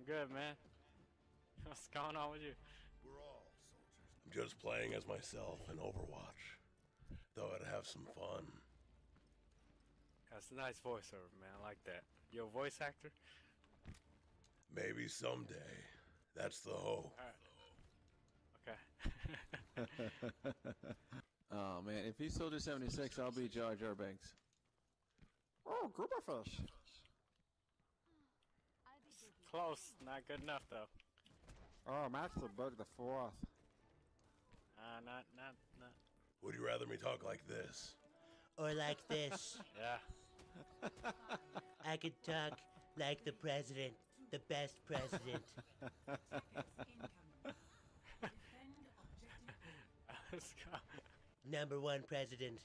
I'm good, man. What's going on with you? We're all soldiers. I'm just playing as myself in Overwatch. Thought I'd have some fun. That's a nice voiceover, man. I like that. You a voice actor? Maybe someday. That's the hope. Alright. Okay. Oh man, if he's Soldier 76, I'll be Jar Jar Banks. Oh, grouper fish. Close. Not good enough, though. Oh, Max the Bug the Fourth. Not. Would you rather me talk like this? Or like this. Yeah. I could talk like the president, the best president. Let's go. #1 president.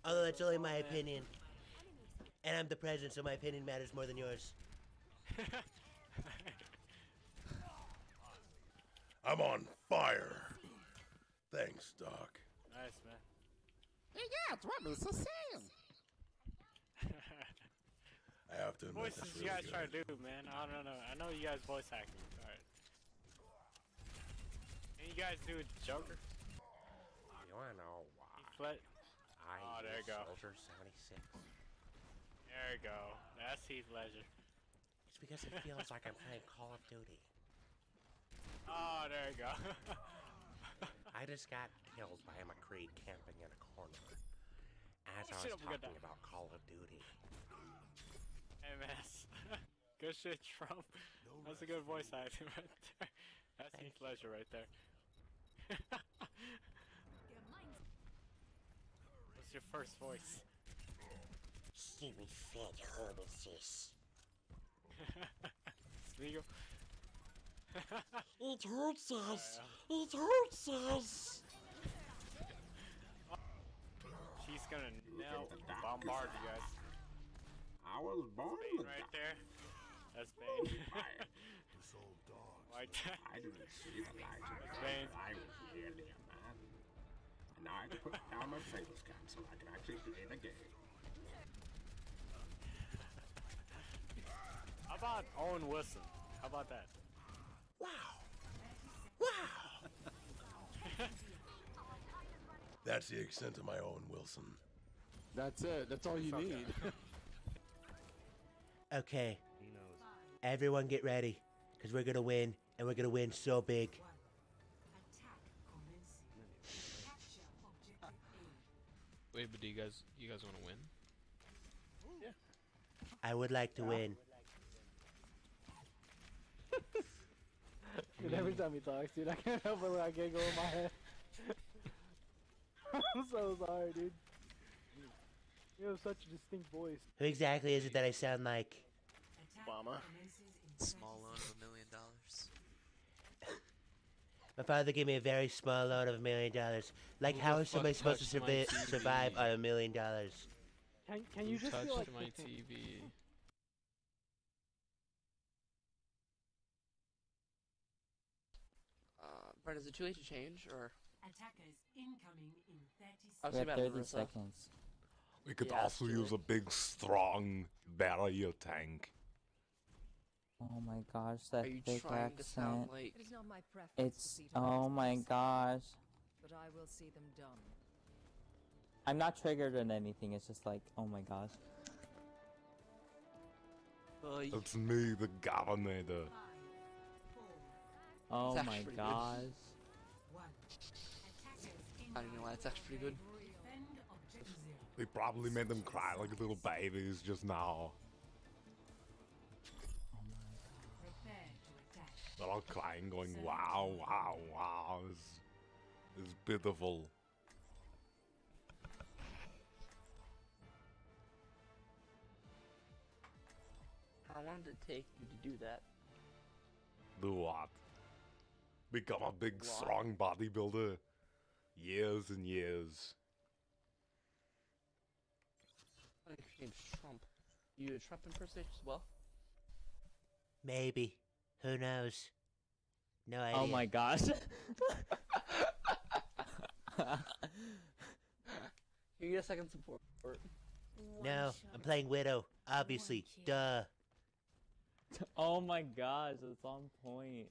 Although that's only my opinion. And I'm the president, so my opinion matters more than yours. I'm on fire. Thanks, Doc. Nice, man. Hey, yeah, it's what Mr. saying. I have to admit, Voices that's you really guys good. try to do, man. I don't know. I know you guys voice acting. Alright. Can you guys do a Joker? You wanna know why? Oh, there you go. Soldier 76. There you go. That's Heath Ledger. It's because it feels like I'm playing Call of Duty. Oh, there you go. I just got killed by a McCree camping in a corner as Oh, I shit, was I'm good talking now. about Call of Duty. MS. Good shit, Trump. That's a good voice acting right there. That's Heath Ledger right there. What's your first voice? See me fed herbaceous. Smeagol? It hurts us! It hurts us! She's gonna bombard you guys. I was born Bane right there. That's Bane. This old dog. Like that. I didn't see the light. That's Bane. I was really a man. And now I can put down my face cam so I can actually play the game. How about Owen Wilson? How about that? Wow. Wow. That's the extent of my own Wilson. That's it. That's all you need. Okay. Everyone get ready. Because we're going to win. And we're going to win so big. Wait, but do you guys want to win? Yeah. I would like to win. Dude, every time he talks, dude, I can't help it when I giggle in my head. I'm so sorry, dude. You have such a distinct voice. Who exactly is it that I sound like? Obama. Small loan of $1 million. My father gave me a very small loan of $1 million. Like, Who how the is somebody fuck supposed to touched my TV? survive on $1 million? Can you just feel touched like my TV? Brett, is it too late to change, or? Attackers incoming in 30 I'll seconds. see We about have 30 Marissa. seconds. We could Yeah, also use a big, strong barrier tank. Oh my gosh, Are that you thick trying to sound accent. like? It is not my preference to It's, see oh my gosh. but I will see them done. I'm not triggered on anything, it's just like, oh my gosh. It's me, the governor. Oh It's my actually gosh. I don't know why, it's actually pretty good. They probably made them cry like little babies just now. They're all crying, going, wow, wow, wow. It's pitiful. How long did it take you to do that? Do what? Become a big, What? strong bodybuilder. Years and years. I think your name's Trump. You a Trump impersonator as well? Maybe. Who knows? No idea. Oh my gosh. You get a second support. No, I'm playing Widow. Obviously. Duh. Oh my gosh, it's on point.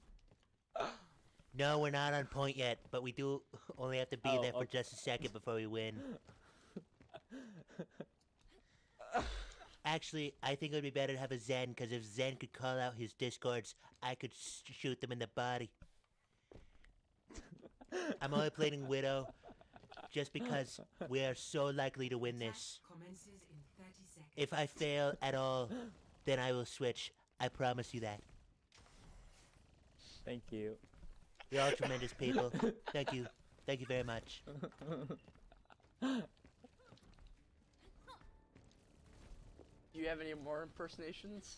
No, we're not on point yet, but we do only have to be there for just a second before we win. Actually, I think it would be better to have a Zen, because if Zen could call out his discords, I could shoot them in the body. I'm only playing Widow just because we are so likely to win this. If I fail at all, then I will switch. I promise you that. Thank you. You're all tremendous people. Thank you. Thank you very much. Do you have any more impersonations?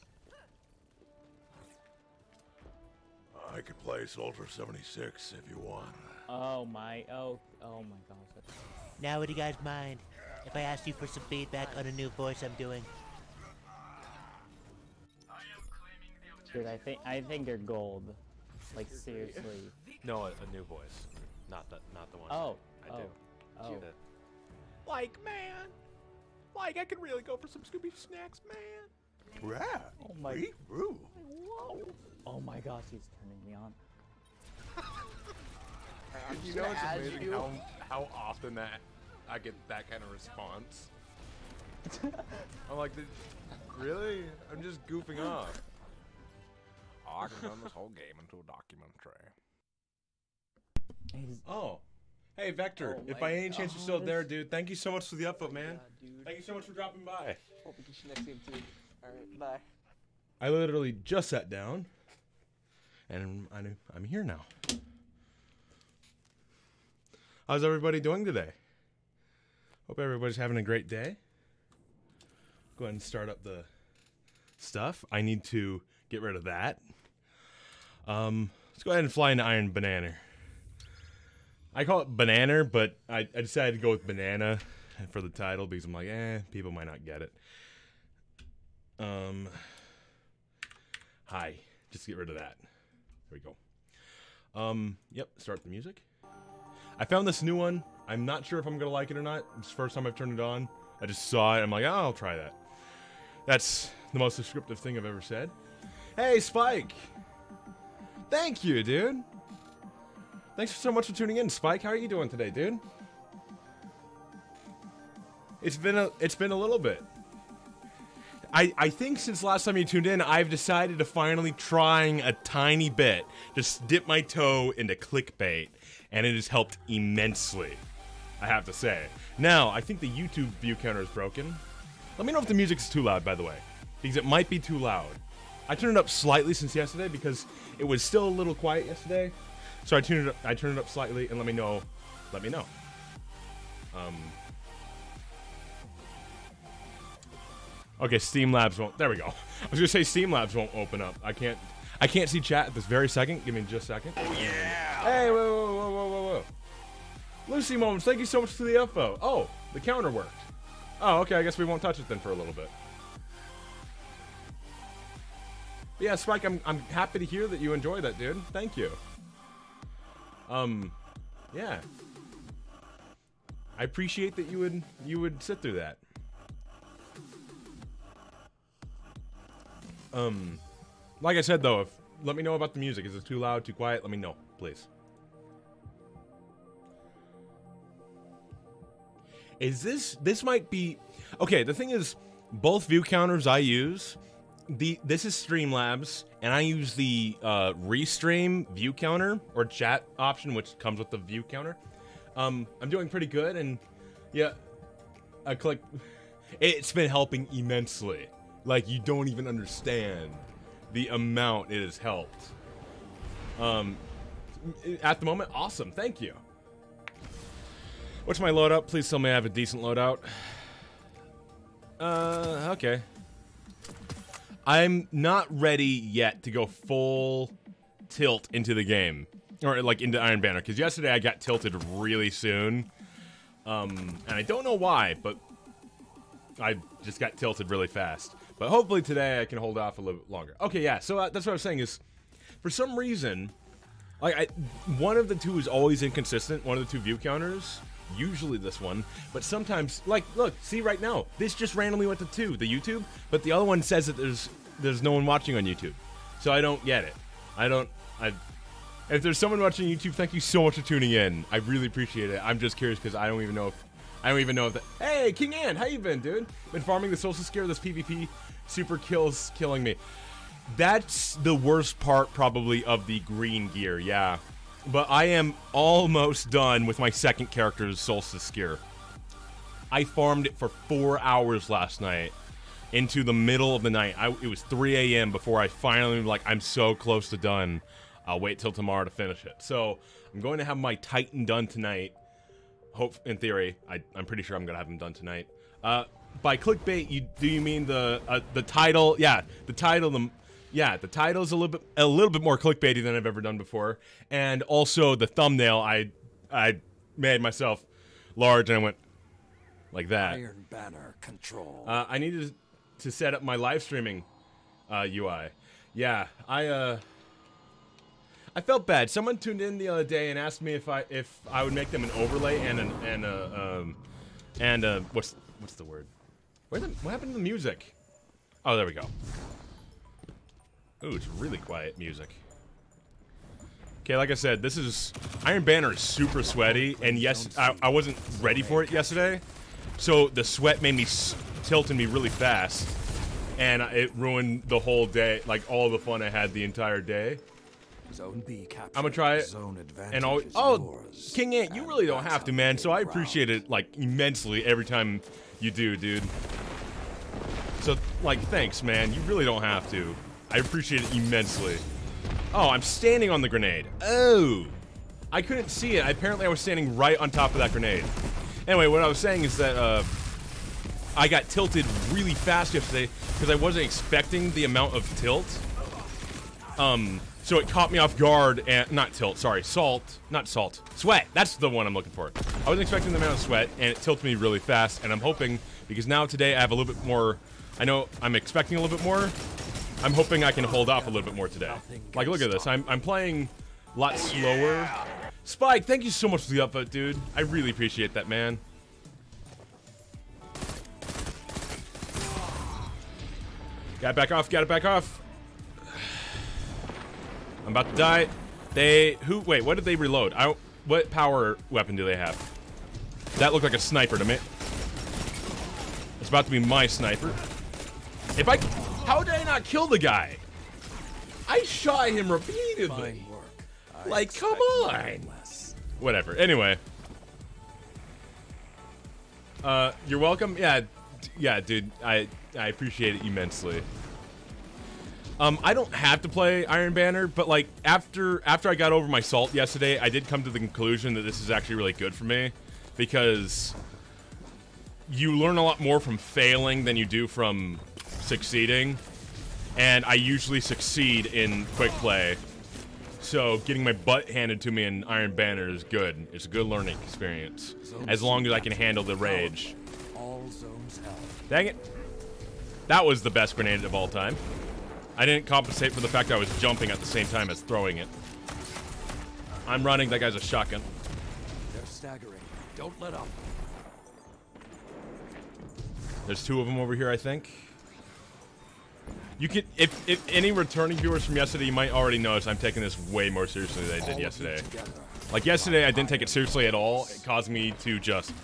I could play Soldier 76 if you want. Oh my gosh. Now, would you guys mind if I asked you for some feedback on a new voice I'm doing? Dude, I think you're gold. Like seriously. No, a new voice, not the one. Oh, I do. Oh. Like, man. Like, I could really go for some Scooby snacks, man. Rat. Oh my. Whoa. Oh my gosh, he's turning me on. You know, it's amazing how often that I get that kind of response. I'm like, really? I'm just goofing off. Oh, I can turn this whole game into a documentary. Oh. Hey, Vector, Oh if my by any chance you're still gosh. there, dude, thank you so much for the upvote, man. dude. Thank you so much for dropping by. Hope we get you next game too. Alright, bye. I literally just sat down, and I'm here now. How's everybody doing today? Hope everybody's having a great day. Go ahead and start up the stuff. I need to get rid of that. Let's go ahead and fly into Iron Banana. I call it Banana, but I decided to go with Banana for the title because I'm like, people might not get it. Hi. Just get rid of that. There we go. Yep, start the music. I found this new one. I'm not sure if I'm gonna like it or not. It's the first time I've turned it on. I just saw it. I'm like, oh, I'll try that. That's the most descriptive thing I've ever said. Hey, Spike! Thank you, dude! Thanks so much for tuning in, Spike. How are you doing today, dude? It's been a little bit. I think since last time you tuned in, I've decided to finally trying a tiny bit. Just dip my toe into clickbait, and it has helped immensely, I have to say. Now, I think the YouTube view counter is broken. Let me know if the music's too loud, by the way, because it might be too loud. I turned it up slightly since yesterday because it was still a little quiet yesterday. So I turned it up slightly, and let me know. Okay, Steam Labs won't. There we go. I was gonna say Steam Labs won't open up. I can't see chat at this very second. Give me just a second. Oh yeah. Hey, whoa. Lucy Moments, thank you so much for the info. Oh, the counter worked. Oh, okay. I guess we won't touch it then for a little bit. But yeah, Spike, I'm happy to hear that you enjoy that, dude. Thank you. Yeah. I appreciate that you would sit through that. Like I said though, let me know about the music. Is it too loud, too quiet? Let me know, please. This might be okay. The thing is, both view counters I use, this is Streamlabs, and I use the restream view counter or chat option, which comes with the view counter. I'm doing pretty good, and yeah, I click. It's been helping immensely. Like, you don't even understand the amount it has helped. At the moment, awesome. Thank you. What's my loadout? Please tell me I have a decent loadout. Okay. I'm not ready yet to go full tilt into the game. Or, like, into Iron Banner. Because yesterday I got tilted really soon. And I don't know why, but I just got tilted really fast. But hopefully today I can hold off a little bit longer. Okay, yeah, so that's what I was saying is, for some reason, like, one of the two is always inconsistent, one of the two view counters. usually this one, but sometimes, like, look, see right now, this just randomly went to 2, the YouTube, but the other one says that there's no one watching on YouTube, so I don't get it. If there's someone watching YouTube, thank you so much for tuning in. I really appreciate it. I'm just curious because I don't even know if hey, King Ann, how you been, dude? Been farming the social scare. This PvP super killing me. That's the worst part probably of the green gear, yeah. But I am almost done with my second character's Solstice Gear. I farmed it for 4 hours last night into the middle of the night. It was 3 a.m. before I finally, like, I'm so close to done. I'll wait till tomorrow to finish it. So I'm going to have my Titan done tonight. Hope, in theory, I'm pretty sure I'm going to have him done tonight. By clickbait, do you mean the title? Yeah, the title. Yeah, the title's a little bit more clickbaity than I've ever done before, and also the thumbnail. I made myself large and I went like that. Iron Banner control. I needed to set up my live streaming UI. Yeah, I felt bad. Someone tuned in the other day and asked me if I would make them an overlay and what's the word? What happened to the music? Oh, there we go. Ooh, it's really quiet music. Okay, like I said, this is Iron Banner is super sweaty, and yes, I wasn't ready for it yesterday, so the sweat made me tilt and me really fast, and it ruined the whole day, like all the fun I had the entire day. Zone B captured. I'm gonna try it. Zone and yours. King Ant, you really don't have to, man. So I appreciate it like immensely every time you do, dude. So like, thanks, man. You really don't have to. I appreciate it immensely. Oh, I'm standing on the grenade. Oh, I couldn't see it. Apparently, I was standing right on top of that grenade. Anyway, what I was saying is that I got tilted really fast yesterday because I wasn't expecting the amount of tilt. So it caught me off guard and sweat. That's the one I'm looking for. I wasn't expecting the amount of sweat and it tilted me really fast. And I'm hoping because now today I have a little bit more. I know I'm expecting a little bit more. I'm hoping I can hold off a little bit more today. Like, look at this. I'm playing a lot slower. Spike, thank you so much for the upvote, dude. I really appreciate that, man. Got it back off. Got it back off. I'm about to die. Wait, what did they reload? What power weapon do they have? That looked like a sniper to me. It's about to be my sniper. How did I not kill the guy? I shot him repeatedly. Like, come on. Whatever. Anyway. You're welcome. Yeah, dude. I appreciate it immensely. I don't have to play Iron Banner, but like after I got over my salt yesterday, I did come to the conclusion that this is actually really good for me because you learn a lot more from failing than you do from succeeding, and I usually succeed in quick play, so getting my butt handed to me in Iron Banner is good. It's a good learning experience, as long as I can handle the rage. Dang it. That was the best grenade of all time. I didn't compensate for the fact I was jumping at the same time as throwing it. I'm running, that guy's a shotgun. They're staggering. Don't let up. There's 2 of them over here, I think. You can, if any returning viewers from yesterday, you might already notice I'm taking this way more seriously than I did yesterday. Like yesterday, I didn't take it seriously at all. It caused me to just,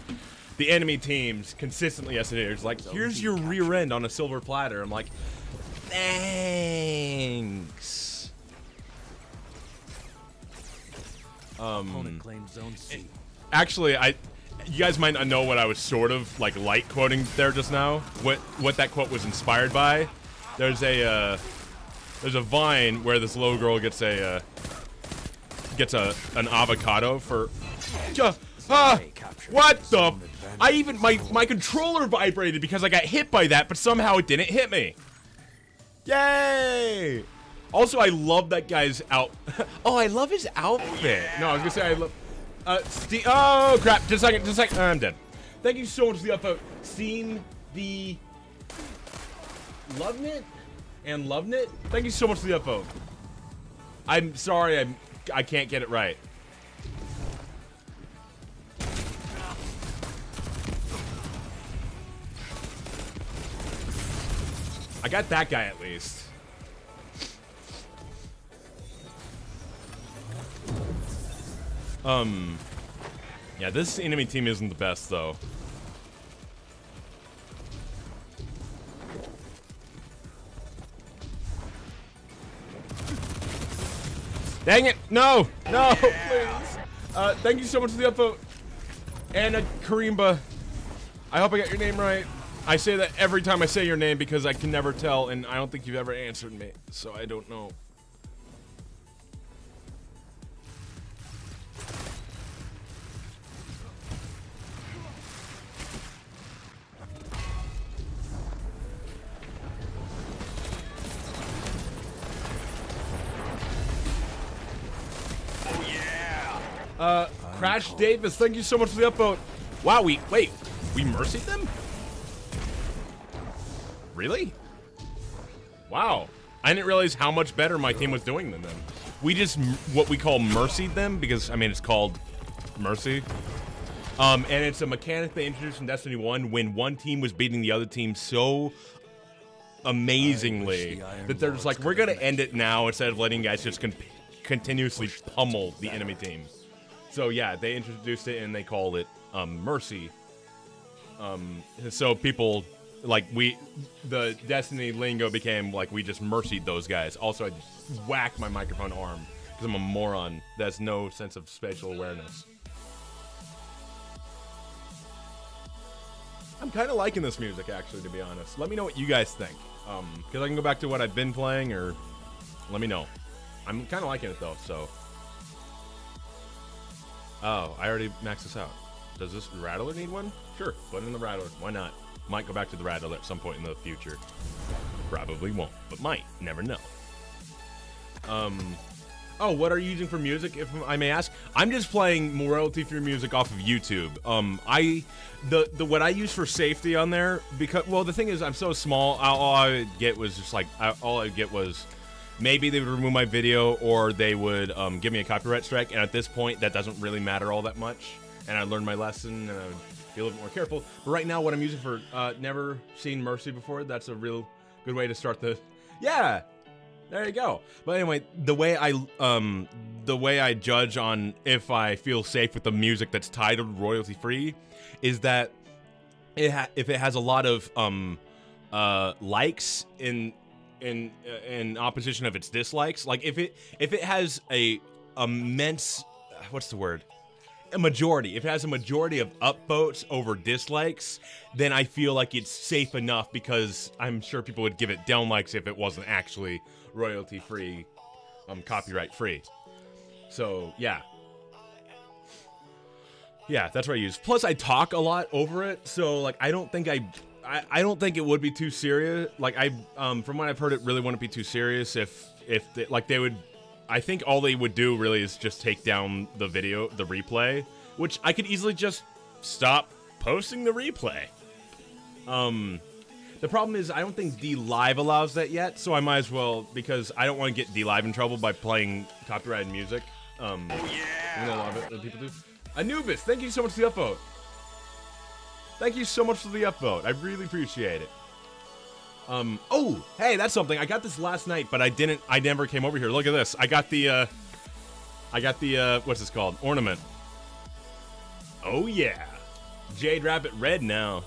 the enemy teams consistently yesterday, it's like, here's your rear end on a silver platter. I'm like, thanks. Actually, you guys might not know what I was sort of like light quoting there just now. What that quote was inspired by. There's a vine where this little girl gets an avocado for. What the? My controller vibrated because I got hit by that, but somehow it didn't hit me. Yay! Also, I love that guy's Oh, I love his outfit. No, I was gonna say I love. Oh crap! Just a second. I'm dead. Thank you so much for the upvote. Seen the. Loving it. Thank you so much for the upvote. I'm sorry, I can't get it right. I got that guy at least. Yeah, this enemy team isn't the best though. Dang it! No! No! Please! Thank you so much for the upvote. Anna Karimba. I hope I got your name right. I say that every time I say your name because I can never tell, and I don't think you've ever answered me, so I don't know. Crash Davis, thank you so much for the upvote. Wow, we mercied them? Really? Wow. I didn't realize how much better my team was doing than them. We just, what we call mercied them, because, I mean, it's called mercy. And it's a mechanic they introduced in Destiny 1 when one team was beating the other team so amazingly that they're just like, we're gonna end it now instead of letting guys just continuously pummel the enemy team. So yeah, they introduced it and they called it mercy. So people like the Destiny lingo became like we just mercied those guys. Also, I whacked my microphone arm because I'm a moron that has no sense of spatial awareness. I'm kind of liking this music actually, to be honest. Let me know what you guys think, because I can go back to what I've been playing, or let me know. I'm kind of liking it though, so. Oh, I already maxed this out. Does this Rattler need one? Sure, put in the Rattler. Why not? Might go back to the Rattler at some point in the future. Probably won't, but might. Never know. Oh, what are you using for music, if I may ask? I'm just playing more royalty-free music off of YouTube. What I use for safety on there, because, well, the thing is, I'm so small, all I would get was just like, all I'd get was maybe they would remove my video, or they would give me a copyright strike, and at this point, that doesn't really matter all that much, and I learned my lesson, and I would be a little bit more careful. But right now, what I'm using for, never seen Mercy before, that's a real good way to start the, yeah! There you go. But anyway, the way I judge on if I feel safe with the music that's titled royalty free is that if it has a lot of likes in opposition of its dislikes, like if it has a immense, what's the word? A majority. If it has a majority of upvotes over dislikes, then I feel like it's safe enough, because I'm sure people would give it downlikes if it wasn't actually royalty free, copyright free. So yeah, that's what I use. Plus I talk a lot over it, so like I don't think it would be too serious. Like from what I've heard, it really wouldn't be too serious if they would. I think all they would do really is just take down the video, the replay, which I could easily just stop posting the replay. The problem is I don't think DLive allows that yet, so I might as well, because I don't want to get DLive in trouble by playing copyrighted music. Oh yeah! Even though a lot of people do. Anubis, thank you so much for the upvote. Thank you so much for the upvote. I really appreciate it. Oh, hey, that's something. I got this last night, but I never came over here. Look at this. I got the, what's this called? Ornament. Oh, yeah. Jade Rabbit Red now.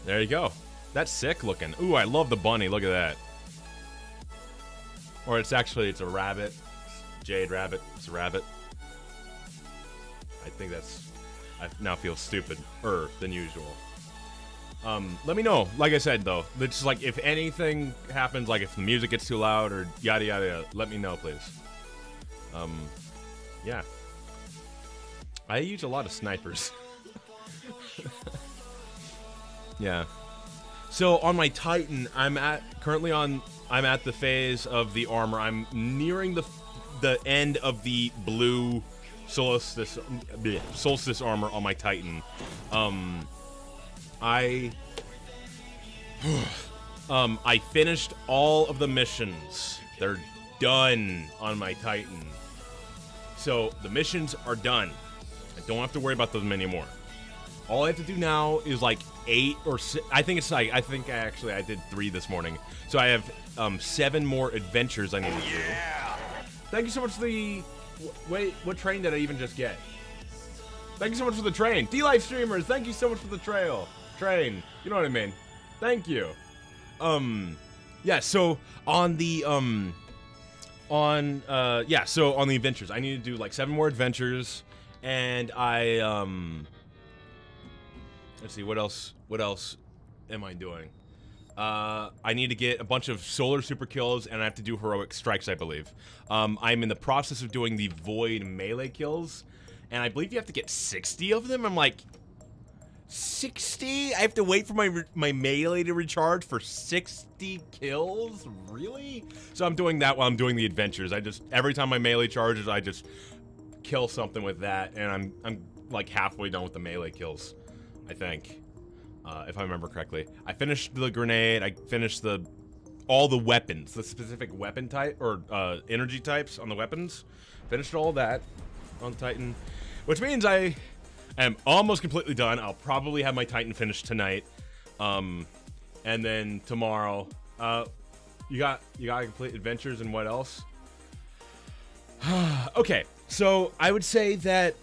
There you go. That's sick looking. Ooh, I love the bunny. Look at that. Or it's a rabbit. Jade Rabbit. It's a rabbit. I think I now feel stupider than usual. Let me know. Like I said, though, it's like if anything happens, like if the music gets too loud or yada yada yada, let me know, please. Yeah. I use a lot of snipers. Yeah. So on my Titan, I'm at the phase of the armor. I'm nearing the end of the blue solstice armor on my Titan. I finished all of the missions. They're done on my Titan. So the missions are done. I don't have to worry about them anymore. All I have to do now is like 8 or 6. I think it's like I did 3 this morning, so I have 7 more adventures I need to do. Thank you so much for the. Wait, what train did I even just get? Thank you so much for the train. DLive streamers, thank you so much for the train. You know what I mean? Thank you. Yeah, so on the so on the adventures, I need to do like 7 more adventures, and I let's see, what else am I doing? I need to get a bunch of solar super kills, and I have to do heroic strikes, I believe. I'm in the process of doing the void melee kills, and I believe you have to get 60 of them. I'm like, 60? I have to wait for my melee to recharge for 60 kills? Really? So I'm doing that while I'm doing the adventures. Every time my melee charges, I just kill something with that, and I'm like halfway done with the melee kills, I think. If I remember correctly. I finished the grenade, I finished all the weapons, the specific weapon type, or energy types on the weapons. Finished all that on Titan, which means I am almost completely done. I'll probably have my Titan finished tonight. And then tomorrow, you got to complete adventures, and what else? Okay, so I would say that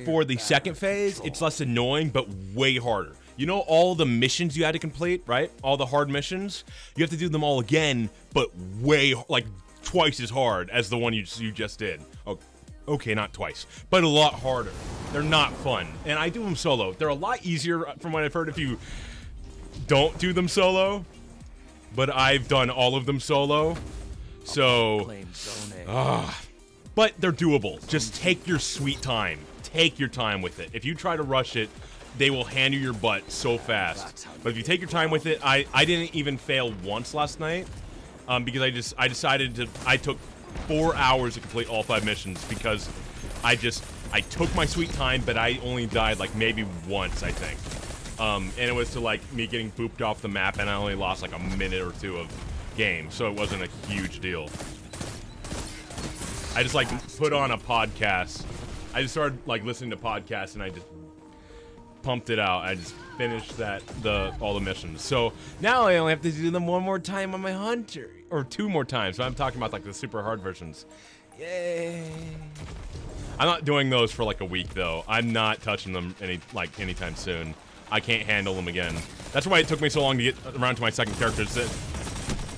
for the second phase, it's less annoying, but way harder. You know all the missions you had to complete, right? All the hard missions? You have to do them all again, but like twice as hard as the one you just did. Oh, okay, not twice, but a lot harder. They're not fun, and I do them solo. They're a lot easier from what I've heard if you don't do them solo, but I've done all of them solo, so... but they're doable. Just take your sweet time. Take your time with it. If you try to rush it, they will hand you your butt so fast. But if you take your time with it, I didn't even fail once last night, because I took 4 hours to complete all 5 missions because I took my sweet time, but I only died like maybe once, I think. And it was to like me getting booped off the map, and I only lost like a minute or 2 of game, so it wasn't a huge deal. I just like put on a podcast. I just started like listening to podcasts, and I just pumped it out. I just finished all the missions. So now I only have to do them 1 more time on my hunter, or 2 more times. So I'm talking about like the super hard versions. Yay! I'm not doing those for like a week though. I'm not touching them anytime soon. I can't handle them again. That's why it took me so long to get around to my second character.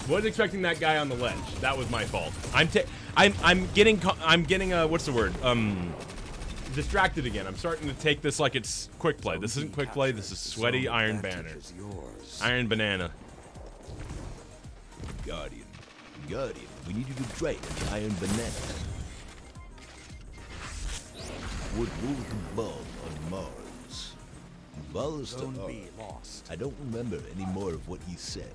Was expecting that guy on the ledge. That was my fault. I'm getting what's the word? Distracted again. I'm starting to take this like it's quick play. This isn't quick play. This is sweaty Iron Banner. Iron Banana. Guardian, we need you to train an Iron Banana. Would rule the bomb on Mars. Balls to Earth. I don't remember any more of what he said.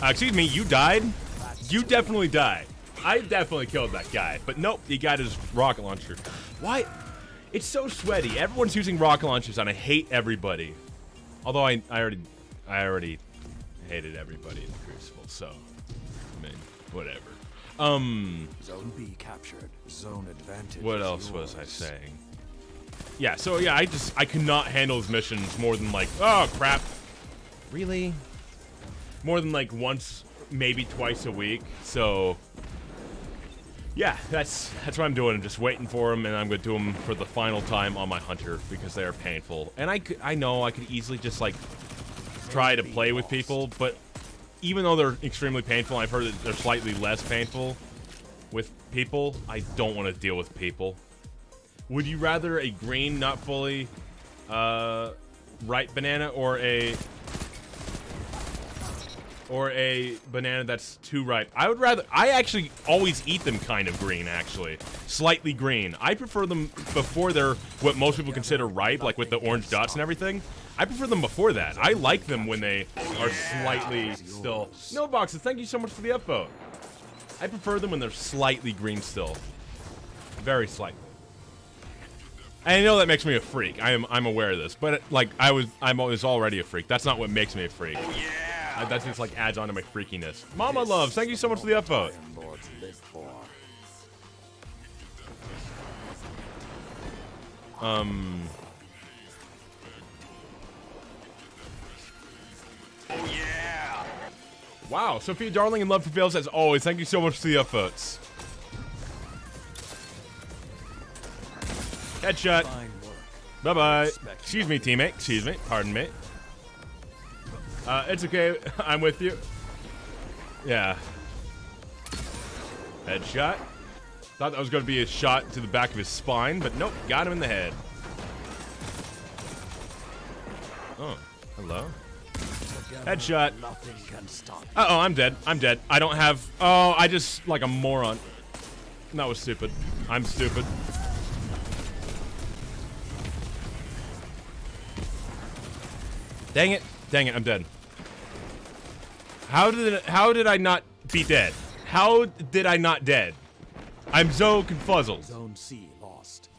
Excuse me, you died? You definitely died. I definitely killed that guy, but nope, he got his rocket launcher. Why? It's so sweaty. Everyone's using rocket launchers, and I hate everybody. Although I already hated everybody in the Crucible, so I mean, whatever. Zone B captured. Zone advantage. What else was I saying? Yeah, so yeah, I could not handle his missions more than like, oh crap. Really? More than like once, maybe twice a week. So yeah, that's what I'm doing. I'm just waiting for them, and I'm gonna do them for the final time on my hunter because they are painful. And I know I could easily just like try to play with people, but even though they're extremely painful, I've heard that they're slightly less painful with people. I don't want to deal with people. Would you rather a green, not fully ripe banana, or a banana that's too ripe? I actually always eat them kind of green, actually. Slightly green. I prefer them before they're what most people consider ripe, like with the orange dots and everything. I prefer them before that. I like them when they are slightly still. No boxes, thank you so much for the upvote. I prefer them when they're slightly green still. Very slightly. I know that makes me a freak. I'm aware of this, but like I was already a freak. That's not what makes me a freak. Yeah. That just like adds on to my freakiness. Mama loves, thank you so much for the upvote. Oh yeah! Wow, Sophia Darling and Love Prevails as always. Thank you so much for the upvotes. Headshot. Bye-bye. Excuse me, teammate. Excuse me. Pardon me. It's okay. I'm with you. Yeah. Headshot. Thought that was going to be a shot to the back of his spine, but nope. Got him in the head. Oh, hello. Headshot. Uh-oh, I'm dead. I'm dead. I don't have... Oh, I just... Like a moron. That was stupid. I'm stupid. Dang it. Dang it, I'm dead. How did I not be dead? How did I not dead? I'm so confuzzled. Zone C lost.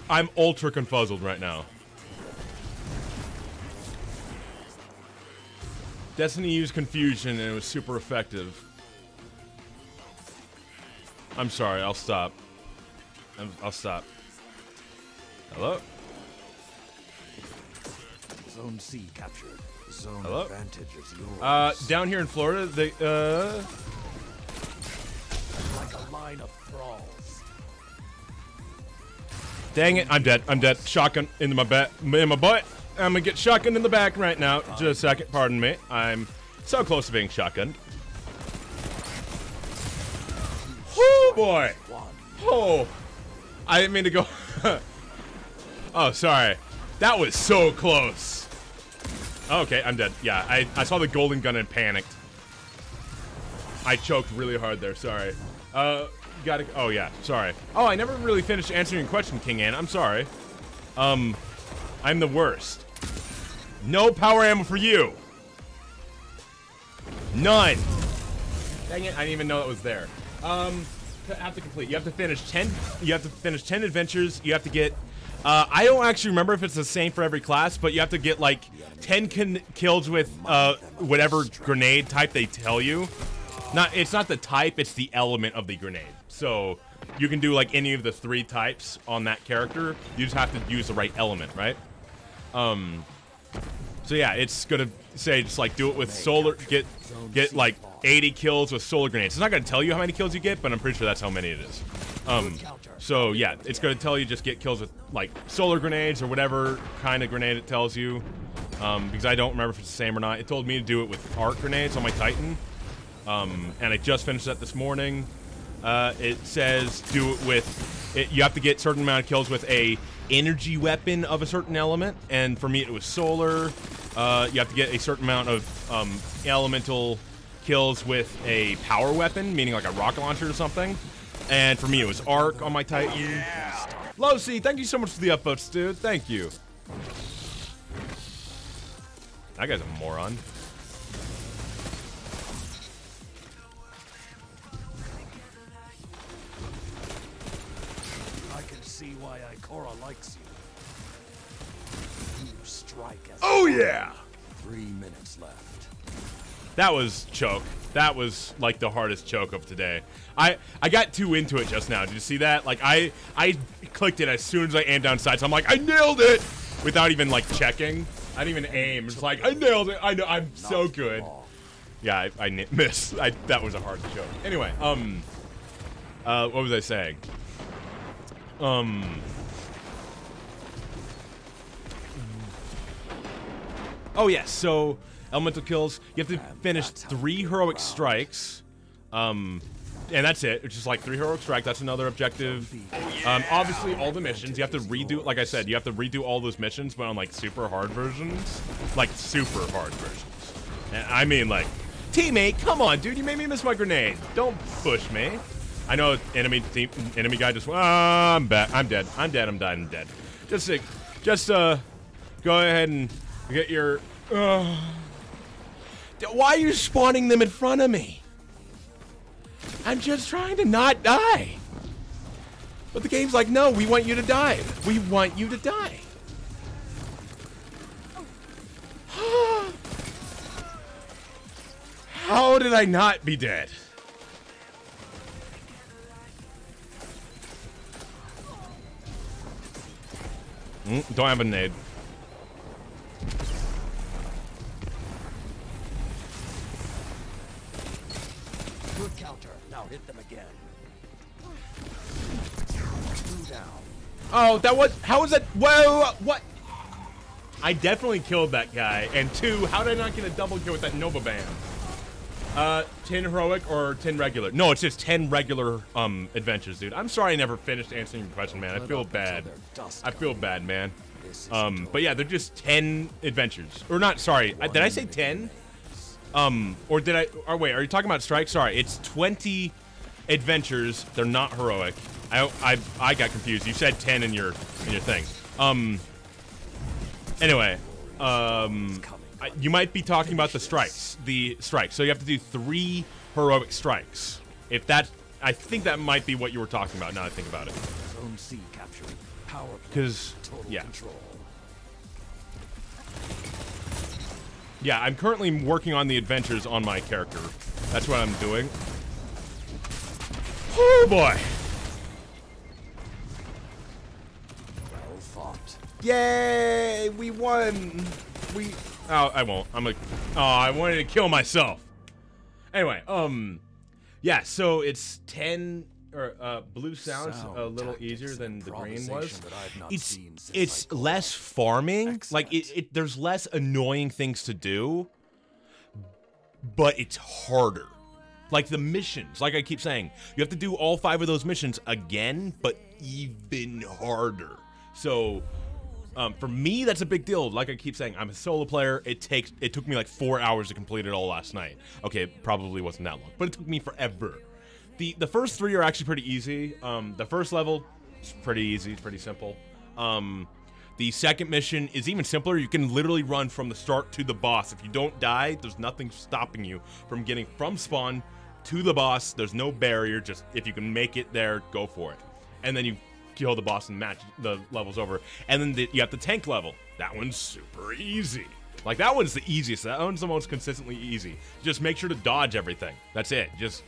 I'm ultra confuzzled right now. Destiny used confusion and it was super effective. I'm sorry, I'll stop. I'll stop. Hello? Zone C captured. Zone Hello? advantage is yours. Down here in Florida, they, Like a line of thralls. Dang it, I'm dead. I'm dead. Shotgun into my butt. I'm gonna get shotgun in the back right now. Just a second, pardon me. I'm so close to being shotgunned. Oh boy. Oh. I didn't mean to go. Oh, sorry. That was so close. Okay, I'm dead. Yeah, I saw the golden gun and panicked. I choked really hard there, sorry. Gotta, oh yeah, sorry. Oh, I never really finished answering your question, King Ann. I'm sorry. I'm the worst. No power ammo for you. None. Dang it, I didn't even know it was there. Have to complete. You have to finish 10. You have to finish 10 adventures. You have to get. I don't actually remember if it's the same for every class, but you have to get like 10 kills with whatever grenade type they tell you. It's not the type, it's the element of the grenade. So you can do like any of the 3 types on that character. You just have to use the right element, right? So yeah, it's gonna say just like do it with solar. Get like 80 kills with solar grenades. It's not gonna tell you how many kills you get, but I'm pretty sure that's how many it is. So yeah, it's gonna tell you just get kills with like solar grenades or whatever kind of grenade it tells you. Because I don't remember if it's the same or not. It told me to do it with arc grenades on my Titan. And I just finished that this morning. It says do it with, you have to get a certain amount of kills with a energy weapon of a certain element, and for me it was solar. You have to get a certain amount of elemental kills with a power weapon, meaning like a rocket launcher or something. And for me it was arc on my Titan. Yeah. Losi, thank you so much for the upvotes, dude. Thank you. That guy's a moron. See why Ikora likes you. You strike as oh yeah! 3 minutes left. That was choke. That was like the hardest choke of today. I got too into it just now. Did you see that? Like I clicked it as soon as I aimed down sights. I'm like, I nailed it! Without even like checking. I didn't even aim. It's like I nailed it. I know I'm so good. Yeah, I missed. That was a hard choke. Anyway, what was I saying? Oh yes, so elemental kills. You have to finish 3 heroic strikes. And that's it. It's just like 3 heroic strike. That's another objective. Obviously all the missions. You have to redo, like I said, you have to redo all those missions, but on like super hard versions. Like super hard versions. And I mean like, teammate, come on, dude, you made me miss my grenade. Don't push me. I know enemy guy just I'm back. I'm dead. I'm dead. I'm dying. I'm dead. Just go ahead and get your why are you spawning them in front of me? I'm just trying to not die. But the game's like, no, we want you to die. We want you to die. How did I not be dead? Don't have a nade. Good counter. Now hit them again. 2 down. Oh, that was... How was that? Whoa, what? I definitely killed that guy. And 2, how did I not get a double kill with that Nova Bam? 10 heroic or 10 regular? No, it's just 10 regular adventures, dude. I'm sorry I never finished answering your question, man. I feel bad. I feel bad, man. But yeah, they're just 10 adventures. Or not, sorry. Did I say 10? Or did I... Or wait, are you talking about strike? Sorry, it's 20 adventures. They're not heroic. I got confused. You said 10 in your thing. Anyway, you might be talking about the strikes. So you have to do 3 heroic strikes. If that, I think that might be what you were talking about. Now that I think about it. Zone C captured. Power play. Because yeah, Control. yeah. I'm currently working on the adventures on my character. That's what I'm doing. Oh boy. Well fought. Yay! We won. Oh, I won't. I'm like, oh, I wanted to kill myself. Anyway, yeah. So it's 10 or blue sounds a little easier than the green was. It's less farming. Like there's less annoying things to do, but it's harder. Like the missions, like I keep saying, you have to do all 5 of those missions again, but even harder. So, for me, that's a big deal. Like I keep saying, I'm a solo player. It took me like 4 hours to complete it all last night. Okay, it probably wasn't that long, but it took me forever. The first 3 are actually pretty easy. The first level is pretty easy. It's pretty simple. The second mission is even simpler. You can literally run from the start to the boss. If you don't die, there's nothing stopping you from getting from spawn to the boss. There's no barrier. Just if you can make it there, go for it. And then you kill the boss and the level's over. And then you have the tank level. That one's super easy. Like that one's the easiest. That one's the most consistently easy. Just make sure to dodge everything. That's it. Just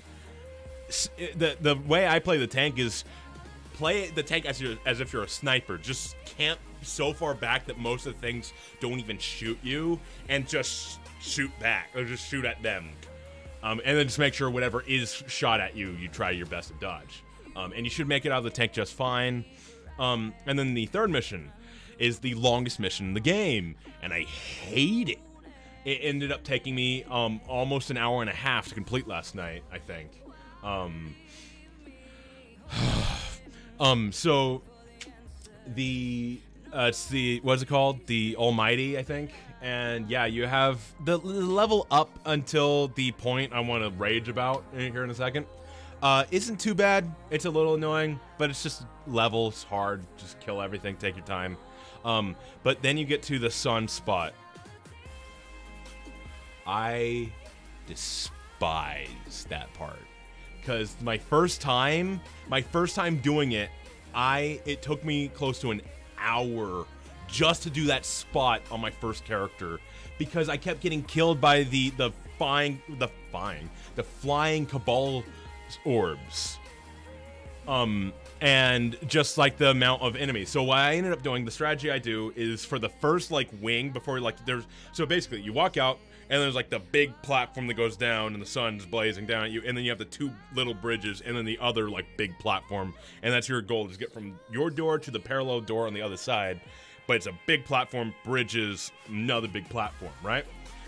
the way I play the tank is play the tank as if you're a sniper. Just camp so far back that most of the things don't even shoot you, and just shoot back or just shoot at them. And then just make sure whatever is shot at you, you try your best to dodge. And you should make it out of the tank just fine. And then the third mission is the longest mission in the game, and I hate it. It ended up taking me almost an hour and a half to complete last night, I think. So it's the what's it called? The Almighty, I think. And yeah, you have the level up until the point I want to rage about here in a second. Isn't too bad. It's a little annoying, but it's just level. It's hard. Just kill everything. Take your time. But then you get to the sun spot. I despise that part. Because my first time doing it, it took me close to an hour just to do that spot on my first character, because I kept getting killed by the flying Cabal orbs, and just like the amount of enemies. So what I ended up doing, the strategy I do is for the first like wing before so basically you walk out, and there's like the big platform that goes down and the sun's blazing down at you, and then you have the 2 little bridges, and then the other like big platform, and that's your goal, is get from your door to the parallel door on the other side. But it's a big platform, bridges, another big platform, right?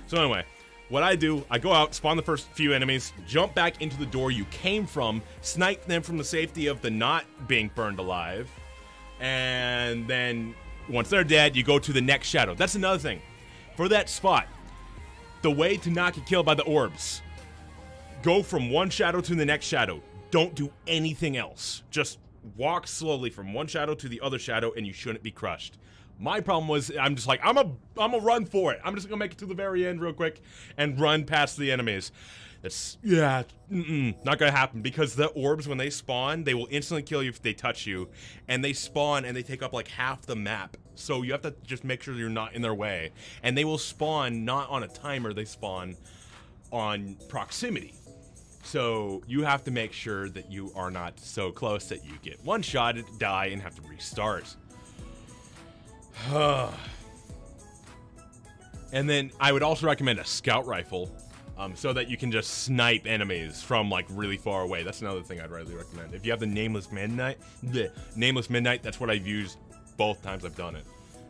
So anyway, what I do, I go out, spawn the first few enemies, jump back into the door you came from, snipe them from the safety of the not being burned alive, and then once they're dead, you go to the next shadow. That's another thing. For that spot, the way to not get killed by the orbs, go from one shadow to the next shadow. Don't do anything else. Just walk slowly from one shadow to the other shadow, and you shouldn't be crushed. My problem was, I'm just like, I'm a run for it. I'm just gonna make it to the very end real quick and run past the enemies. That's, yeah, not gonna happen, because the orbs, when they spawn, they will instantly kill you if they touch you, and they spawn and they take up like half the map. So you have to just make sure you're not in their way. And they will spawn not on a timer, they spawn on proximity. So you have to make sure that you are not so close that you get one-shotted, die, and have to restart. And then I would also recommend a scout rifle, so that you can just snipe enemies from like really far away. That's another thing I'd really recommend. If you have the Nameless Midnight, that's what I've used both times I've done it.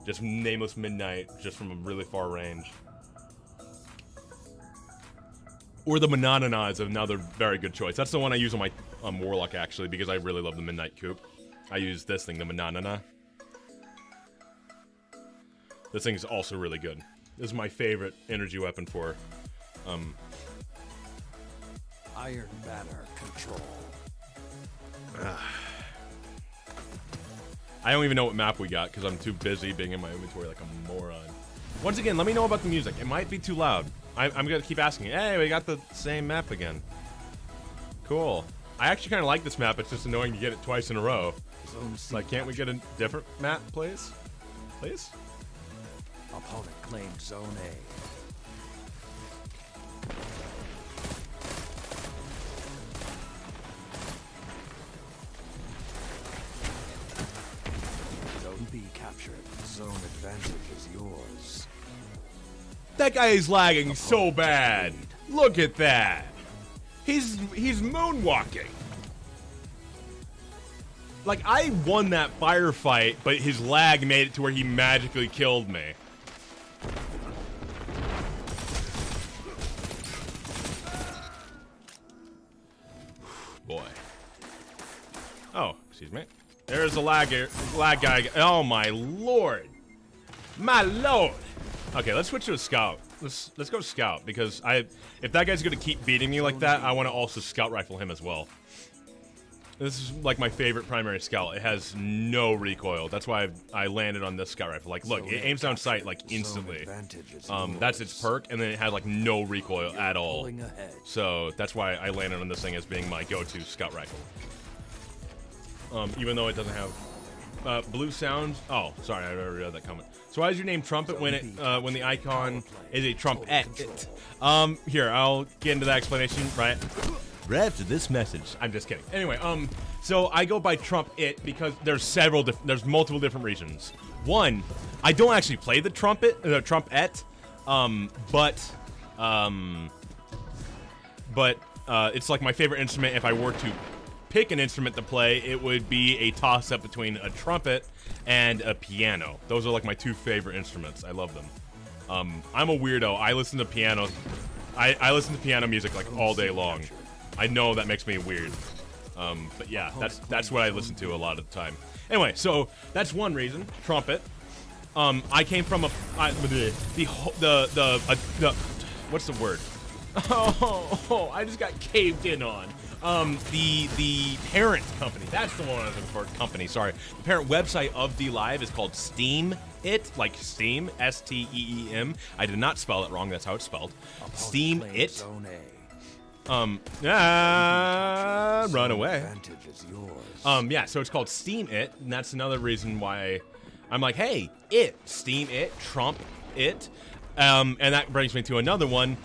Just Nameless Midnight, just from a really far range. Or the Mananana is another very good choice. That's the one I use on my Warlock, actually, because I really love the Midnight Coupe. I use this thing, the Mananana. This thing is also really good. This is my favorite energy weapon for Iron Banner control. I don't even know what map we got because I'm too busy being in my inventory like a moron. Once again, let me know about the music. It might be too loud. I'm gonna keep asking. Hey, we got the same map again. Cool. I actually kind of like this map. It's just annoying to get it twice in a row. Like, can't we get a different map, please? Please? Opponent claimed Zone A. Zone B captured. Zone advantage is yours. That guy is lagging so bad. Look at that. He's moonwalking. Like, I won that firefight, but his lag made it to where he magically killed me. Boy. Oh, excuse me. There's a lag guy. Oh my lord. My lord. Okay, let's switch to a scout. Let's go scout, because if that guy's gonna keep beating me like that, I want to also scout rifle him as well. This is like my favorite primary scout. It has no recoil. That's why I landed on this scout rifle. Like, look, it aims down sight like instantly. That's its perk, and then it had like no recoil at all. So that's why I landed on this thing as being my go-to scout rifle. Even though it doesn't have blue sounds. Oh, sorry, I already read that comment. So why is your name Trumpet when the icon is a trumpet? Here, I'll get into that explanation right after this message. I'm just kidding. Anyway, so I go by Trumpet because there's multiple different reasons. One, I don't actually play the trumpet, but it's like my favorite instrument. If I were to pick an instrument to play, it would be a toss-up between a trumpet and a piano. Those are like my two favorite instruments. I love them. I'm a weirdo. I listen to piano. I listen to piano music like all day long. I know that makes me weird. But yeah, that's what I listen to a lot of the time. Anyway, so that's one reason. Trumpet. I came from what's the word? Oh, I just got caved in on. The parent company. That's the one I was looking for. Company, sorry. The parent website of DLive is called Steam It, like Steam, S-T-E-E-M. I did not spell it wrong. That's how it's spelled. Steam It. Run away. Yeah, so it's called Steam It, and that's another reason why I'm like, hey, Steam It, Trump It. And that brings me to another one.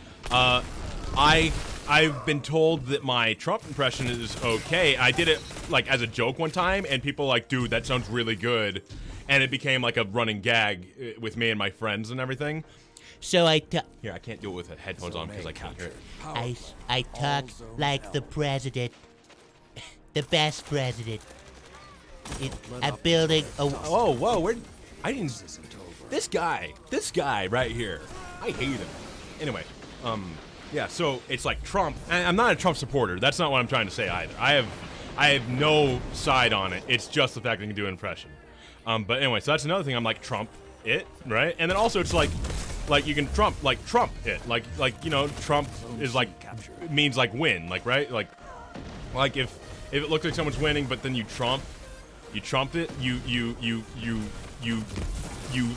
I've been told that my Trump impression is okay. I did it like as a joke one time, and people were like, dude, that sounds really good. And it became like a running gag with me and my friends and everything. So here, I can't do it with the headphones on because I can't hear it. I talk like the president. The best president. I'm building a... Oh, whoa, I didn't... This guy right here. I hate him. Anyway, yeah, so it's like Trump. I'm not a Trump supporter. That's not what I'm trying to say either. I have no side on it. It's just the fact that I can do an impression. But anyway, so that's another thing. I'm like Trump it, right? And then also it's like you can Trump it, like you know, Trump is like means like win, like right, like if it looks like someone's winning, but then you trumped it, you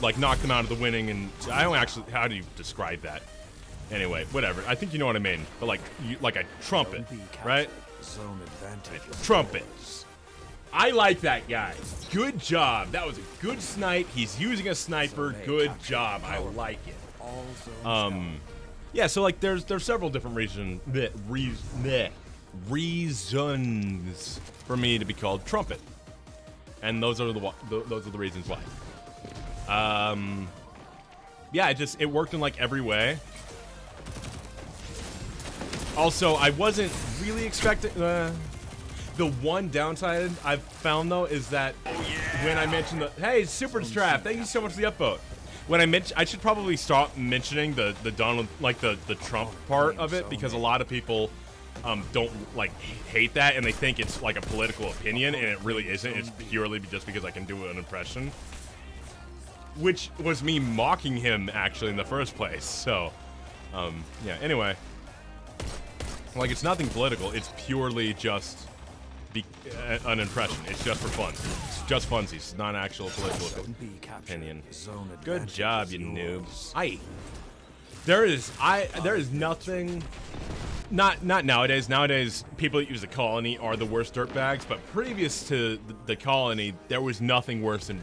like knock them out of the winning, and I don't actually, how do you describe that? Anyway, whatever. I think you know what I mean. But like a trumpet, right? Trumpet. I like that guy. Good job. That was a good snipe. He's using a sniper. Good job. I like it. Yeah, so like there's several different reasons for me to be called Trumpet, and those are the reasons why. Yeah, it worked in like every way. Also, I wasn't really expecting. The one downside I've found though is that when I mentioned hey, Super Trap, thank you so much for the upvote. When I should probably stop mentioning the Donald, like the Trump part of it, because a lot of people don't like hate that and they think it's like a political opinion, and it really isn't. It's purely just because I can do an impression, which was me mocking him actually in the first place. So, yeah. Anyway, like it's nothing political. It's purely just an impression. It's just for fun. It's just funsies. It's not an actual political opinion. Good job, you noob. There is nothing. Not nowadays. Nowadays, people that use the colony are the worst dirtbags. But previous to the colony, there was nothing worse than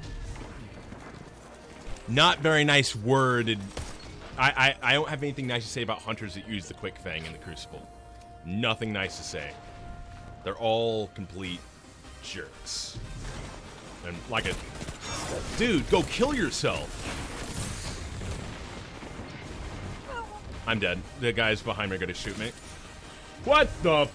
not very nice worded. I don't have anything nice to say about hunters that use the quick fang in the Crucible. Nothing nice to say. They're all complete jerks. And like a dude, go kill yourself. I'm dead. The guys behind me are gonna shoot me. What the?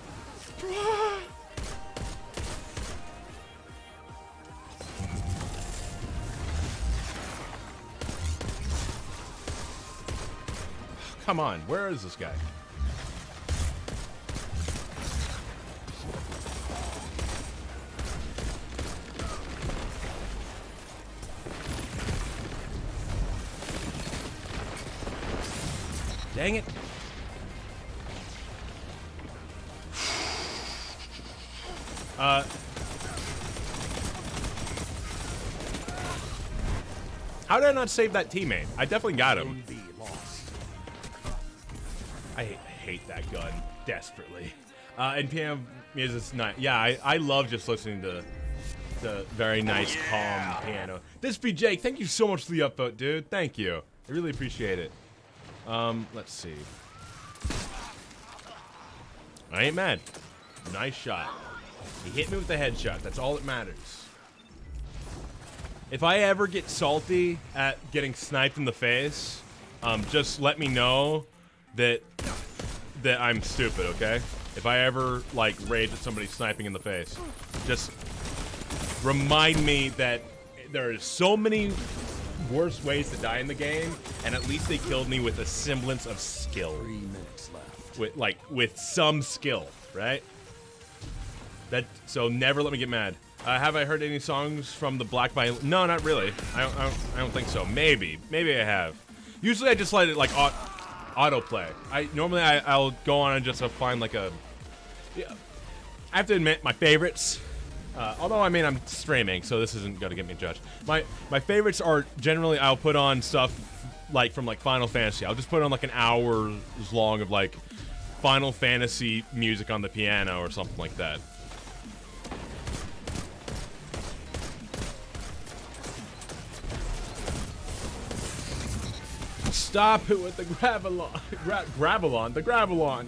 Come on, where is this guy? Dang it. How did I not save that teammate? I definitely got him. I hate that gun desperately. And piano music is nice. Yeah, I love just listening to the very nice, calm piano. This be Jake. Thank you so much for the upvote, dude. Thank you. I really appreciate it. Let's see. I ain't mad. Nice shot. He hit me with the headshot. That's all that matters. If I ever get salty at getting sniped in the face, just let me know that I'm stupid, okay? If I ever, like, rage at somebody sniping in the face, just remind me that there are so many worse ways to die in the game, and at least they killed me with a semblance of skill. 3 minutes left. With some skill, right? So never let me get mad. Have I heard any songs from the Black Violin? No, not really. I don't think so. Maybe I have. Usually I just let it like autoplay. Normally I'll go on and just find like a. Yeah, I have to admit my favorites. Although I mean I'm streaming, so this isn't gonna get me judged. My favorites are generally I'll put on stuff like from like Final Fantasy. I'll just put on like an hour long of like Final Fantasy music on the piano or something like that. Stop it with the Gravelon. The Gravelon.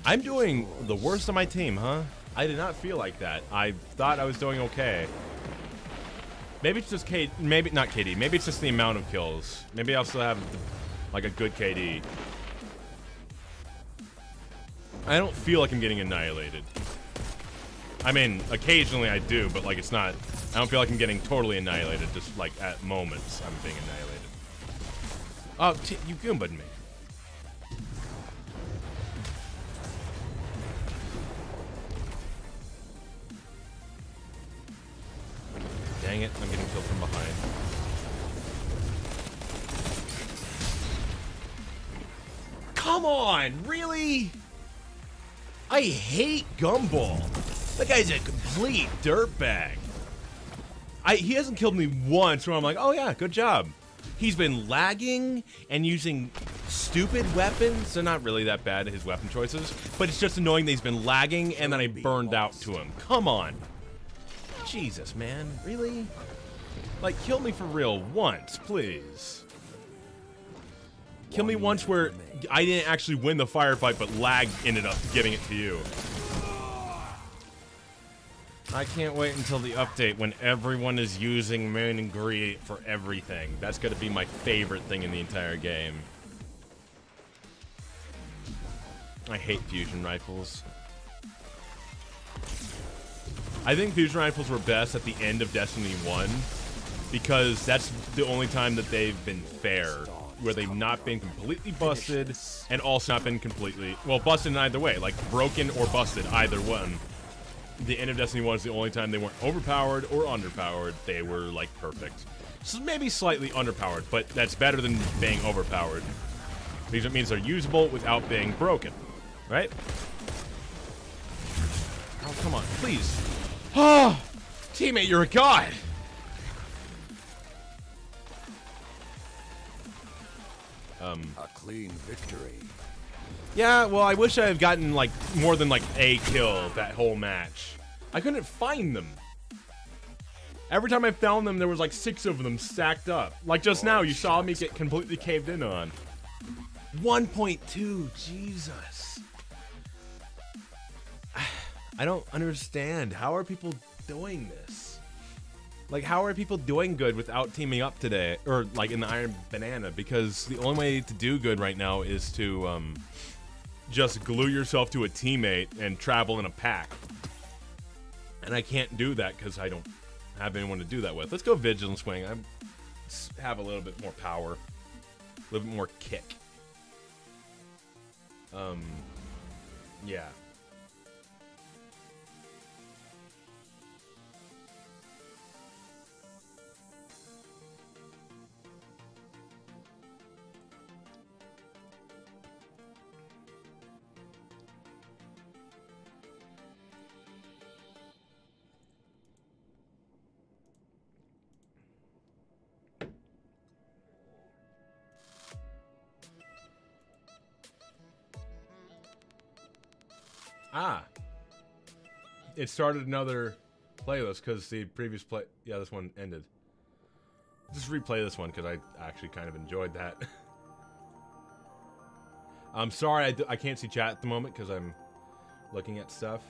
I'm doing the worst of my team, huh? I did not feel like that. I thought I was doing okay. Maybe it's just maybe not KD. Maybe it's just the amount of kills. Maybe I'll still have like a good KD. I don't feel like I'm getting annihilated. I mean, occasionally I do, but like it's not. I don't feel like I'm getting totally annihilated. Just like at moments I'm being annihilated. Oh, you goomba'd me. Dang it, I'm getting killed from behind. Come on, really? I hate Gumball. That guy's a complete dirtbag. He hasn't killed me once where I'm like, oh yeah, good job. He's been lagging and using stupid weapons. They're not really that bad, his weapon choices, but it's just annoying that he's been lagging and then I burned out to him. Come on. Jesus, man, really? Like, kill me for real once, please. kill me once where I didn't actually win the firefight, but lag ended up giving it to you. I can't wait until the update when everyone is using Mon-Fri for everything. That's gonna be my favorite thing in the entire game. I hate fusion rifles. I think fusion rifles were best at the end of Destiny 1 because that's the only time that they've been fair, where they've not been completely busted and also not been completely, well, busted in either way, like broken or busted, either one. The end of Destiny 1 is the only time they weren't overpowered or underpowered. They were, like, perfect. So maybe slightly underpowered, but that's better than being overpowered. Because it means they're usable without being broken. Right? Oh, come on, please. Oh, teammate, you're a god. A clean victory. Yeah, well, I wish I had gotten, like, more than, like, a kill that whole match. I couldn't find them. Every time I found them, there was, like, 6 of them stacked up. Like, just now, you saw me get completely caved in on. 1.2, Jesus. I don't understand. How are people doing this? Like, how are people doing good without teaming up today? Or, like, in the Iron Banana? Because the only way to do good right now is to, just glue yourself to a teammate and travel in a pack. And I can't do that because I don't have anyone to do that with. Let's go Vigilance Wing. I have a little bit more power. A little bit more kick. Yeah. Ah, it started another playlist because the previous yeah, this one ended. Just replay this one because I actually kind of enjoyed that. I'm sorry I can't see chat at the moment because I'm looking at stuff.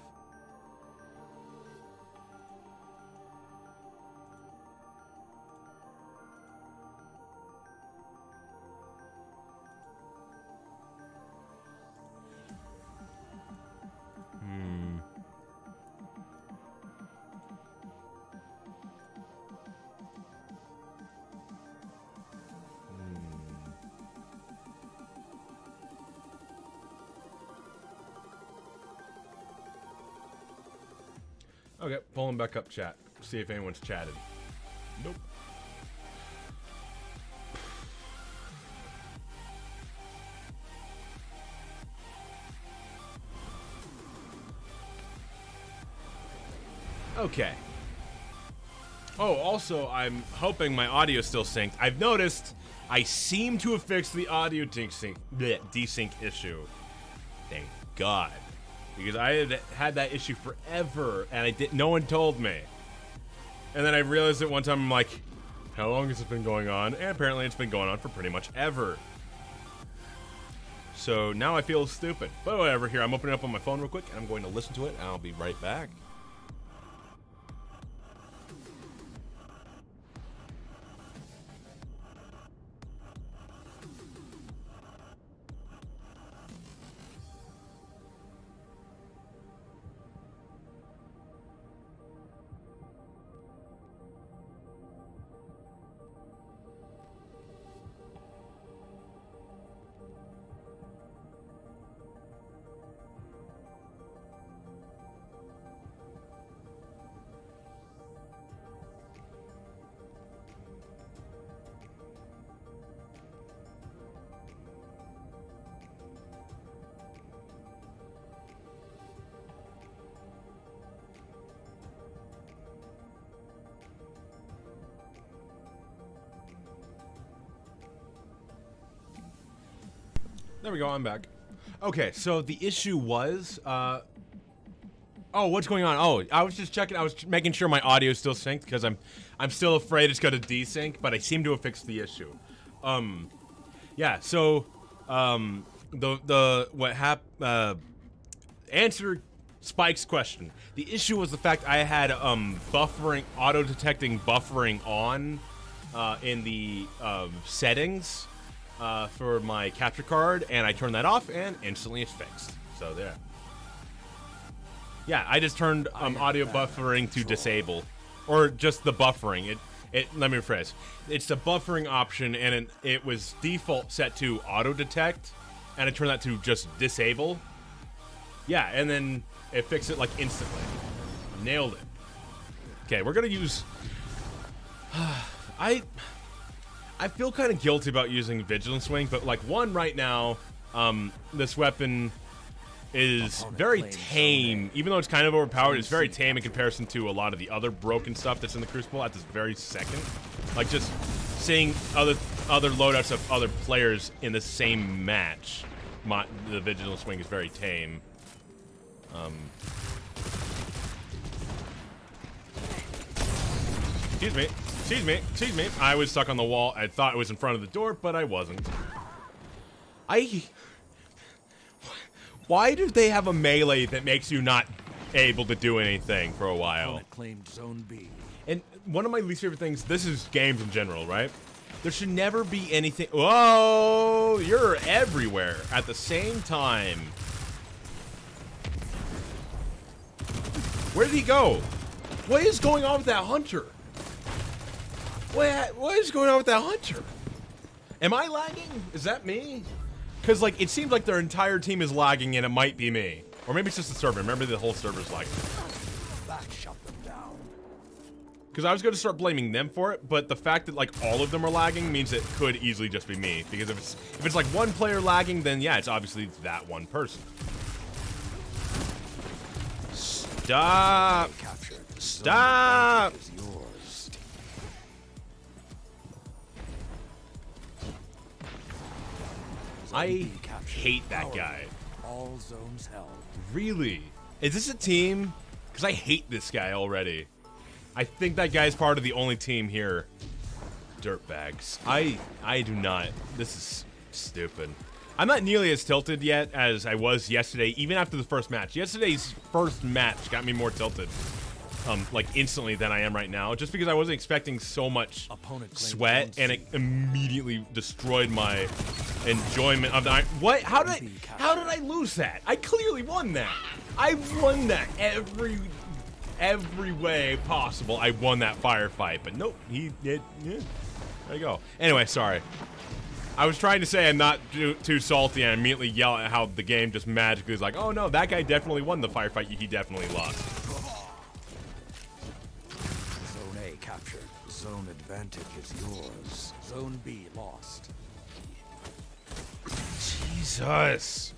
Okay, pulling back up chat. See if anyone's chatted. Nope. Okay. Oh, also, I'm hoping my audio is still synced. I've noticed I seem to have fixed the audio desync issue. Thank God. Because I had that issue forever, and no one told me. And then I realized it one time, I'm like, how long has it been going on? And apparently it's been going on for pretty much ever. So now I feel stupid. But whatever, here, I'm opening up on my phone real quick, and I'm going to listen to it, and I'll be right back. There we go, I'm back. Okay, so the issue was, oh, what's going on? Oh, I was just checking, I was making sure my audio is still synced, because I'm still afraid it's gonna desync, but I seem to have fixed the issue. Yeah, so answer Spike's question. The issue was the fact I had buffering, auto-detecting buffering on in the settings for my capture card, and I turned that off, and instantly it's fixed. So there. Yeah, I just turned audio buffering to disable, or just the buffering. Let me rephrase. It's the buffering option, and it was default set to auto-detect, and I turned that to just disable. Yeah, and then it fixed it like instantly. Nailed it. Okay, we're gonna use. I feel kind of guilty about using Vigilance Wing, but like right now, this weapon is very tame. Even though it's kind of overpowered, it's very tame in comparison to a lot of the other broken stuff that's in the Crucible at this very second. Like just seeing other loadouts of other players in the same match, the Vigilance Wing is very tame. Excuse me. I was stuck on the wall. I thought it was in front of the door, but I wasn't. Why do they have a melee that makes you not able to do anything for a while? Claimed Zone B. And one of my least favorite things, this is games in general, right? There should never be anything. Whoa, you're everywhere at the same time. Where did he go? What is going on with that hunter? What is going on with that hunter? Am I lagging? Is that me? Because, like, it seems like their entire team is lagging and it might be me. Or maybe it's just the server. Remember, the whole server's lagging. Shut them down. Because I was going to start blaming them for it, but the fact that, like, all of them are lagging means it could easily just be me. Because if it's like one player lagging, then yeah, it's obviously that one person. Stop! Stop! I hate that guy. All zones held. Really? Is this a team? Because I hate this guy already. I think that guy's part of the only team here. Dirtbags. I do not. This is stupid. I'm not nearly as tilted yet as I was yesterday, even after the first match. Yesterday's first match got me more tilted, like instantly than I am right now, just because I wasn't expecting so much sweat, and it immediately destroyed my enjoyment of the. What? How did I lose that? I clearly won that. I won that every way possible. I won that firefight, but nope. Yeah. There you go. Anyway, sorry. I was trying to say I'm not too salty, and I immediately yell at how the game just magically is like, oh no, that guy definitely won the firefight, he definitely lost. Zone A captured. Zone advantage is yours. Zone B lost. Jesus.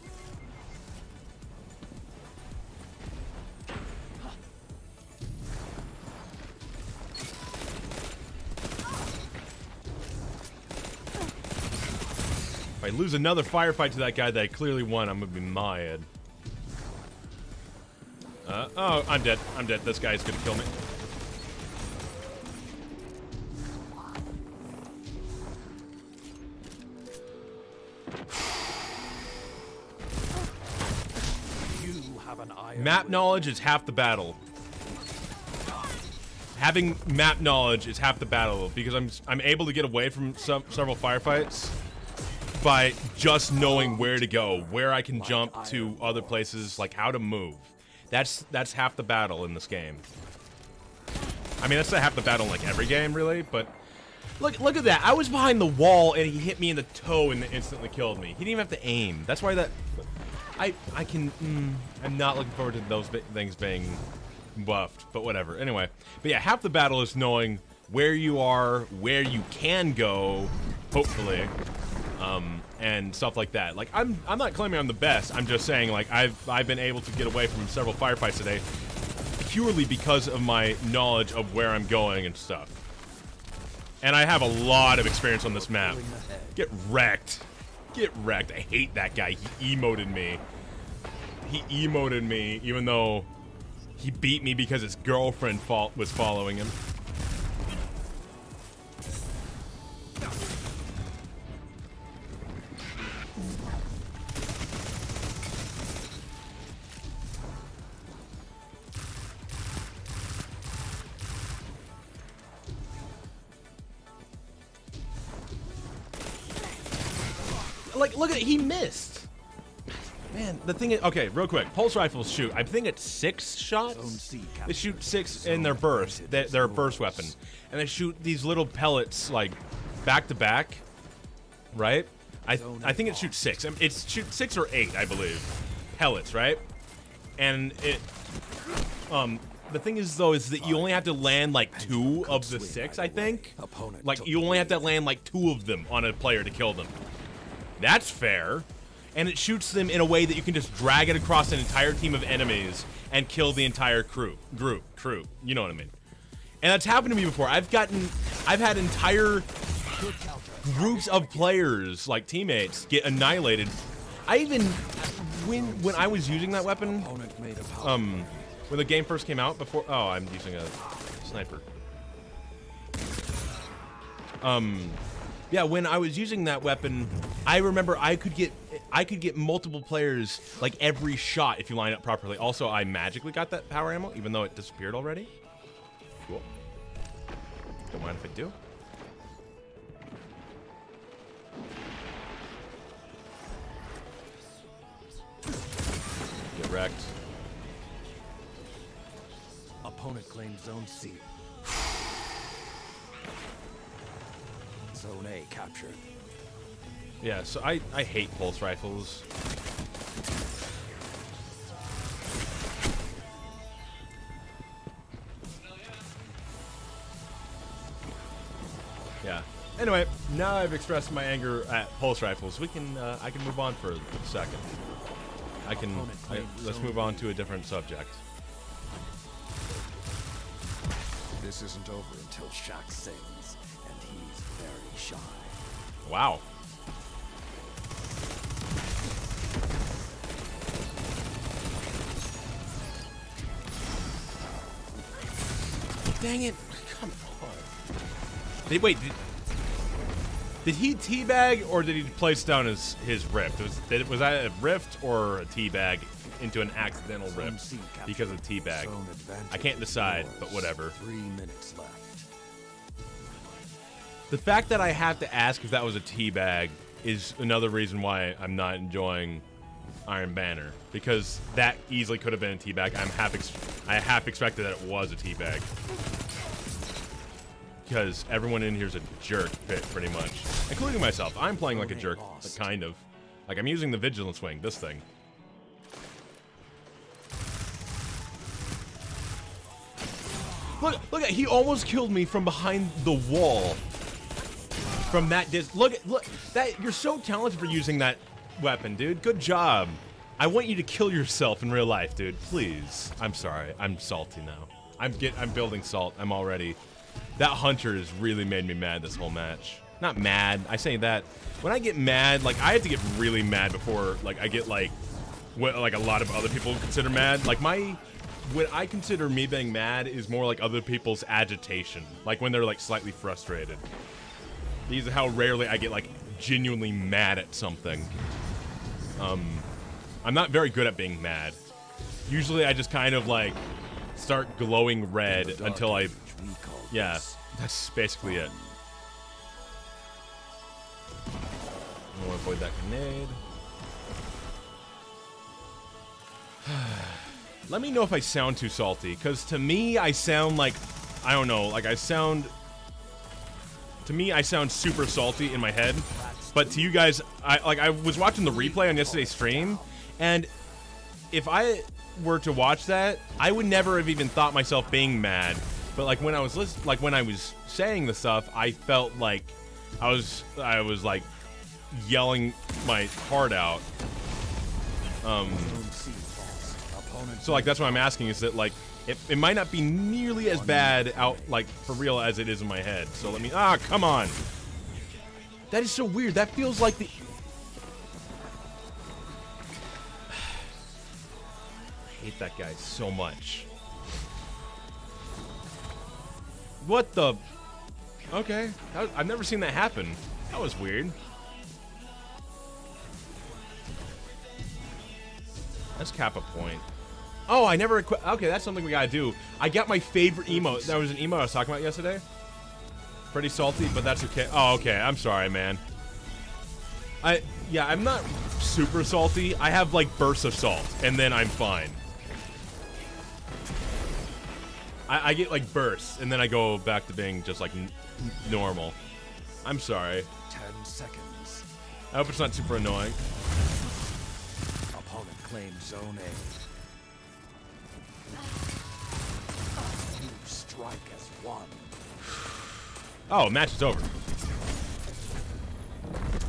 If I lose another firefight to that guy that I clearly won, I'm gonna be mad. Oh, I'm dead. I'm dead. This guy's gonna kill me. Map knowledge is half the battle. Having map knowledge is half the battle because I'm able to get away from several firefights by just knowing where to go, where I can jump to other places, like how to move. That's half the battle in this game. I mean, that's not half the battle in like every game, really, but look at that. I was behind the wall and he hit me in the toe and instantly killed me. He didn't even have to aim. That's why that I'm not looking forward to those things being buffed, but whatever. Anyway, but yeah, half the battle is knowing where you are, where you can go, hopefully, and stuff like that. Like I'm not claiming I'm the best. I'm just saying like I've been able to get away from several firefights today purely because of my knowledge of where I'm going and stuff. And I have a lot of experience on this map. Get wrecked. Get wrecked. I hate that guy. He emoted me. He emoted me even though he beat me because his girlfriend was following him. Like, look at it, he missed. Man, the thing is, okay, real quick, pulse rifles shoot, I think it's 6 shots. They shoot 6 in their burst, their burst weapon. And they shoot these little pellets, like, back to back, right? I think it shoots 6. It shoots 6 or 8, I believe. Pellets, right? And it, the thing is, though, is that you only have to land, like, 2 of the 6, I think. Like, you only have to land, like, 2 of them on a player to kill them. That's fair. And it shoots them in a way that you can just drag it across an entire team of enemies and kill the entire crew. You know what I mean? And that's happened to me before. I've had entire groups of players, like teammates, get annihilated. I even, when I was using that weapon, when the game first came out before, oh, I'm using a sniper. Yeah, when I was using that weapon, I remember I could get multiple players like every shot if you line up properly. Also, I magically got that power ammo, even though it disappeared already. Cool. Don't mind if I do. Get wrecked. Opponent claims Zone C. Zone A captured. Yeah, so I hate pulse rifles. Yeah. Anyway, now I've expressed my anger at pulse rifles. We can I can move on for a second. Let's move on to a different subject. This isn't over until Shaq sings, and he's very shy. Wow. Dang it. Come on. Wait, did he teabag or did he place down his rift? Was that a rift or a teabag into an accidental rift because of teabag? I can't decide, but whatever. 3 minutes left. The fact that I have to ask if that was a teabag is another reason why I'm not enjoying Iron Banner, because that easily could have been a teabag. I half expected that it was a teabag. Because everyone in here is a jerk, pretty much. Including myself. I'm playing like a jerk, but kind of. Like, I'm using the Vigilance Wing, this thing. Look, he almost killed me from behind the wall. From that look, you're so talented for using that weapon, dude. Good job. I want you to kill yourself in real life, dude. Please. I'm sorry. I'm salty now. I'm building salt. I'm already. That hunter has really made me mad this whole match. Not mad. I say that when I get mad, like I have to get really mad before like I get like what like a lot of other people consider mad. Like what I consider me being mad is more like other people's agitation. Like when they're like slightly frustrated. These are how rarely I get like genuinely mad at something. I'm not very good at being mad. Usually I just kind of like start glowing red until I. Yeah, that's basically it. I want to avoid that grenade. Let me know if I sound too salty, because to me, I sound like, I don't know, like to me, I sound super salty in my head, but to you guys, I was watching the replay on yesterday's stream, and if I were to watch that, I would never have even thought myself being mad. But like when I was saying the stuff, I felt like I was like yelling my heart out. So like that's what I'm asking is that like it might not be nearly as bad out like for real as it is in my head. So let me come on. That is so weird. That feels like the I hate that guy so much. What the? Okay. I've never seen that happen. That was weird. Let's cap a point. Oh, I never okay, that's something we gotta do. I got my favorite emote. That was an emote I was talking about yesterday. Pretty salty, but that's okay. Oh, okay. I'm sorry, man. I'm not super salty. I have like bursts of salt, and then I'm fine. I get like bursts, and then I go back to being just like normal. I'm sorry. 10 seconds. I hope it's not super annoying. Opponent claims zone A. You strike as one. Oh, match is over.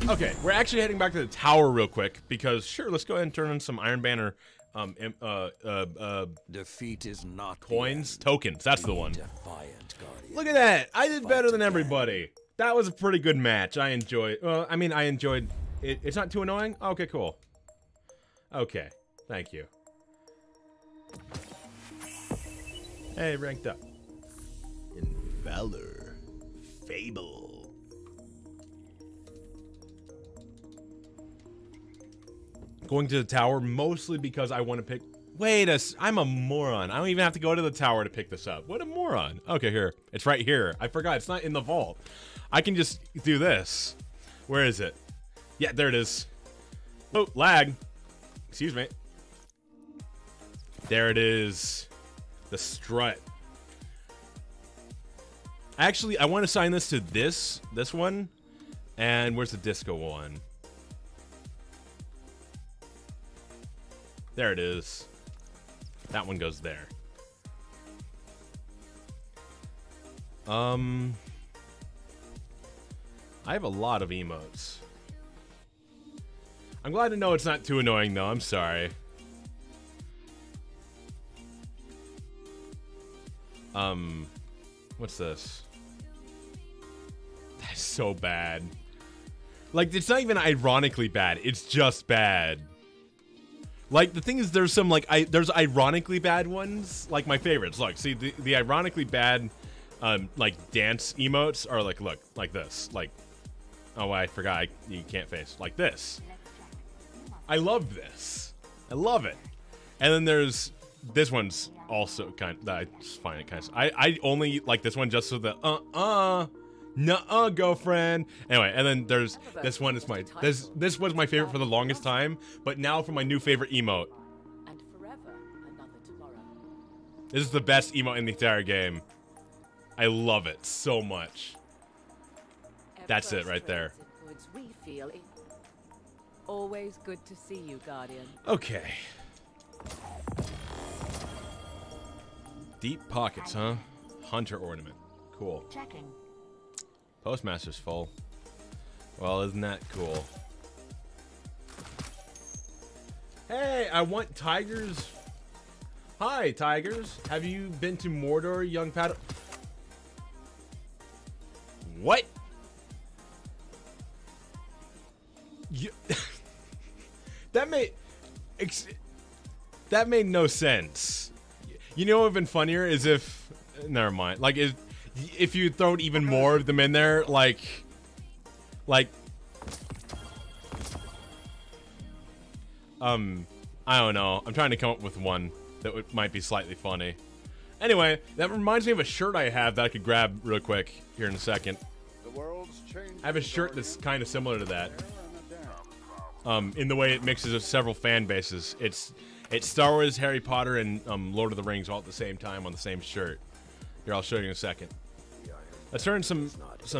Okay, we're actually heading back to the tower real quick because sure, let's go ahead and turn in some Iron Banner. Defeat is not coins, tokens. That's the one. Defiant Guardian. Look at that! I did better than everybody. That was a pretty good match. I enjoyed. Well, I mean, I enjoyed it. It's not too annoying. Okay, cool. Okay, thank you. Hey, ranked up. In valor, fable. Going to the tower mostly because I want to pick. Wait I'm a moron. I don't even have to go to the tower to pick this up. What a moron. Okay, here. It's right here. I forgot. It's not in the vault. I can just do this. Where is it? Yeah, there it is. Oh, lag. Excuse me. There it is. The strut. Actually, I want to assign this to this one. And where's the disco one? There it is. That one goes there. I have a lot of emotes. I'm glad to know it's not too annoying though. I'm sorry. What's this? That's so bad. Like, it's not even ironically bad. It's just bad. Like, the thing is, there's some, like, there's ironically bad ones, like my favorites. Look, see, the ironically bad, like, dance emotes are, like, look, like this. Like, oh, I forgot, you can't face. Like this. I love this. I love it. And then there's, this one's also kind of, I just find it kind of, I only like this one just so the, nuh-uh, girlfriend. Anyway, and then there's this one is my this was my favorite for the longest time, but now for my new favorite emote. And forever another tomorrow. This is the best emote in the entire game. I love it so much. That's it right there. We feel it. Always good to see you, Guardian. Okay. Deep pockets, huh? Hunter ornament. Cool. Checking. Postmaster's full. Well, isn't that cool? Hey, I want tigers. Hi, tigers. Have you been to Mordor, young Pad? What? You that made no sense. You know what would have been funnier is if, never mind. Like if you thrown even more of them in there, like I don't know. I'm trying to come up with one that might be slightly funny. Anyway, that reminds me of a shirt I have that I could grab real quick here in a second. I have a shirt that's kind of similar to that. In the way it mixes of several fan bases. It's Star Wars, Harry Potter, and Lord of the Rings all at the same time on the same shirt. Here, I'll show you in a second. Let's turn some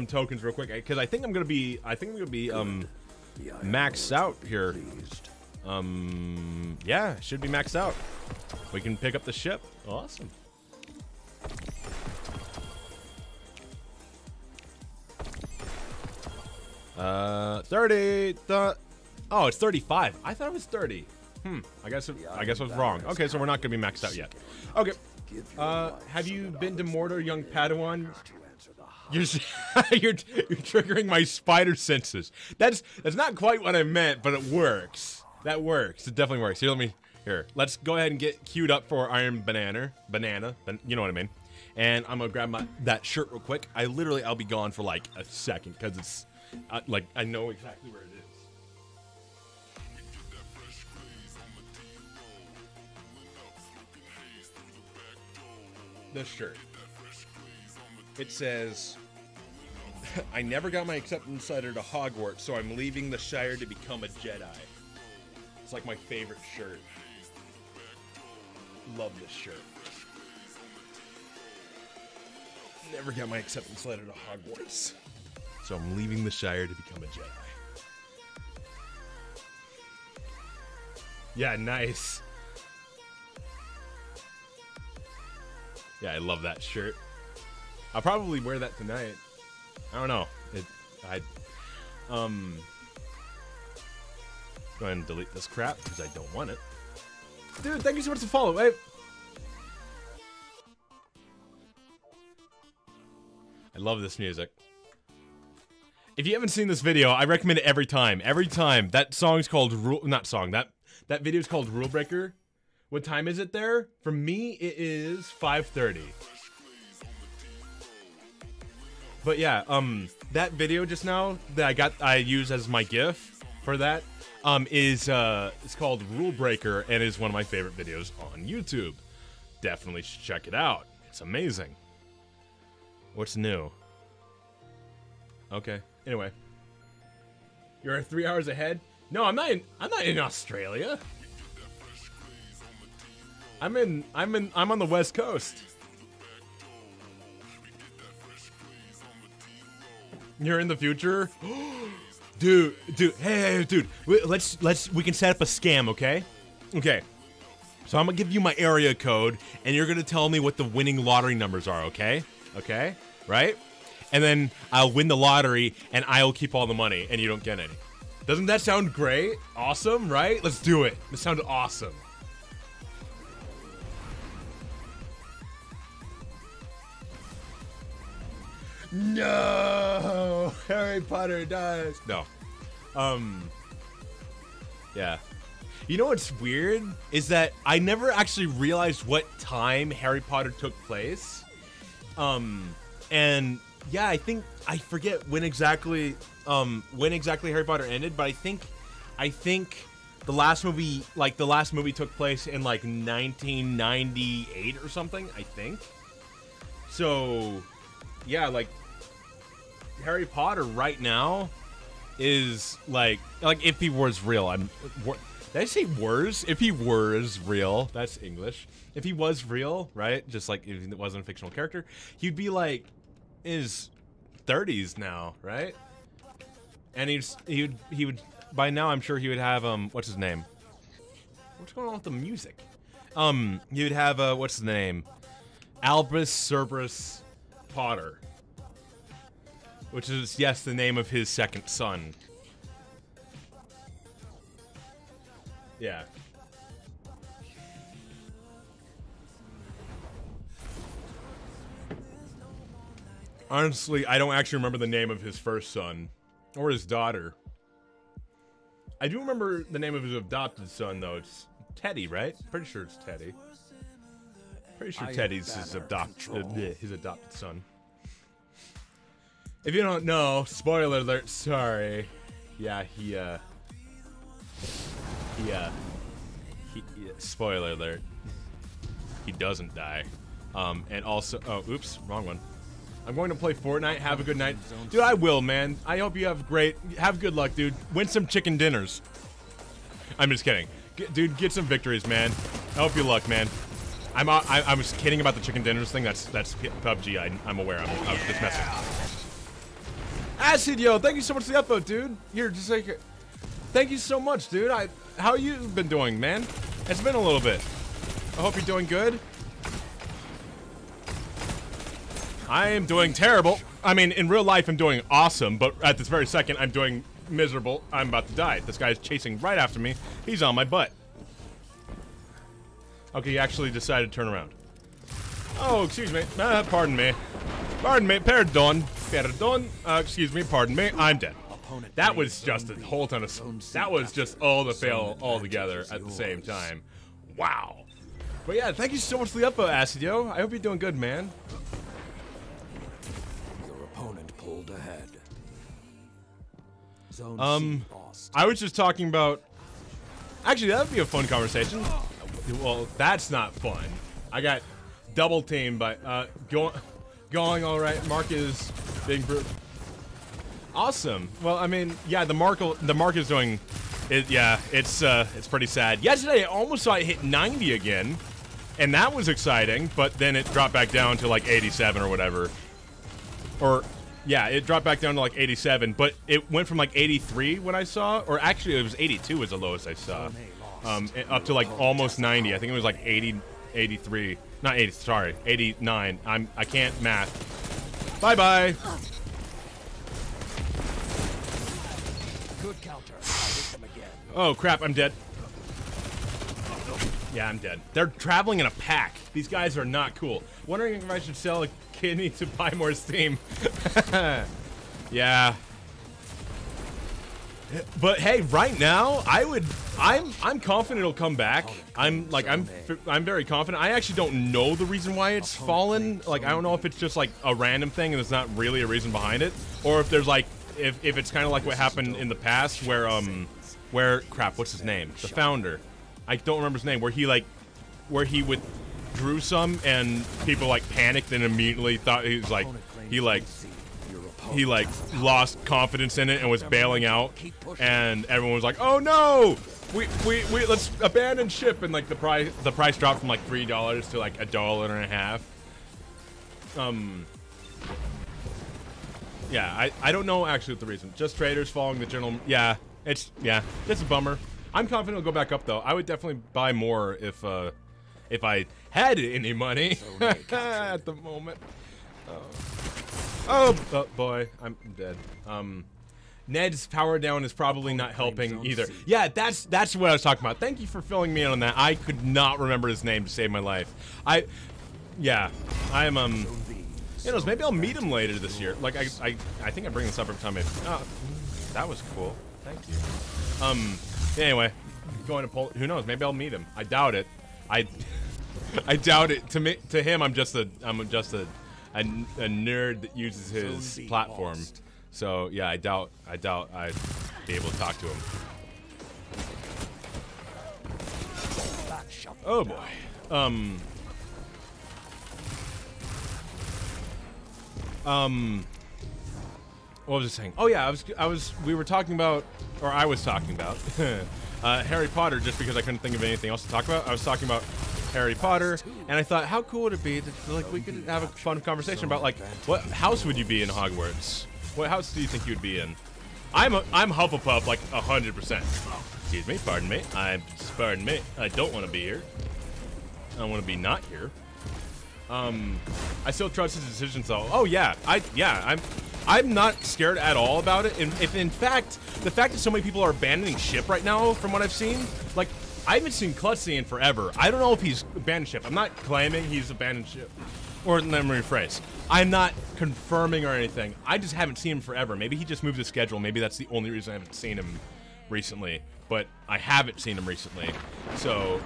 tokens real quick because I think I'm gonna be maxed out here. Yeah, should be maxed out. We can pick up the ship. Awesome. Oh, it's 35. I thought it was 30. I guess I was wrong. Okay, so we're not gonna be maxed out yet. Okay. Have you been to Mordor, young Padawan? You're triggering my spider senses. That's not quite what I meant, but it works. That works. It definitely works. Here, let's go ahead and get queued up for Iron Banana, you know what I mean. And I'm gonna grab that shirt real quick. I'll be gone for like a second because it's like I know exactly where it is. This shirt. It says I never got my acceptance letter to Hogwarts, so I'm leaving the Shire to become a Jedi. It's like my favorite shirt. Love this shirt. Never got my acceptance letter to Hogwarts, so I'm leaving the Shire to become a Jedi. Yeah, nice. Yeah, I love that shirt. I'll probably wear that tonight. I don't know. Go ahead and delete this crap because I don't want it. Dude, thank you so much for the follow. I love this music. If you haven't seen this video, I recommend it every time. Every time. That song's called that video's called Rule Breaker. What time is it there? For me, it is 5:30. But yeah, that video just now that I use as my GIF for that it's called Rule Breaker and is one of my favorite videos on YouTube. Definitely should check it out. It's amazing. What's new? Okay. Anyway, you're 3 hours ahead. No, I'm not in Australia. I'm on the West Coast. You're in the future? Dude, hey, dude. We can set up a scam, okay? Okay. So I'm gonna give you my area code, and you're gonna tell me what the winning lottery numbers are, okay? Okay? Right? And then I'll win the lottery, and I'll keep all the money, and you don't get any. Doesn't that sound great? Awesome, right? Let's do it. This sounded awesome. No! Harry Potter dies. No. Yeah. You know what's weird? Is that I never actually realized what time Harry Potter took place. And yeah, I forget when exactly Harry Potter ended, but I think the last movie took place in like 1998 or something, I think. So yeah, like Harry Potter right now is like if he was real, did I say wers? If he was real, that's English. If he was real, right? Just like if it wasn't a fictional character, he'd be like in his 30s now, right? And he would by now I'm sure he would have what's his name? What's going on with the music? He would have what's his name? Albus Cerberus Potter, which is, yes, the name of his second son. Yeah. Honestly, I don't actually remember the name of his first son. Or his daughter. I do remember the name of his adopted son, though. It's Teddy, right? Pretty sure it's Teddy. Pretty sure Teddy's his adopted son. If you don't know, spoiler alert, sorry. Yeah, spoiler alert. He doesn't die. And also, oh, oops, wrong one. I'm going to play Fortnite. Have a good night. Dude, I will, man. I hope you have good luck, dude. Win some chicken dinners. I'm just kidding. Dude, get some victories, man. I hope you luck, man. I was kidding about the chicken dinners thing. That's PUBG. I'm aware. I was just messing. Acid, yo, thank you so much for the upvote, dude. Here, just like, thank you so much, dude. How you been doing, man? It's been a little bit. I hope you're doing good. I am doing terrible. I mean, in real life, I'm doing awesome, but at this very second, I'm doing miserable. I'm about to die. This guy's chasing right after me. He's on my butt. Okay, he actually decided to turn around. Oh, excuse me. Pardon me. Pardon me. Pardon. Pardon. Excuse me. Pardon me. I'm dead. That was just a whole ton of... That was just all the fail all together at the same time. Wow. But yeah, thank you so much for the upvote, Acid, yo. I hope you're doing good, man. Your opponent pulled ahead. I was just talking about... Actually, that would be a fun conversation. Well, that's not fun. I got double teamed by... going all right. Mark is being... Awesome. Well, I mean, yeah, the mark is doing it. Yeah, it's pretty sad. Yesterday, I almost saw it hit 90 again, and that was exciting. But then it dropped back down to like 87 or whatever. Or yeah, it dropped back down to like 87, but it went from like 83 when I saw, or actually it was 82 was the lowest I saw. Up to like almost 90. I think it was like 80, 83. Not 80. Sorry, 89. I can't math. Bye bye. Good counter. I'll hit them again. Oh crap! I'm dead. Yeah, I'm dead. They're traveling in a pack. These guys are not cool. Wondering if I should sell a kidney to buy more steam. Yeah. But hey, right now, I'm confident it'll come back. I'm very confident. I actually don't know the reason why it's fallen. Like, I don't know if it's just like a random thing and there's not really a reason behind it, or if there's like, if it's kind of like what happened in the past where crap, what's his name? The founder. I don't remember his name. Where he withdrew some and people like panicked and immediately thought he was like he lost confidence in it and was bailing out, and everyone was like, "Oh no, we let's abandon ship," and like the price dropped from like $3 to like $1.50. Yeah, I don't know actually what the reason. Just traders following the general. Yeah, it's a bummer. I'm confident it'll go back up though. I would definitely buy more if I had any money at the moment. Oh boy, I'm dead. Ned's power down is probably not helping either. Yeah, that's what I was talking about. Thank you for filling me in on that. I could not remember his name to save my life. You know, maybe I'll meet him later this year. Like I think I bring this up every time that was cool. Thank you. Anyway, going to Poland. Who knows? Maybe I'll meet him. I doubt it. I doubt it. To him, I'm just a nerd that uses his platform. So yeah, I doubt I'd be able to talk to him. Oh boy. What was I saying? Oh yeah, we were talking about, or I was talking about Harry Potter, just because I couldn't think of anything else to talk about. I was talking about Harry Potter, and I thought, how cool would it be to, like, we could have a fun conversation about, like, what house would you be in Hogwarts? What house do you think you would be in? I'm Hufflepuff, like 100%. Excuse me, pardon me. Pardon me. I don't want to be here. I want to be not here. I still trust his decisions though. Oh yeah, I'm not scared at all about it. And if in fact, the fact that so many people are abandoning ship right now, from what I've seen, like, I haven't seen Klutzy in forever. I don't know if he's abandoned ship. I'm not claiming he's abandoned ship. Or let me rephrase. I'm not confirming or anything. I just haven't seen him forever. Maybe he just moved his schedule. Maybe that's the only reason I haven't seen him recently. But I haven't seen him recently. So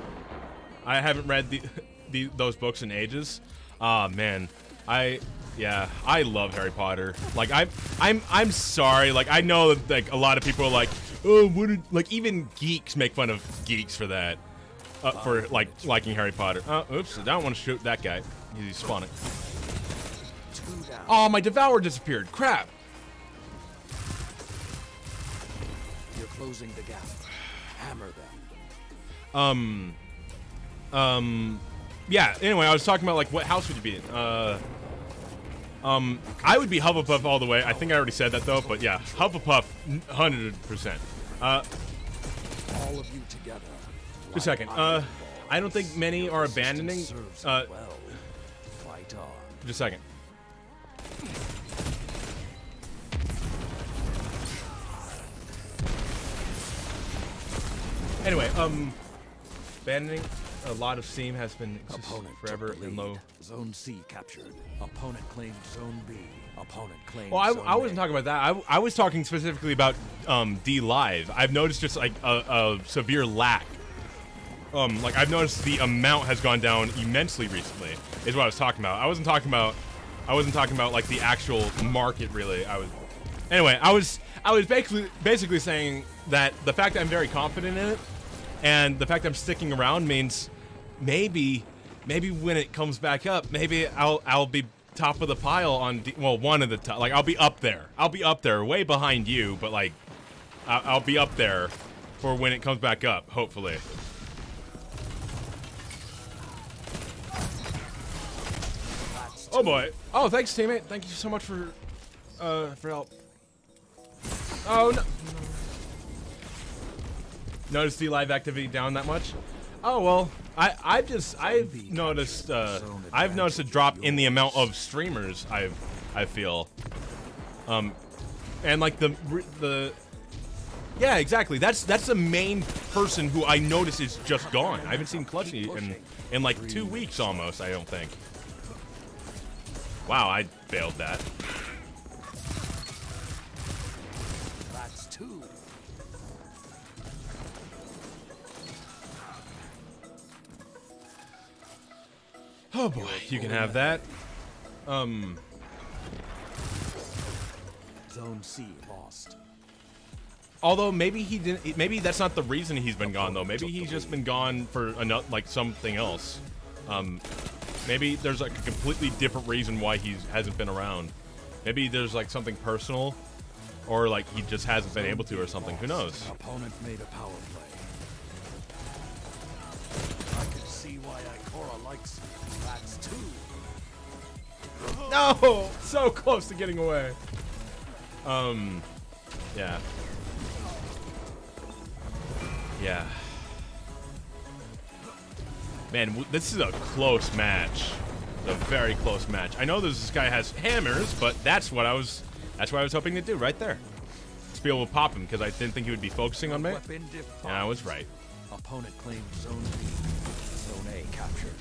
I haven't read those books in ages. Ah, man. I love Harry Potter. Like, I'm sorry. Like, I know that, like, a lot of people are like, oh, like, even geeks make fun of geeks for that. For, like, liking Harry Potter. Oops, I don't want to shoot that guy. He's spawning. Oh, my Devour disappeared. Crap. You're closing the gap. Hammer them. Yeah, anyway, I was talking about, like, what house would you be in? I would be Hufflepuff all the way. I think I already said that, though, but yeah, Hufflepuff, 100%. All of you together. Just a second. I don't think many are abandoning. Just a second. Anyway, abandoning a lot of steam has been forever and low. Zone C captured. Opponent claimed Zone B. Opponent claimed. Well, I wasn't talking about that. I was talking specifically about DLive. I've noticed just like a severe lack. Like, I've noticed the amount has gone down immensely recently. Is what I was talking about. I wasn't talking about like the actual market really. Anyway, I was basically saying that the fact that I'm very confident in it, and the fact that I'm sticking around means maybe when it comes back up, maybe I'll be top of the pile on well, one of the top. Like I'll be up there. I'll be up there, way behind you, but like I'll be up there for when it comes back up, hopefully. Oh boy. Oh, thanks, teammate. Thank you so much for help. Oh no. Noticed the live activity down that much? Oh well, I've noticed a drop in the amount of streamers I feel. And like yeah, exactly. That's the main person who I notice is just gone. I haven't seen Clutchy in like 2 weeks almost, I don't think. Wow, I failed that. That's 2. Oh boy, you can have that. Zone C lost. Although maybe he didn't. Maybe that's not the reason he's been gone though. Maybe he's just been gone for like something else. Maybe there's like a completely different reason why he hasn't been around. Maybe there's like something personal, or like he just hasn't been able to, or something. Who knows? Opponent made a power play. I can see why Ikora likes you. That's 2. No, so close to getting away. Yeah. Yeah. Man, this is a close match. A very close match. I know this guy has hammers, but that's what I was hoping to do right there. To be able to pop him, because I didn't think he would be focusing on me. And I was right. Opponent claims Zone B. Zone A captured.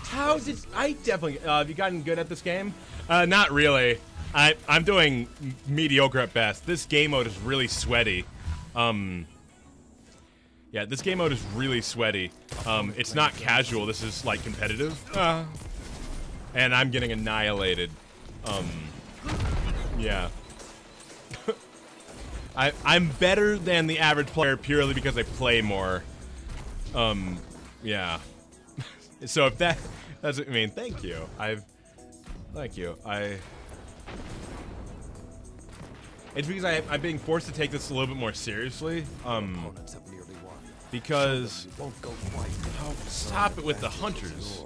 How did I definitely have you gotten good at this game? Not really. I'm doing mediocre at best. This game mode is really sweaty. Yeah, this game mode is really sweaty. It's not casual. This is like competitive. And I'm getting annihilated. Yeah. I'm better than the average player purely because I play more. Yeah. So if that's what I mean, thank you. Thank you. It's because I'm being forced to take this a little bit more seriously. Because oh, stop it with the hunters.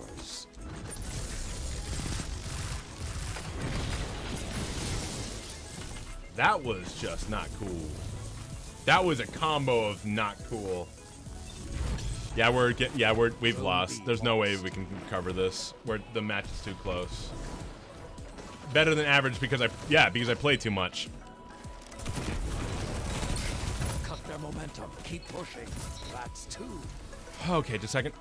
That was just not cool. That was a combo of not cool. Yeah, we've lost. There's no way we can cover this. The match is too close. Better than average because I play too much. Cut their momentum. Keep pushing. That's 2. Okay, just a second.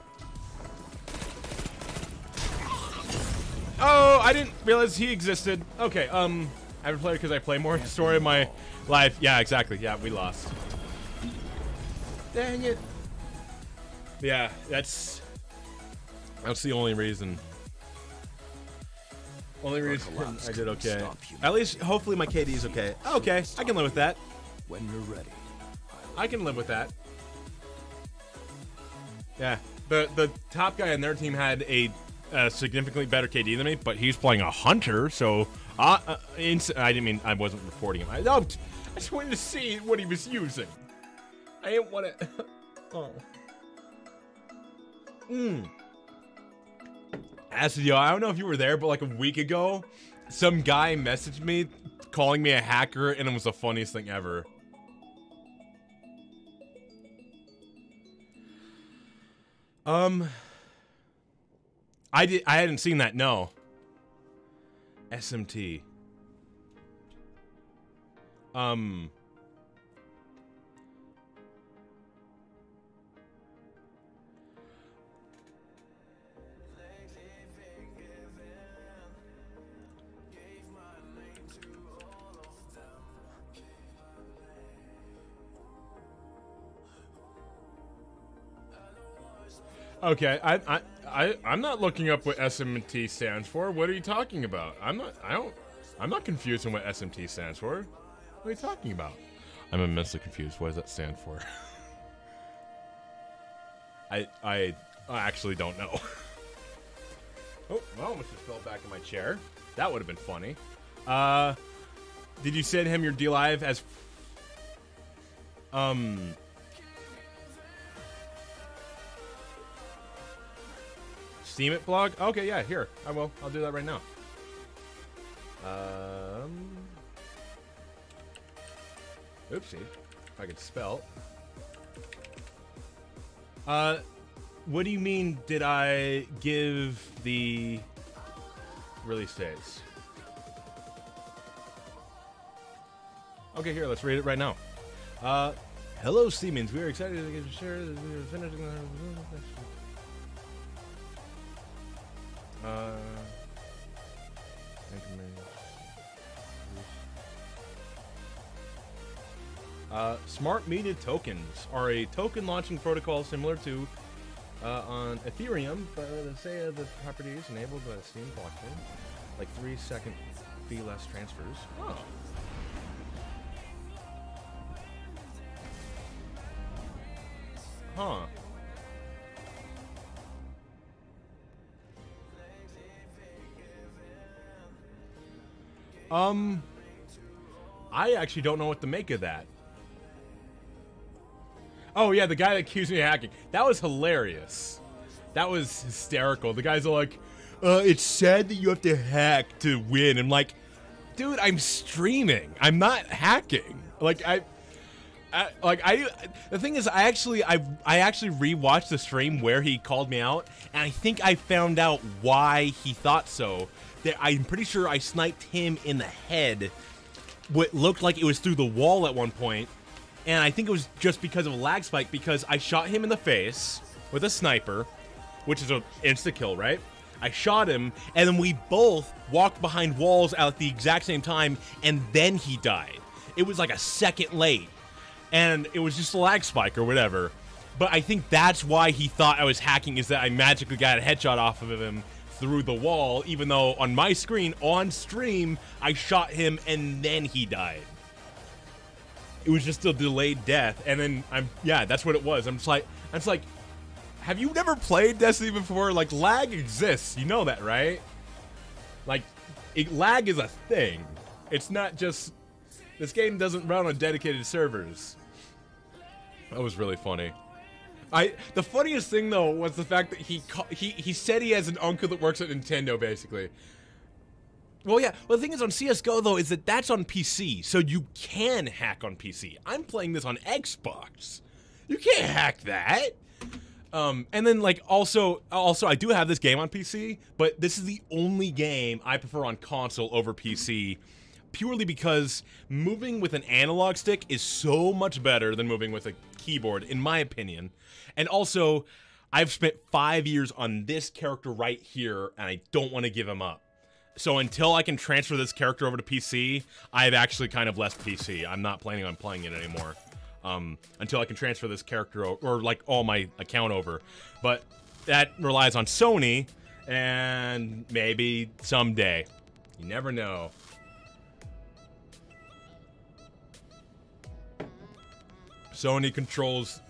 Oh, I didn't realize he existed. Okay, average player because I play more. Story of my life. Yeah, exactly. Yeah, we lost. Dang it. Yeah, that's the only reason. Only reason I did okay. At least, hopefully, my KD is okay. Okay, I can live with that. When you're ready, I can live with that. Yeah, the top guy on their team had a significantly better KD than me, but he's playing a hunter, so I didn't mean I wasn't reporting him. I just wanted to see what he was using. I didn't want to. Oh. Acid, I don't know if you were there, but like a week ago, some guy messaged me calling me a hacker, and it was the funniest thing ever. I hadn't seen that, no. SMT. Okay, I'm not looking up what SMT stands for. What are you talking about? I'm not confused on what SMT stands for. What are you talking about? I'm immensely confused. What does that stand for? I actually don't know. Oh, I almost just fell back in my chair. That would have been funny. Did you send him your DLive as... Steam it blog? Okay, yeah, here. I will. I'll do that right now. Oopsie. If I could spell. What do you mean did I give the release dates? Okay, here, let's read it right now. Hello, Steamans. We are excited to get to share that we are finishing the... Smart media tokens are a token launching protocol similar to on Ethereum, but say the properties enabled by the Steam blockchain, like 3-second fee-less transfers. Oh. Huh. I actually don't know what to make of that. Oh yeah, the guy that accused me of hacking. That was hilarious. That was hysterical. The guys are like, it's sad that you have to hack to win. I'm like, dude, I'm streaming. I'm not hacking. Like the thing is, I actually rewatched the stream where he called me out, and I think I found out why he thought so. That I'm pretty sure I sniped him in the head. What looked like it was through the wall at one point, and I think it was just because of a lag spike, because I shot him in the face with a sniper, which is an insta-kill, right? I shot him, and then we both walked behind walls at the exact same time, and then he died. It was like a second late, and it was just a lag spike or whatever. But I think that's why he thought I was hacking, is that I magically got a headshot off of him through the wall, even though on my screen, on stream, I shot him and then he died. It was just a delayed death, and then yeah, that's what it was. I'm just like, have you never played Destiny before? Like, lag exists, you know that, right? Like, lag is a thing. It's not just, this game doesn't run on dedicated servers. That was really funny. The funniest thing though was the fact that he said he has an uncle that works at Nintendo, basically. Well, yeah. Well, the thing is on CS:GO though is that that's on PC, so you can hack on PC. I'm playing this on Xbox. You can't hack that. And then like also I do have this game on PC, but this is the only game I prefer on console over PC. Purely because moving with an analog stick is so much better than moving with a keyboard, in my opinion. And also, I've spent 5 years on this character right here, and I don't want to give him up. So until I can transfer this character over to PC, I've actually kind of left PC. I'm not planning on playing it anymore. Until I can transfer this character or like all my account over. But that relies on Sony, and maybe someday. You never know. Sony controls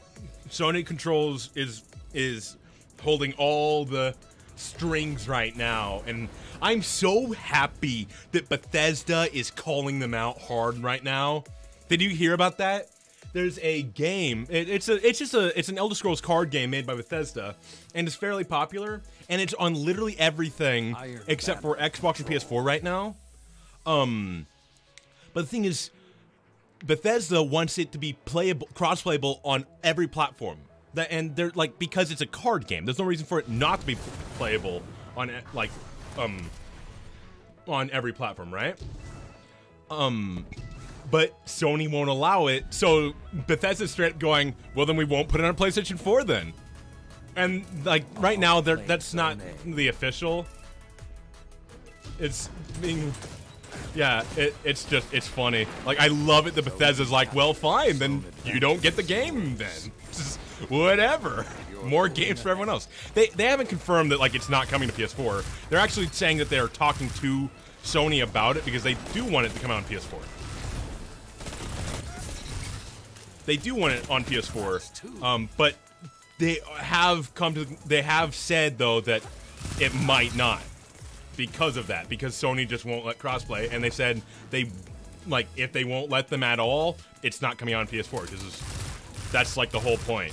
is holding all the strings right now, and I'm so happy that Bethesda is calling them out hard right now. Did you hear about that? There's a game. It's an Elder Scrolls card game made by Bethesda, and it's fairly popular, and it's on literally everything except for Xbox and PS4 right now. But the thing is, Bethesda wants it to be playable, cross-playable on every platform. And they're like, because it's a card game, there's no reason for it not to be playable on like on every platform, right? But Sony won't allow it, so Bethesda's straight going, well then we won't put it on PlayStation 4 then. And like right now, that's not the official. It's being. Yeah, it's funny. Like, I love it that Bethesda's like, well, fine, then you don't get the game then. Just whatever. More games for everyone else. They haven't confirmed that, like, it's not coming to PS4. They're actually saying that they're talking to Sony about it because they do want it to come out on PS4. They do want it on PS4, but they have said, though, that it might not because of that, because Sony just won't let crossplay, and they said they, like, if they won't let them at all, it's not coming out on PS4, because that's like the whole point,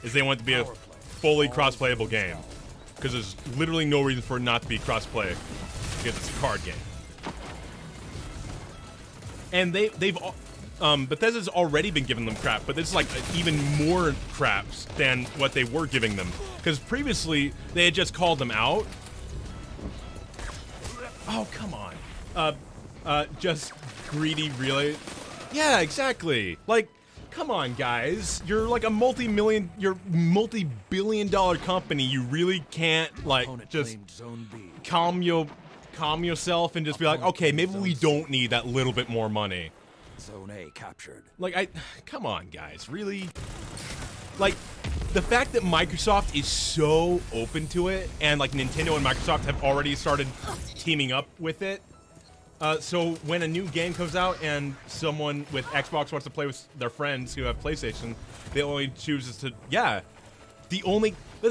is they want it to be a fully cross-playable game, because there's literally no reason for it not to be cross-play, because it's a card game. And they've Bethesda's already been giving them crap, but this is like even more craps than what they were giving them. Because previously, they had just called them out. Oh, come on. Just greedy, really? Yeah, exactly. Like, come on, guys. You're like a multi-billion-dollar company. You really can't, like, just calm yourself and just be like, okay, maybe we don't need that little bit more money. Zone A captured. Like, come on, guys, really? Like, the fact that Microsoft is so open to it, and like Nintendo and Microsoft have already started teaming up with it. So when a new game comes out and someone with Xbox wants to play with their friends who have PlayStation, they only chooses to, yeah. The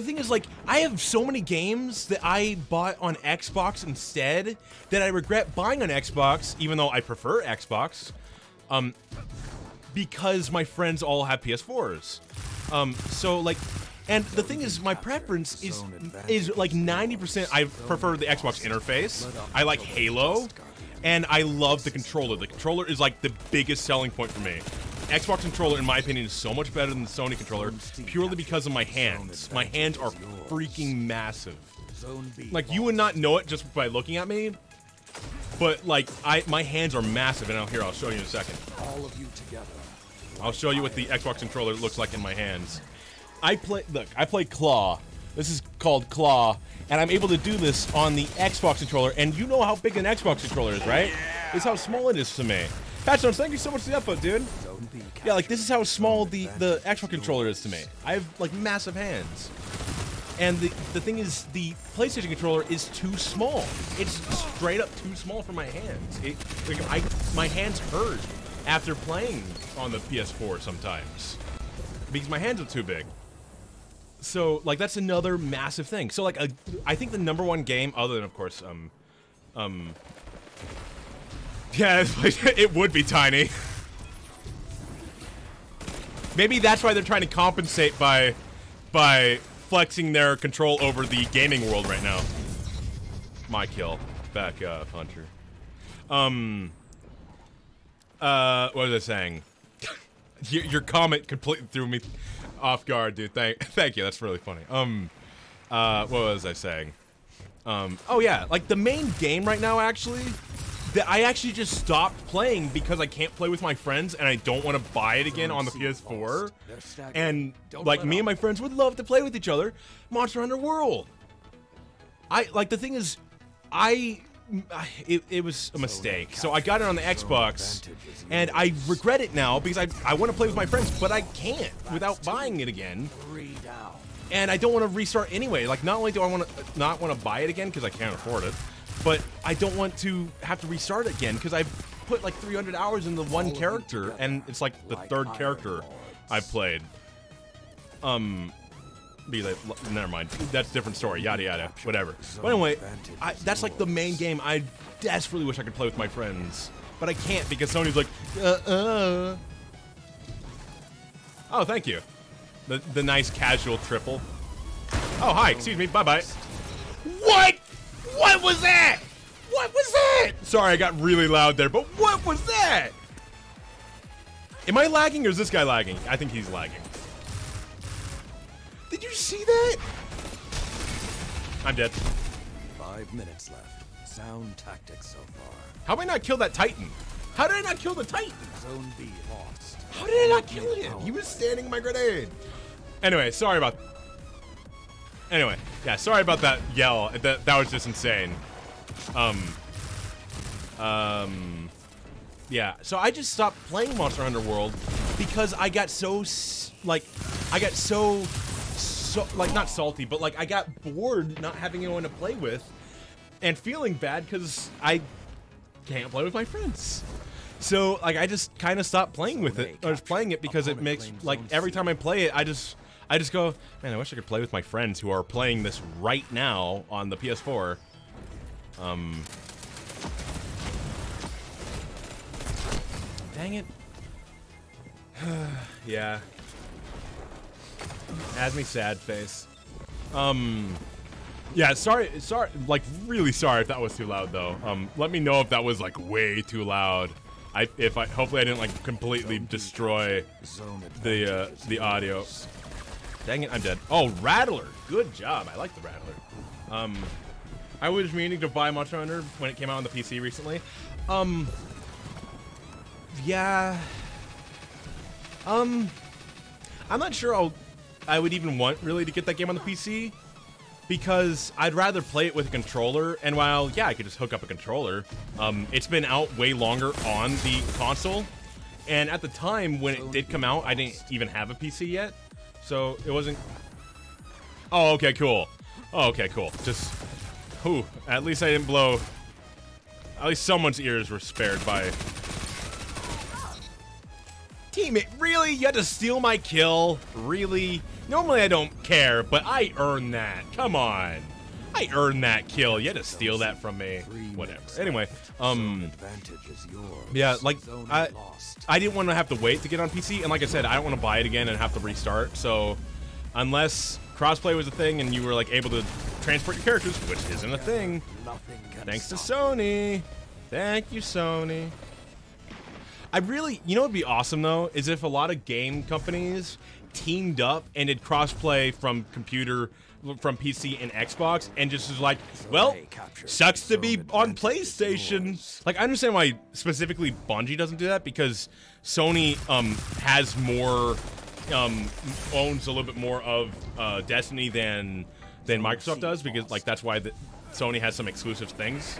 thing is, like, I have so many games that I bought on Xbox instead that I regret buying on Xbox, even though I prefer Xbox. Because my friends all have PS4s. So, like, and the thing is, my preference is like 90%, I prefer the Xbox interface. I like Halo, and I love the controller. The controller is like the biggest selling point for me. Xbox controller, in my opinion, is so much better than the Sony controller, purely because of my hands. My hands are freaking massive. Like, you would not know it just by looking at me, but like, my hands are massive, and I'll show you in a second. All of you together. I'll show you what the Xbox controller looks like in my hands. I play Claw. This is called Claw, and I'm able to do this on the Xbox controller, and you know how big an Xbox controller is, right? This is how small it is to me. Patchstones, thank you so much for the upvote, dude. Yeah, like, this is how small the Xbox controller is to me. I have, like, massive hands. And the thing is, the PlayStation controller is too small. It's straight up too small for my hands. My hands hurt after playing on the PS4 sometimes, because my hands are too big. So, like, that's another massive thing. So, like, I think the #1 game, other than, of course, yeah, it would be tiny. Maybe that's why they're trying to compensate by flexing their control over the gaming world right now. My kill. Back up, Hunter. What was I saying? Your comment completely threw me off guard, dude. Thank you. That's really funny. What was I saying? Oh yeah, like the main game right now, actually, that I actually just stopped playing because I can't play with my friends and I don't want to buy it again on the PS4. And like, me and my friends would love to play with each other. Monster Hunter World. The thing is, it was a mistake. So I got it on the Xbox, and I regret it now because I want to play with my friends, but I can't without buying it again. And I don't want to restart anyway. Like, not only do I not want to buy it again because I can't afford it, but I don't want to have to restart it again because I've put like 300 hours into one character, and it's like the third character I've played. Never mind. That's a different story. Yada yada. Whatever. But anyway, that's like the main game. I desperately wish I could play with my friends, but I can't because Sony's like, Oh, thank you. The nice casual triple. Oh, hi. Excuse me. Bye bye. What? What was that? What was that? Sorry, I got really loud there, but what was that? Am I lagging or is this guy lagging? I think he's lagging. Did you see that? I'm dead. 5 minutes left. Sound tactics so far. How did I not kill that Titan? How did I not kill the Titan? Zone B lost. How did I not kill him? He was standing my grenade. Anyway, sorry about... Anyway, yeah, sorry about that yell. That was just insane. Yeah, so I just stopped playing Monster Hunter World because I got so, like, not salty, but like I got bored not having anyone to play with and feeling bad because I can't play with my friends. So like I just kind of stopped playing with it. I was playing it because it makes, like, every time I play it, I just I just go, man, I wish I could play with my friends who are playing this right now on the PS4. Dang it. Yeah. Has me sad face. Yeah, sorry, like really sorry if that was too loud though. Let me know if that was like way too loud. Hopefully I didn't like completely destroy the audio. Dang it, I'm dead. Oh, Rattler. Good job. I like the Rattler. I was meaning to buy Monster Hunter when it came out on the PC recently. Yeah. I'm not sure I would even want really to get that game on the PC because I'd rather play it with a controller. And while, yeah, I could just hook up a controller, it's been out way longer on the console. And at the time when it did come out, I didn't even have a PC yet. So it wasn't. Oh, okay, cool. Oh, okay, cool. Just, whew, at least I didn't blow. At least someone's ears were spared by. Teammate, really? You had to steal my kill? Really? Normally I don't care, but I earned that. Come on. I earned that kill. You had to steal that from me. Whatever. Anyway, yeah, like, I didn't want to have to wait to get on PC, and like I said, I don't want to buy it again and have to restart, so unless crossplay was a thing and you were, like, able to transport your characters, which isn't a thing, thanks to Sony. Thank you, Sony. I really, you know what would be awesome, though, is if a lot of game companies teamed up and did crossplay from PC and Xbox, and just was like, well, sucks to be on PlayStation. Like, I understand why specifically Bungie doesn't do that, because Sony has more, owns a little bit more of Destiny than Microsoft does, because like that's why Sony has some exclusive things.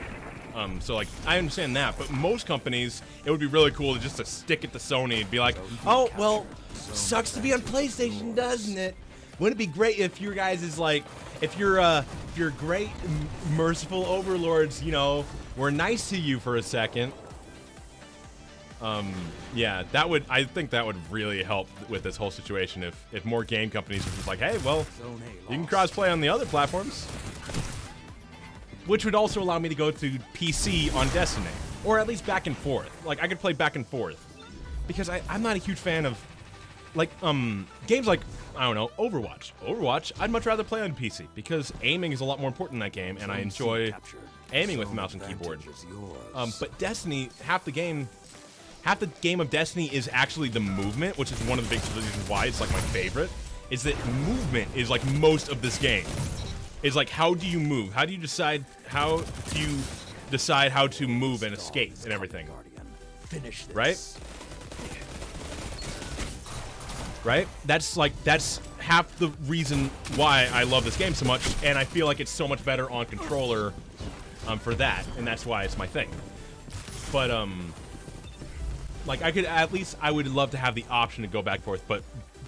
So like I understand that, but most companies, it would be really cool just to stick it to Sony and be like, oh well, sucks to be on PlayStation, doesn't it? Wouldn't it be great if your guys is like, if your great merciful overlords, you know, were nice to you for a second? Yeah, that would, I think that would really help with this whole situation if more game companies were just like, hey, well, you can cross-play on the other platforms. Which would also allow me to go to PC on Destiny, or at least back and forth. Like, I could play back and forth. Because I'm not a huge fan of, like, games like, I don't know, Overwatch. Overwatch, I'd much rather play on PC, because aiming is a lot more important in that game, and I enjoy aiming with mouse and keyboard. But Destiny, half the game of Destiny is actually the movement, which is one of the big reasons why it's, like, my favorite, is that movement is, like, most of this game. Is, like, how do you move? How do you decide how to move and escape and everything? Right? Right? That's half the reason why I love this game so much, and I feel like it's so much better on controller for that, and that's why it's my thing. But, like, I would love to have the option to go back and forth, but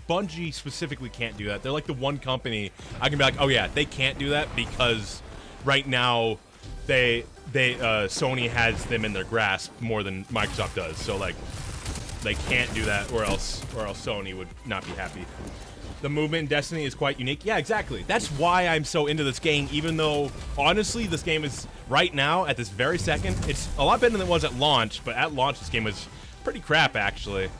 Bungie specifically can't do that. They're like the one company I can be like, oh yeah, they can't do that because right now Sony has them in their grasp more than Microsoft does. So like they can't do that, or else Sony would not be happy. The movement in Destiny is quite unique. Yeah, exactly. That's why I'm so into this game, even though honestly this game is right now at this very second, it's a lot better than it was at launch, but at launch this game was pretty crap actually.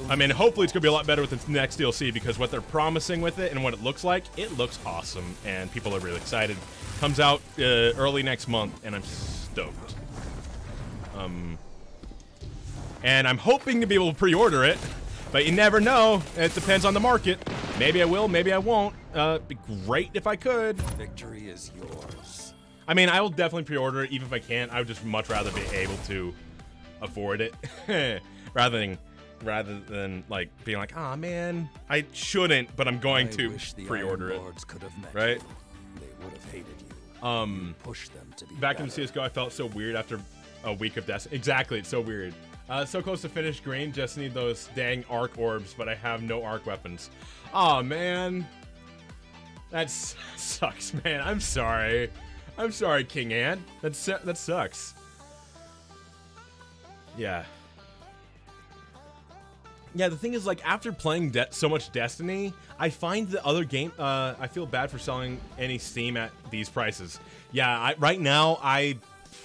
I mean, hopefully it's going to be a lot better with the next DLC, because what they're promising with it and what it looks like, it looks awesome, and people are really excited. Comes out early next month, and I'm stoked. And I'm hoping to be able to pre-order it, but you never know. It depends on the market. Maybe I will, maybe I won't. It'd be great if I could. Victory is yours. I mean, I will definitely pre-order it, even if I can't. I would just much rather be able to afford it, rather than like being like, ah, man, I shouldn't, but I'm going to pre-order it. Right? They would have hated you. Push them to be back in CS:GO, I felt so weird after a week of Destiny. Exactly, it's so weird. So close to finish green, just need those dang arc orbs, but I have no arc weapons. Aw, man. That sucks, man. I'm sorry. I'm sorry, King Ant. That sucks. Yeah. Yeah, the thing is, like, after playing so much Destiny, I find the other game, I feel bad for selling any Steam at these prices. Yeah, right now, I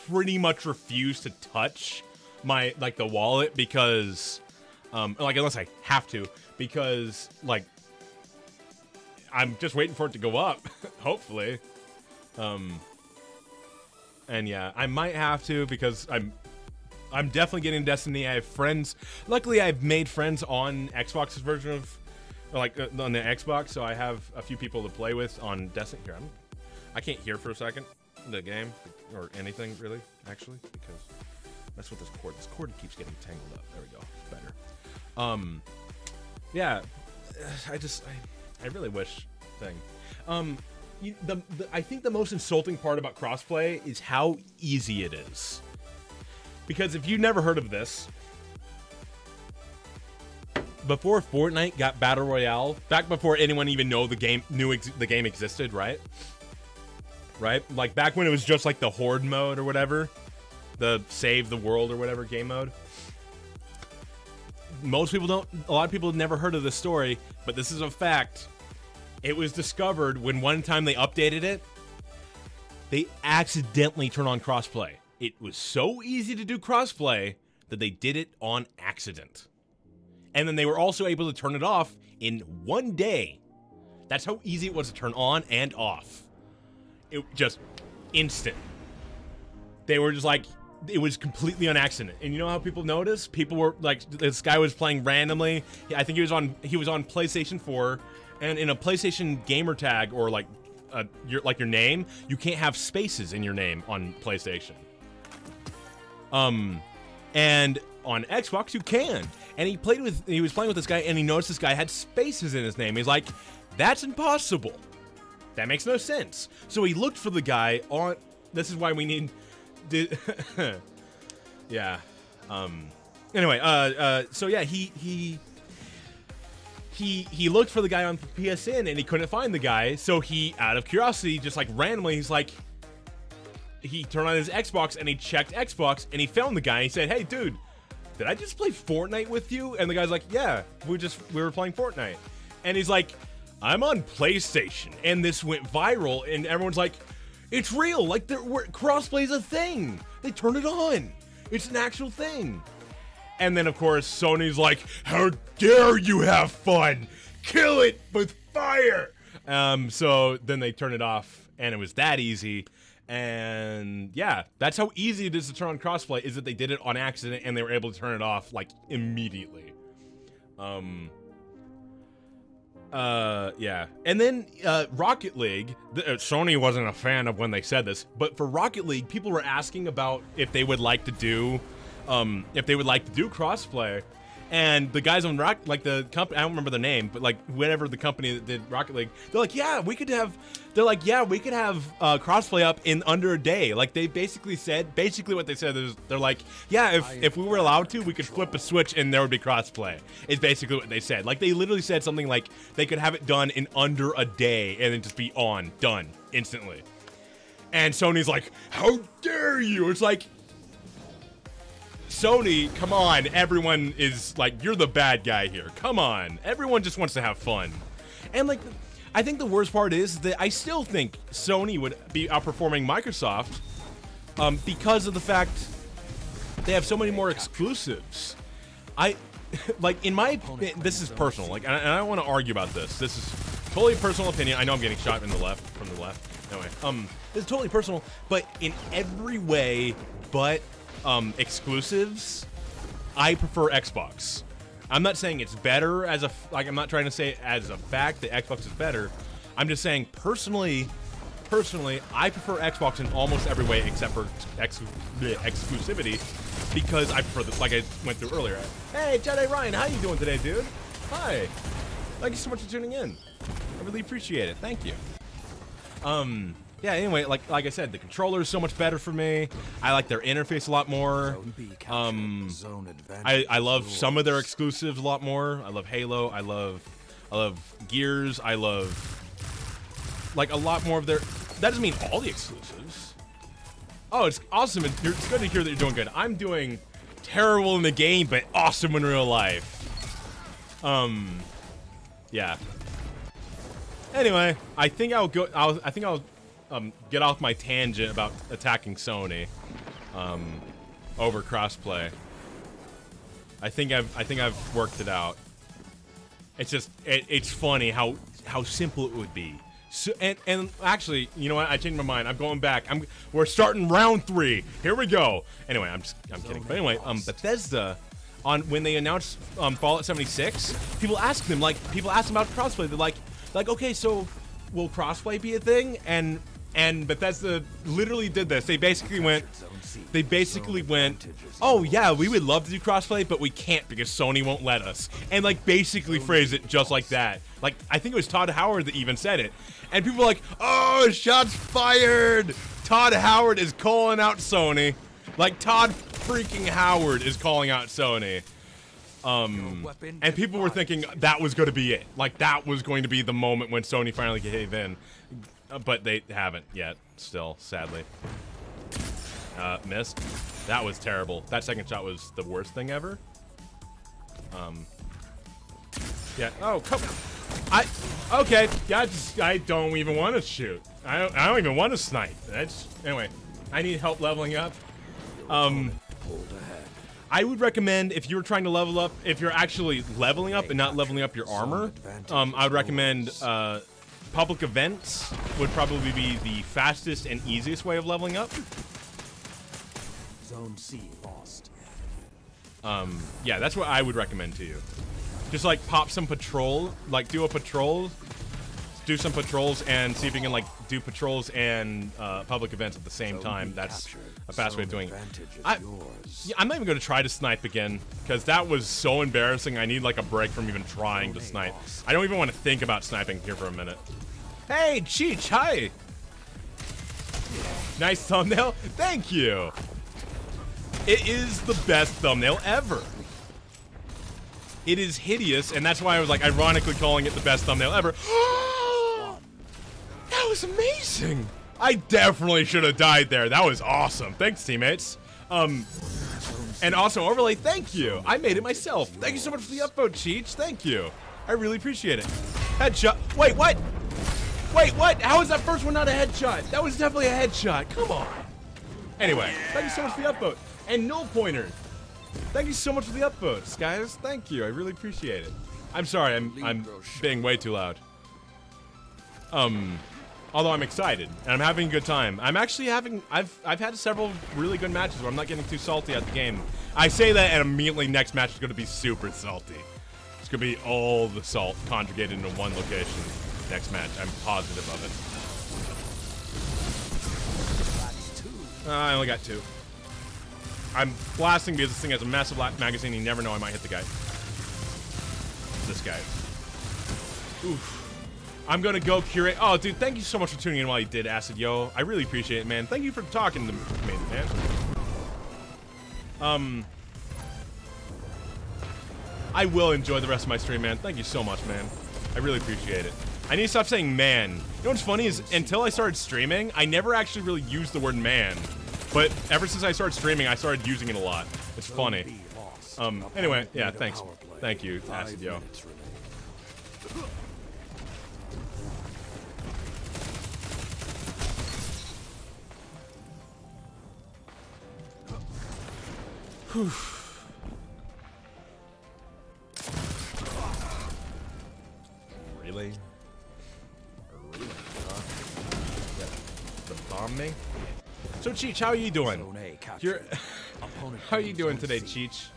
pretty much refuse to touch my, like, the wallet because, like, unless I have to, because, like, I'm just waiting for it to go up, hopefully. And yeah, I might have to because I'm definitely getting Destiny. I have friends. Luckily, I've made friends on Xbox's version of, like, on the Xbox, so I have a few people to play with on Destiny. Here, I can't hear for a second the game or anything really, actually, because that's what this cord keeps getting tangled up. There we go. It's better. Yeah, I really wish thing. I think the most insulting part about crossplay is how easy it is. Because if you've never heard of this, before Fortnite got Battle Royale, back before anyone even knew the game existed, right? Right? Like back when it was just like the Horde mode or whatever, the Save the World or whatever game mode. A lot of people have never heard of this story, but this is a fact. It was discovered when one time they updated it, they accidentally turned on crossplay. It was so easy to do crossplay that they did it on accident. And then they were also able to turn it off in one day. That's how easy it was to turn on and off. It just instant. They were just like, it was completely on accident. And you know how people noticed? People were like, this guy was playing randomly. I think he was on PlayStation 4, and in a PlayStation gamer tag or like your name, you can't have spaces in your name on PlayStation. And on Xbox you can. And he was playing with this guy, and he noticed this guy had spaces in his name. He's like, that's impossible. That makes no sense. So he looked for the guy on. This is why we need. Yeah. Anyway. So yeah, he looked for the guy on PSN, and he couldn't find the guy. So he, out of curiosity, just like randomly, he's like, he turned on his Xbox and he checked Xbox and he found the guy. And he said, "Hey, dude, did I just play Fortnite with you?" And the guy's like, "Yeah, we were playing Fortnite." And he's like, "I'm on PlayStation," and this went viral, and everyone's like, "It's real! Like, crossplay's a thing. They turn it on. It's an actual thing." And then, of course, Sony's like, "How dare you have fun? Kill it with fire!" So then they turned it off, and it was that easy. And yeah, that's how easy it is to turn on crossplay, is that they did it on accident and they were able to turn it off like immediately. Yeah. And then Rocket League, Sony wasn't a fan of when they said this, but for Rocket League, people were asking about if they would like to do crossplay. And the guys on the company, I don't remember the name, but like whatever the company that did Rocket League, they're like, yeah, we could have crossplay up in under a day. Like they basically what they said is, they're like, yeah, if we were allowed to, we could flip a switch and there would be crossplay. Is basically what they said. Like they literally said something like they could have it done in under a day and then just be done instantly. And Sony's like, how dare you? It's like, Sony, come on, everyone is like, you're the bad guy here. Come on, everyone just wants to have fun. And like, I think the worst part is that I still think Sony would be outperforming Microsoft because of the fact they have so many more exclusives. Like, in my opinion, this is personal, like, and I don't want to argue about this. This is totally personal opinion. I know I'm getting shot from the left. Anyway, this is totally personal, but in every way but exclusives, I prefer Xbox. I'm not saying it's better I'm not trying to say as a fact that Xbox is better. I'm just saying personally, I prefer Xbox in almost every way except for exclusivity, because I prefer like I went through earlier. Hey, Jedi Ryan, how you doing today, dude? Hi. Thank you so much for tuning in. I really appreciate it. Thank you. Yeah, anyway, like I said, the controller is so much better for me. I like their interface a lot more. I love some of their exclusives a lot more. I love Halo. I love Gears. I love like a lot more of their. That doesn't mean all the exclusives. Oh, it's awesome. It's good to hear that you're doing good. I'm doing terrible in the game, but awesome in real life. Yeah. Anyway, I think I'll go. I think I'll get off my tangent about attacking Sony over crossplay. I think I've worked it out. It's just it's funny how simple it would be. So, and actually, you know what? I changed my mind. I'm going back. We're starting round 3. Here we go. Anyway, I'm kidding. But anyway, Bethesda, when they announced Fallout 76, people asked them about crossplay. They're like, okay, so will crossplay be a thing? And Bethesda literally did this. They basically went, oh yeah, we would love to do crossplay, but we can't because Sony won't let us. And like basically phrase it just like that. Like I think it was Todd Howard that even said it. And people were like, oh, shots fired! Todd Howard is calling out Sony. Like Todd freaking Howard is calling out Sony. And people were thinking that was going to be it. Like that was going to be the moment when Sony finally gave in. But they haven't yet, still, sadly. Missed. That was terrible. That second shot was the worst thing ever. Yeah. Oh, come on. Okay. Yeah, I don't even want to shoot. I don't even want to snipe. Anyway. I need help leveling up. I would recommend if you were trying to level up, if you're actually leveling up and not leveling up your armor, I would recommend public events would probably be the fastest and easiest way of leveling up. Zone C lost. Yeah, that's what I would recommend to you. Just like pop some patrol, like do some patrols and see if you can like do patrols and public events at the same time. That's a fast way of doing it. I'm not even going to try to snipe again because that was so embarrassing. I need like a break from even trying to snipe. I don't even want to think about sniping here for a minute. Hey, Cheech, hi. Nice thumbnail. Thank you. It is the best thumbnail ever. It is hideous, and that's why I was like ironically calling it the best thumbnail ever. That was amazing. I definitely should have died there. That was awesome. Thanks, teammates. And also overlay, thank you. I made it myself. Thank you so much for the upvote, Cheech. Thank you. I really appreciate it. Headshot. Wait, what? Wait, what? How is that first one not a headshot? That was definitely a headshot. Come on. Anyway, thank you so much for the upvote. And Null Pointer. Thank you so much for the upvotes, guys. Thank you. I really appreciate it. I'm sorry, I'm being way too loud. Although I'm excited and I'm having a good time. I'm actually I've had several really good matches where I'm not getting too salty at the game. I say that and immediately next match is going to be super salty. It's going to be all the salt conjugated into one location next match. I'm positive of it. I only got 2. I'm blasting because this thing has a massive magazine. You never know, I might hit the guy. This guy. Oof. I'm gonna go curate. Oh, dude, thank you so much for tuning in while you did, Acid Yo. I really appreciate it, man. Thank you for talking to me, man. I will enjoy the rest of my stream, man. Thank you so much, man. I really appreciate it. I need to stop saying man. You know what's funny is until I started streaming, I never actually really used the word man. But ever since I started streaming, I started using it a lot. It's funny. Anyway, yeah, thanks. Thank you, Acid Yo. Whew. Really? The bomb me? So Cheech, how are you doing? How are you doing today, Cheech?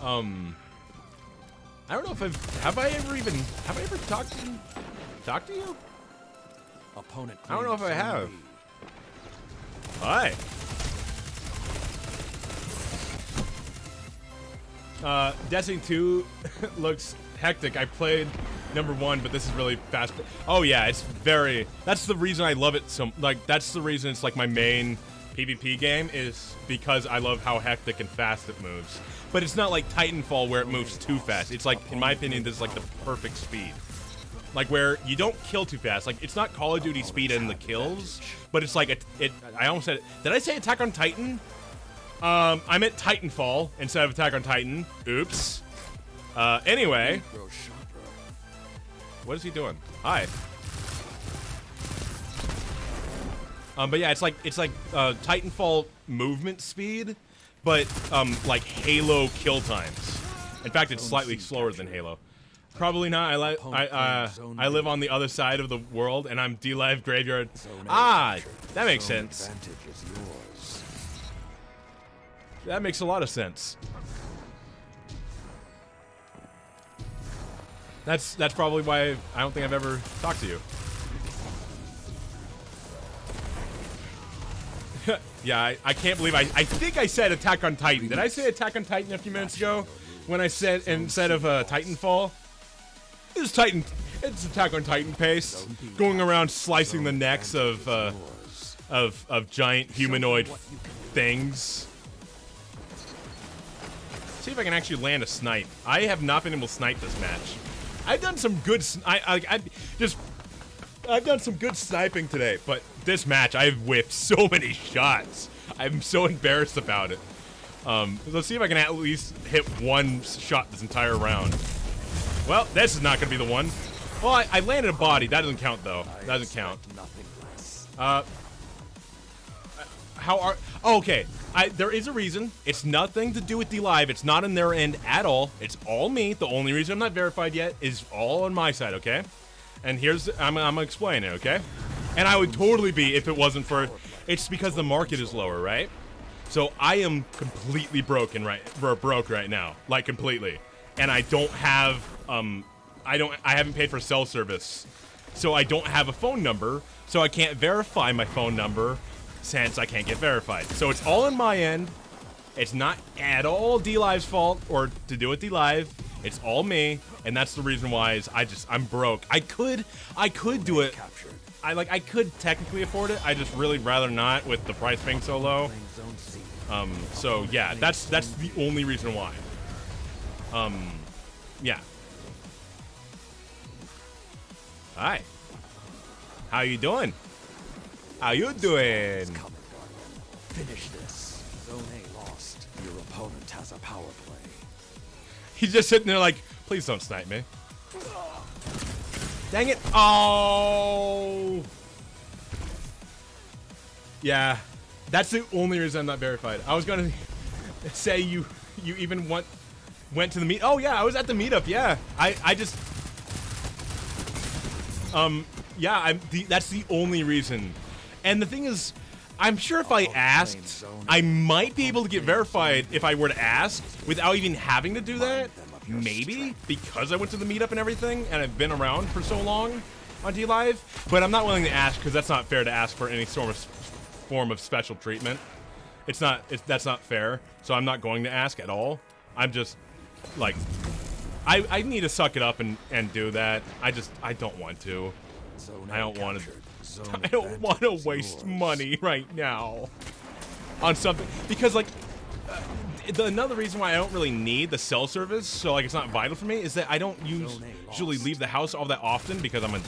I don't know if have I ever talked to you? Opponent. I don't know if I have. Hi. Destiny 2 looks hectic. I played #1, but this is really fast. Oh yeah, it's very. That's the reason I love it so. Like that's the reason it's like my main PvP game is because I love how hectic and fast it moves. But it's not like Titanfall where it moves too fast. It's like, in my opinion, this is like the perfect speed. Like where you don't kill too fast. Like it's not Call of Duty speed in the kills, but it's like I almost said it. Did I say Attack on Titan? I'm at Titanfall instead of Attack on Titan. Oops. Anyway. What is he doing? Hi. But yeah, it's like Titanfall movement speed, but like Halo kill times. In fact, it's slightly slower than Halo. Probably not. I live on the other side of the world, and I'm DLive Graveyard. Ah, that makes sense. That makes a lot of sense. That's probably why I don't think I've ever talked to you. Yeah, I can't believe I think I said Attack on Titan. Did I say Attack on Titan a few minutes ago when I said instead of Titanfall? It's Titan. It's Attack on Titan pace, going around slicing the necks of giant humanoid things. See if I can actually land a snipe. I have not been able to snipe this match. I've done some good. I've done some good sniping today, but this match I've whiffed so many shots. I'm so embarrassed about it. Let's see if I can at least hit one shot this entire round. Well, this is not going to be the one. Well, I landed a body. That doesn't count, though. That doesn't count. How are... Oh, okay. There is a reason. It's nothing to do with DLive. It's not on their end at all. It's all me. The only reason I'm not verified yet is all on my side, okay? And here's... I'm going to explain it, okay? And I would totally be if it wasn't for... It's because the market is lower, right? So I am completely broke right now. Like, completely. And I don't have... I haven't paid for cell service. So I don't have a phone number. So I can't verify my phone number since I can't get verified. So it's all on my end. It's not at all DLive's fault or to do with DLive. It's all me, and that's the reason why is I'm broke. I could do it. I could technically afford it. I just really rather not with the price being so low. So yeah, that's the only reason why. Yeah. Hi. How you doing? How you doing? Finish this. Zone A lost. Your opponent has a power play. He's just sitting there like, please don't snipe me. Dang it. Oh. Yeah. That's the only reason I'm not verified. I was going to say you even went to the meet. Oh, yeah. I was at the meetup. Yeah. I just... yeah, that's the only reason. And the thing is, I'm sure if I asked, I might be able to get verified if I were to ask without even having to do that. Maybe, because I went to the meetup and everything, and I've been around for so long on DLive. But I'm not willing to ask because that's not fair to ask for any sort of form of special treatment. That's not fair. So I'm not going to ask at all. I'm just, like... I need to suck it up and do that. I don't want to. I don't want to waste money right now on something because like another reason why I don't really need the cell service, so like it's not vital for me, is that I don't usually leave the house all that often because I'm a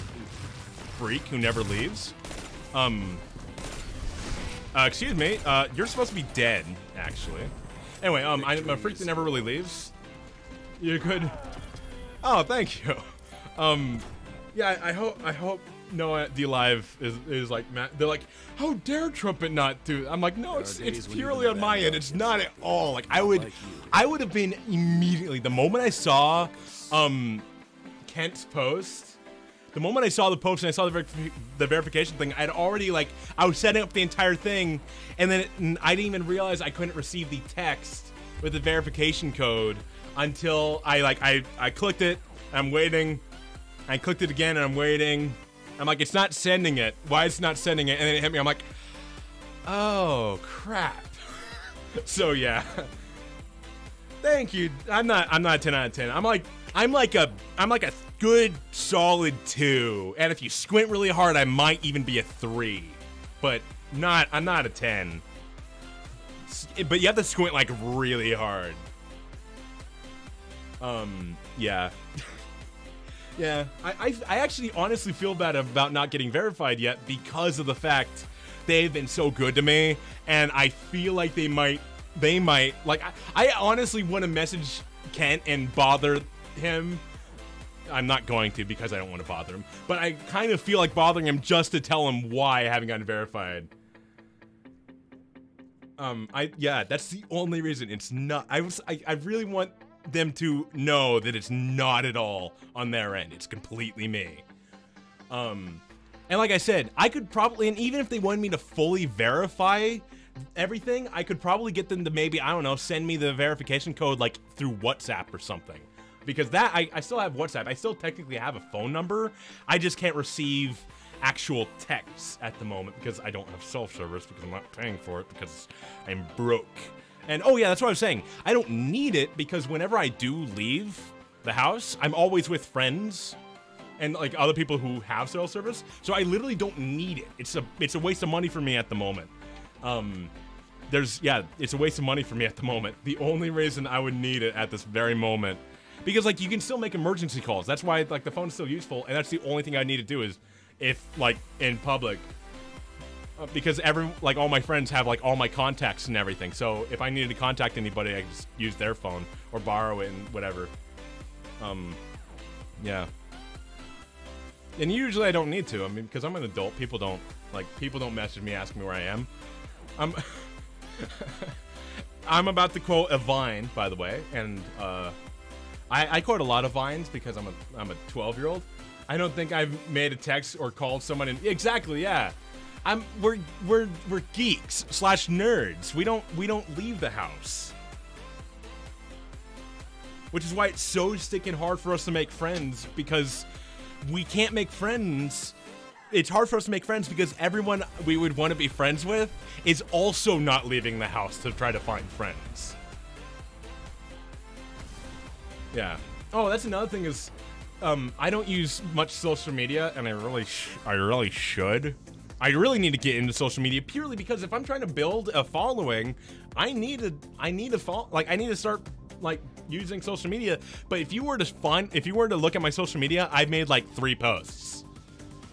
freak who never leaves. Excuse me. You're supposed to be dead, actually. Anyway, I'm a freak that never really leaves. You could. Oh, thank you. Yeah, I hope no DLive is like they're like, how dare Trumpet not do? I'm like, no, it's purely on my end. It's not at all. Like I would have been immediately the moment I saw Kent's post. The moment I saw the post and I saw the verification thing, I'd already like I was setting up the entire thing, and then I didn't even realize I couldn't receive the text with the verification code until I clicked it. I'm waiting. I clicked it again and I'm waiting. I'm like, it's not sending it. Why is it not sending it? And then it hit me. I'm like, oh crap. So yeah. Thank you. I'm not a 10 out of 10. I'm like a good solid 2. And if you squint really hard, I might even be a 3. But I'm not a 10. But you have to squint like really hard. Yeah. Yeah, I actually honestly feel bad about not getting verified yet because of the fact they've been so good to me, and I feel like they might they might, like, I honestly want to message Kent and bother him. I'm not going to because I don't want to bother him, but I kind of feel like bothering him just to tell him why I haven't gotten verified. Yeah, that's the only reason. It's not, I really want them to know that it's not at all on their end. It's completely me. And like I said, I could probably, and even if they wanted me to fully verify everything, I could probably get them to maybe, I don't know, send me the verification code like through WhatsApp or something. Because that, I still have WhatsApp. I still technically have a phone number. I just can't receive actual texts at the moment because I don't have self-service because I'm not paying for it because I'm broke. And oh yeah, that's what I was saying. I don't need it because whenever I do leave the house, I'm always with friends and like other people who have self-service. So I literally don't need it. It's a waste of money for me at the moment. It's a waste of money for me at the moment. The only reason I would need it at this very moment, because like you can still make emergency calls. That's why like the phone's still useful, and that's the only thing I need to do is if like in public, because all my friends have like all my contacts and everything. So if I needed to contact anybody, I could just use their phone or borrow it and whatever. Yeah. And usually I don't need to. I mean, because I'm an adult, people don't message me asking me where I am. I'm about to quote a Vine, by the way, and I quote a lot of Vines because I'm a 12-year-old. I don't think I've made a text or called someone in exactly, yeah. We're geeks / nerds. We don't leave the house. Which is why it's so sticking hard for us to make friends, because we can't make friends. It's hard for us to make friends because everyone we would want to be friends with is also not leaving the house to try to find friends. Yeah. Oh, that's another thing is, I don't use much social media, and I really should. I really need to get into social media purely because if I'm trying to build a following, I need to start like using social media. But if you were to look at my social media, I've made like 3 posts,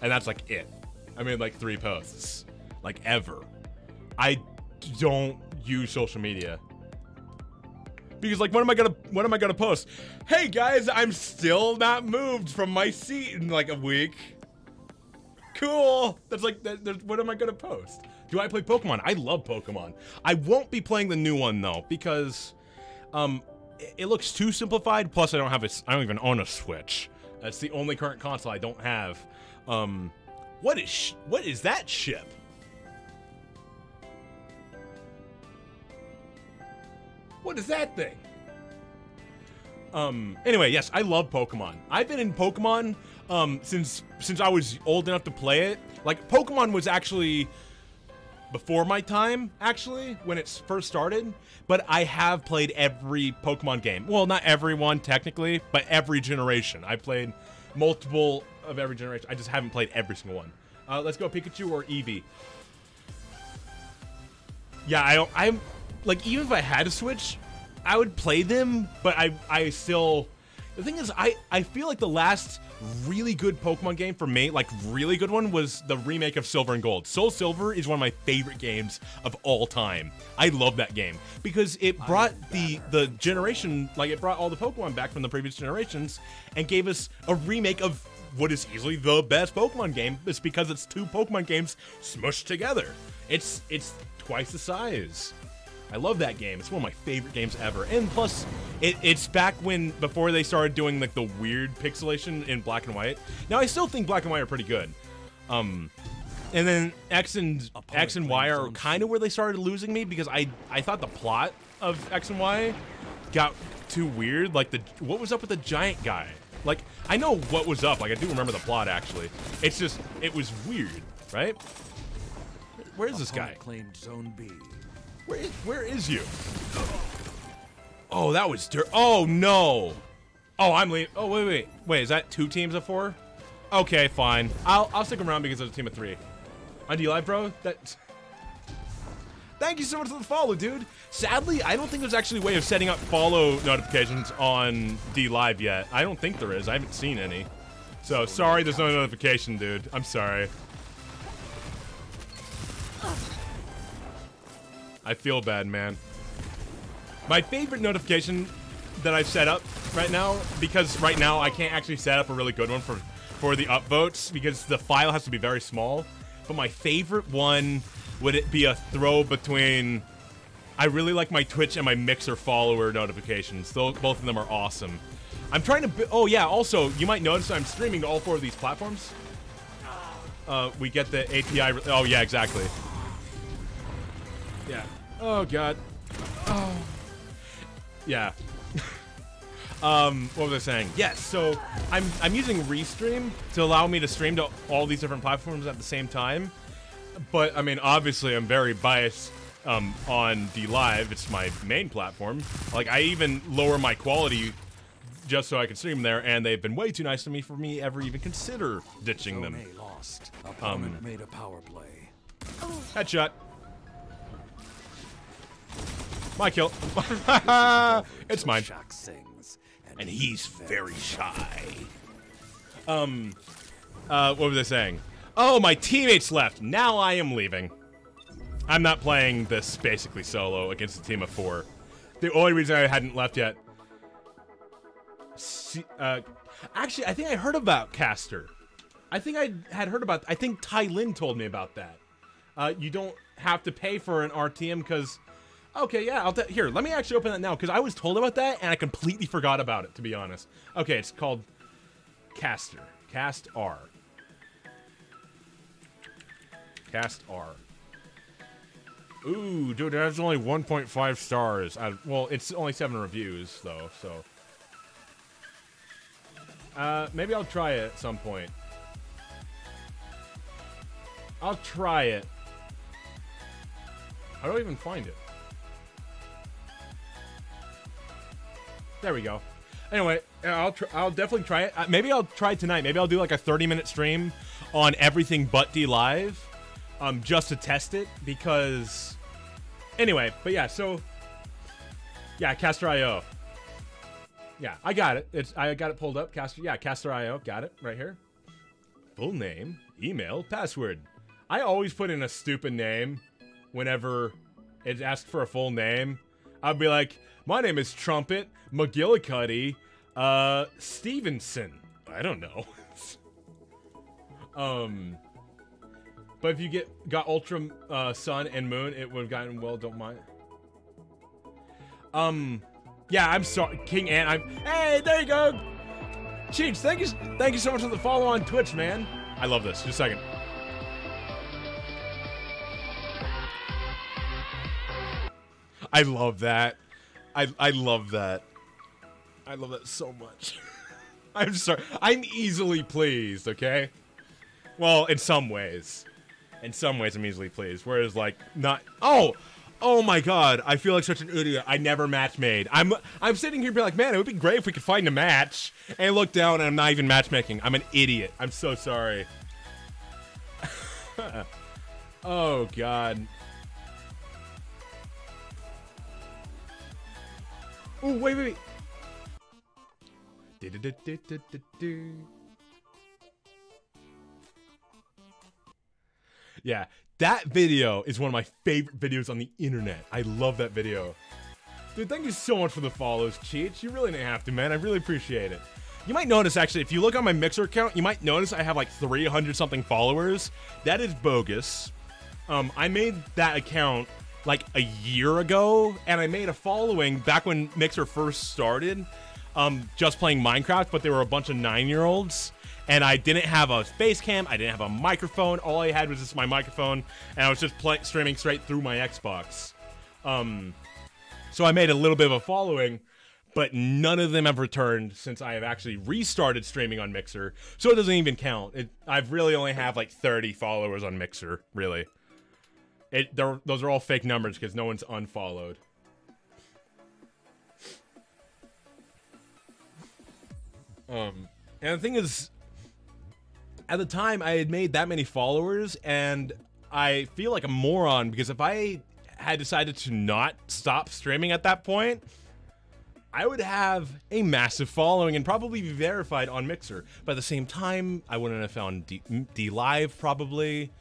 and that's like it. I made like 3 posts, like ever. I don't use social media. Because like, what am I gonna post? Hey guys, I'm still not moved from my seat in like a week. Cool. That's like, what am I gonna post? Do I play Pokemon? I love Pokemon. I won't be playing the new one though because, it looks too simplified. Plus, I don't even own a Switch. That's the only current console I don't have. What is that ship? What is that thing? Anyway, yes, I love Pokemon. I've been in Pokemon, since I was old enough to play it. Like, Pokemon was actually before my time, actually, when it first started. But I have played every Pokemon game. Well, not every one, technically, but every generation. I played multiple of every generation. I just haven't played every single one. Let's go Pikachu or Eevee. Yeah, I'm like, even if I had a Switch, I would play them, but I still... The thing is, I feel like the last really good Pokemon game for me, like really good one, was the remake of Silver and Gold. Soul Silver is one of my favorite games of all time. I love that game because it brought the generation, like it brought all the Pokemon back from the previous generations and gave us a remake of what is easily the best Pokemon game. It's because it's 2 Pokemon games smushed together. It's twice the size. I love that game. It's one of my favorite games ever. And plus, it's back before they started doing like the weird pixelation in black and white. Now, I still think black and white are pretty good. And then X and Y are kind of where they started losing me because I thought the plot of X and Y got too weird. Like, what was up with the giant guy? Like, I know what was up. Like, I do remember the plot, actually. It's just, it was weird, right? Where is this guy? Claimed Zone B. Where is you? Oh, that was dirt. Oh, no. Oh, I'm leaving. Oh, wait. Is that 2 teams of 4? Okay, fine. I'll stick around because there's a team of 3. On DLive, bro? Thank you so much for the follow, dude. Sadly, I don't think there's actually a way of setting up follow notifications on DLive yet. I don't think there is. I haven't seen any. So, sorry there's no notification, dude. I'm sorry. I feel bad, man. My favorite notification that I've set up right now, because right now I can't actually set up a really good one for the upvotes because the file has to be very small. But my favorite one would it be a throw between. I really like my Twitch and my Mixer follower notifications. Both of them are awesome. I'm trying to. Oh yeah. Also, you might notice I'm streaming to all 4 of these platforms. We get the API. Oh yeah, exactly. Yeah. Oh god. Oh. Yeah. What was I saying? Yes. So I'm using Restream to allow me to stream to all these different platforms at the same time. But I mean, obviously, I'm very biased on DLive. It's my main platform. Like, I even lower my quality just so I can stream there, and they've been way too nice to me for me ever even consider ditching them. Lost. Opponent made a power play. Headshot. My kill. It's mine. And he's very shy. What was I saying? Oh, my teammates left. Now I am leaving. I'm not playing this basically solo against a team of 4. The only reason I hadn't left yet. Actually, I think I heard about Caster. I think I had heard about. I think Ty Lin told me about that. You don't have to pay for an RTM because. Okay, yeah. Here, let me actually open that now because I was told about that and I completely forgot about it. To be honest. Okay, it's called Caster. Cast R. Cast R. Ooh, dude, that's only 1.5 stars. Well, it's only 7 reviews, though, so. Maybe I'll try it at some point. I'll try it. How do I even find it? There we go. Anyway, I'll definitely try it. Maybe I'll try it tonight. Maybe I'll do like a 30-minute stream on everything but DLive. Just to test it, because... Anyway, but yeah, so... Yeah, Caster.io. Yeah, I got it. I got it pulled up. Caster.io. Got it right here. Full name, email, password. I always put in a stupid name whenever it asks for a full name. I'd be like, my name is Trumpet McGillicuddy Stevenson. I don't know. But if you got Ultra Sun and Moon, it would have gotten well. Don't mind. Yeah, I'm sorry, King Ant. Hey, there you go. Cheech, thank you so much for the follow on Twitch, man. I love this. Just a second. I love that. I love that. I love that so much. I'm sorry. I'm easily pleased. Okay. Well, in some ways. In some ways, I'm easily pleased. Whereas, like, not... Oh my god. I feel like such an idiot. I never match made. I'm sitting here being like, man, it would be great if we could find a match. And I look down and I'm not even matchmaking. I'm an idiot. I'm so sorry. Oh, god. Oh, wait. Yeah, that video is one of my favorite videos on the internet. I love that video. Dude, thank you so much for the follows, Cheech. You really didn't have to, man. I really appreciate it. You might notice, actually, if you look on my Mixer account, you might notice I have like 300-something followers. That is bogus. I made that account like a year ago, and I made a following back when Mixer first started, just playing Minecraft, but they were a bunch of 9-year-olds. And I didn't have a face cam, I didn't have a microphone, all I had was just my microphone, and I was just streaming straight through my Xbox. So I made a little bit of a following, but none of them have returned since I have actually restarted streaming on Mixer, so it doesn't even count. I've really only have like 30 followers on Mixer, really. Those are all fake numbers because no one's unfollowed. And the thing is, at the time, I had made that many followers, and I feel like a moron, because if I had decided to not stop streaming at that point, I would have a massive following and probably be verified on Mixer. But at the same time, I wouldn't have found DLive, probably.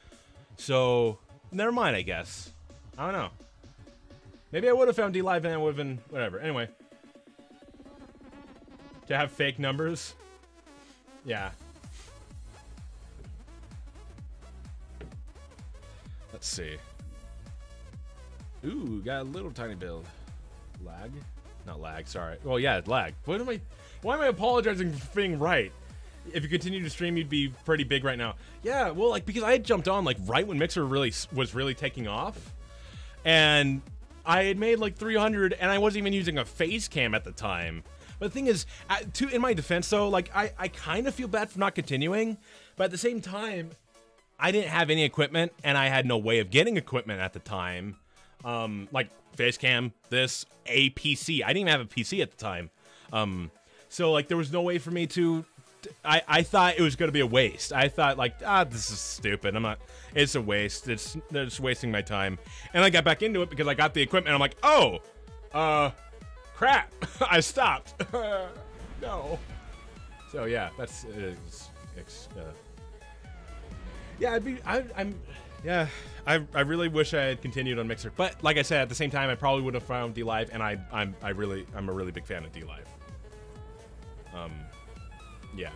So, never mind, I guess. I don't know. Maybe I would have found DLive and I would have been whatever. Anyway. To have fake numbers. Yeah. Let's see. Ooh, got a little tiny build. Lag? Not lag, sorry. Well, yeah, lag. Why am I apologizing for being right? If you continue to stream, you'd be pretty big right now. Yeah, well, like, because I had jumped on, like, right when Mixer was really taking off. And I had made, like, 300, and I wasn't even using a face cam at the time. But the thing is, in my defense, though, like, I kind of feel bad for not continuing. But at the same time, I didn't have any equipment, and I had no way of getting equipment at the time. Like, face cam, a PC. I didn't even have a PC at the time. So, like, there was no way for me to... I thought it was going to be a waste. I thought, like, this is stupid. It's a waste. They're just wasting my time. And I got back into it because I got the equipment. And I'm like, oh, crap. I stopped. No. So, yeah, that's, yeah, yeah, I really wish I had continued on Mixer. But, like I said, at the same time, I probably would have found DLive. And I'm a really big fan of DLive. Yeah.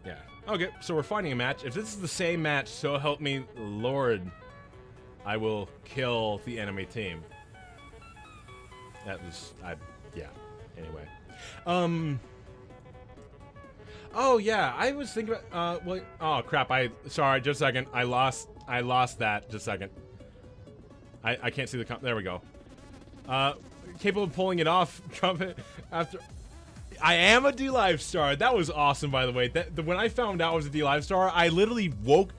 Yeah. Okay, so we're fighting a match. If this is the same match, so help me, Lord, I will kill the enemy team. That was, yeah. Anyway. Oh, yeah, I was thinking about, well, oh, crap, sorry, just a second. I lost that, just a second. I can't see the, there we go. Capable of pulling it off, trumpet after. I am a DLive star. That was awesome, by the way. When I found out I was a DLive star, I literally woke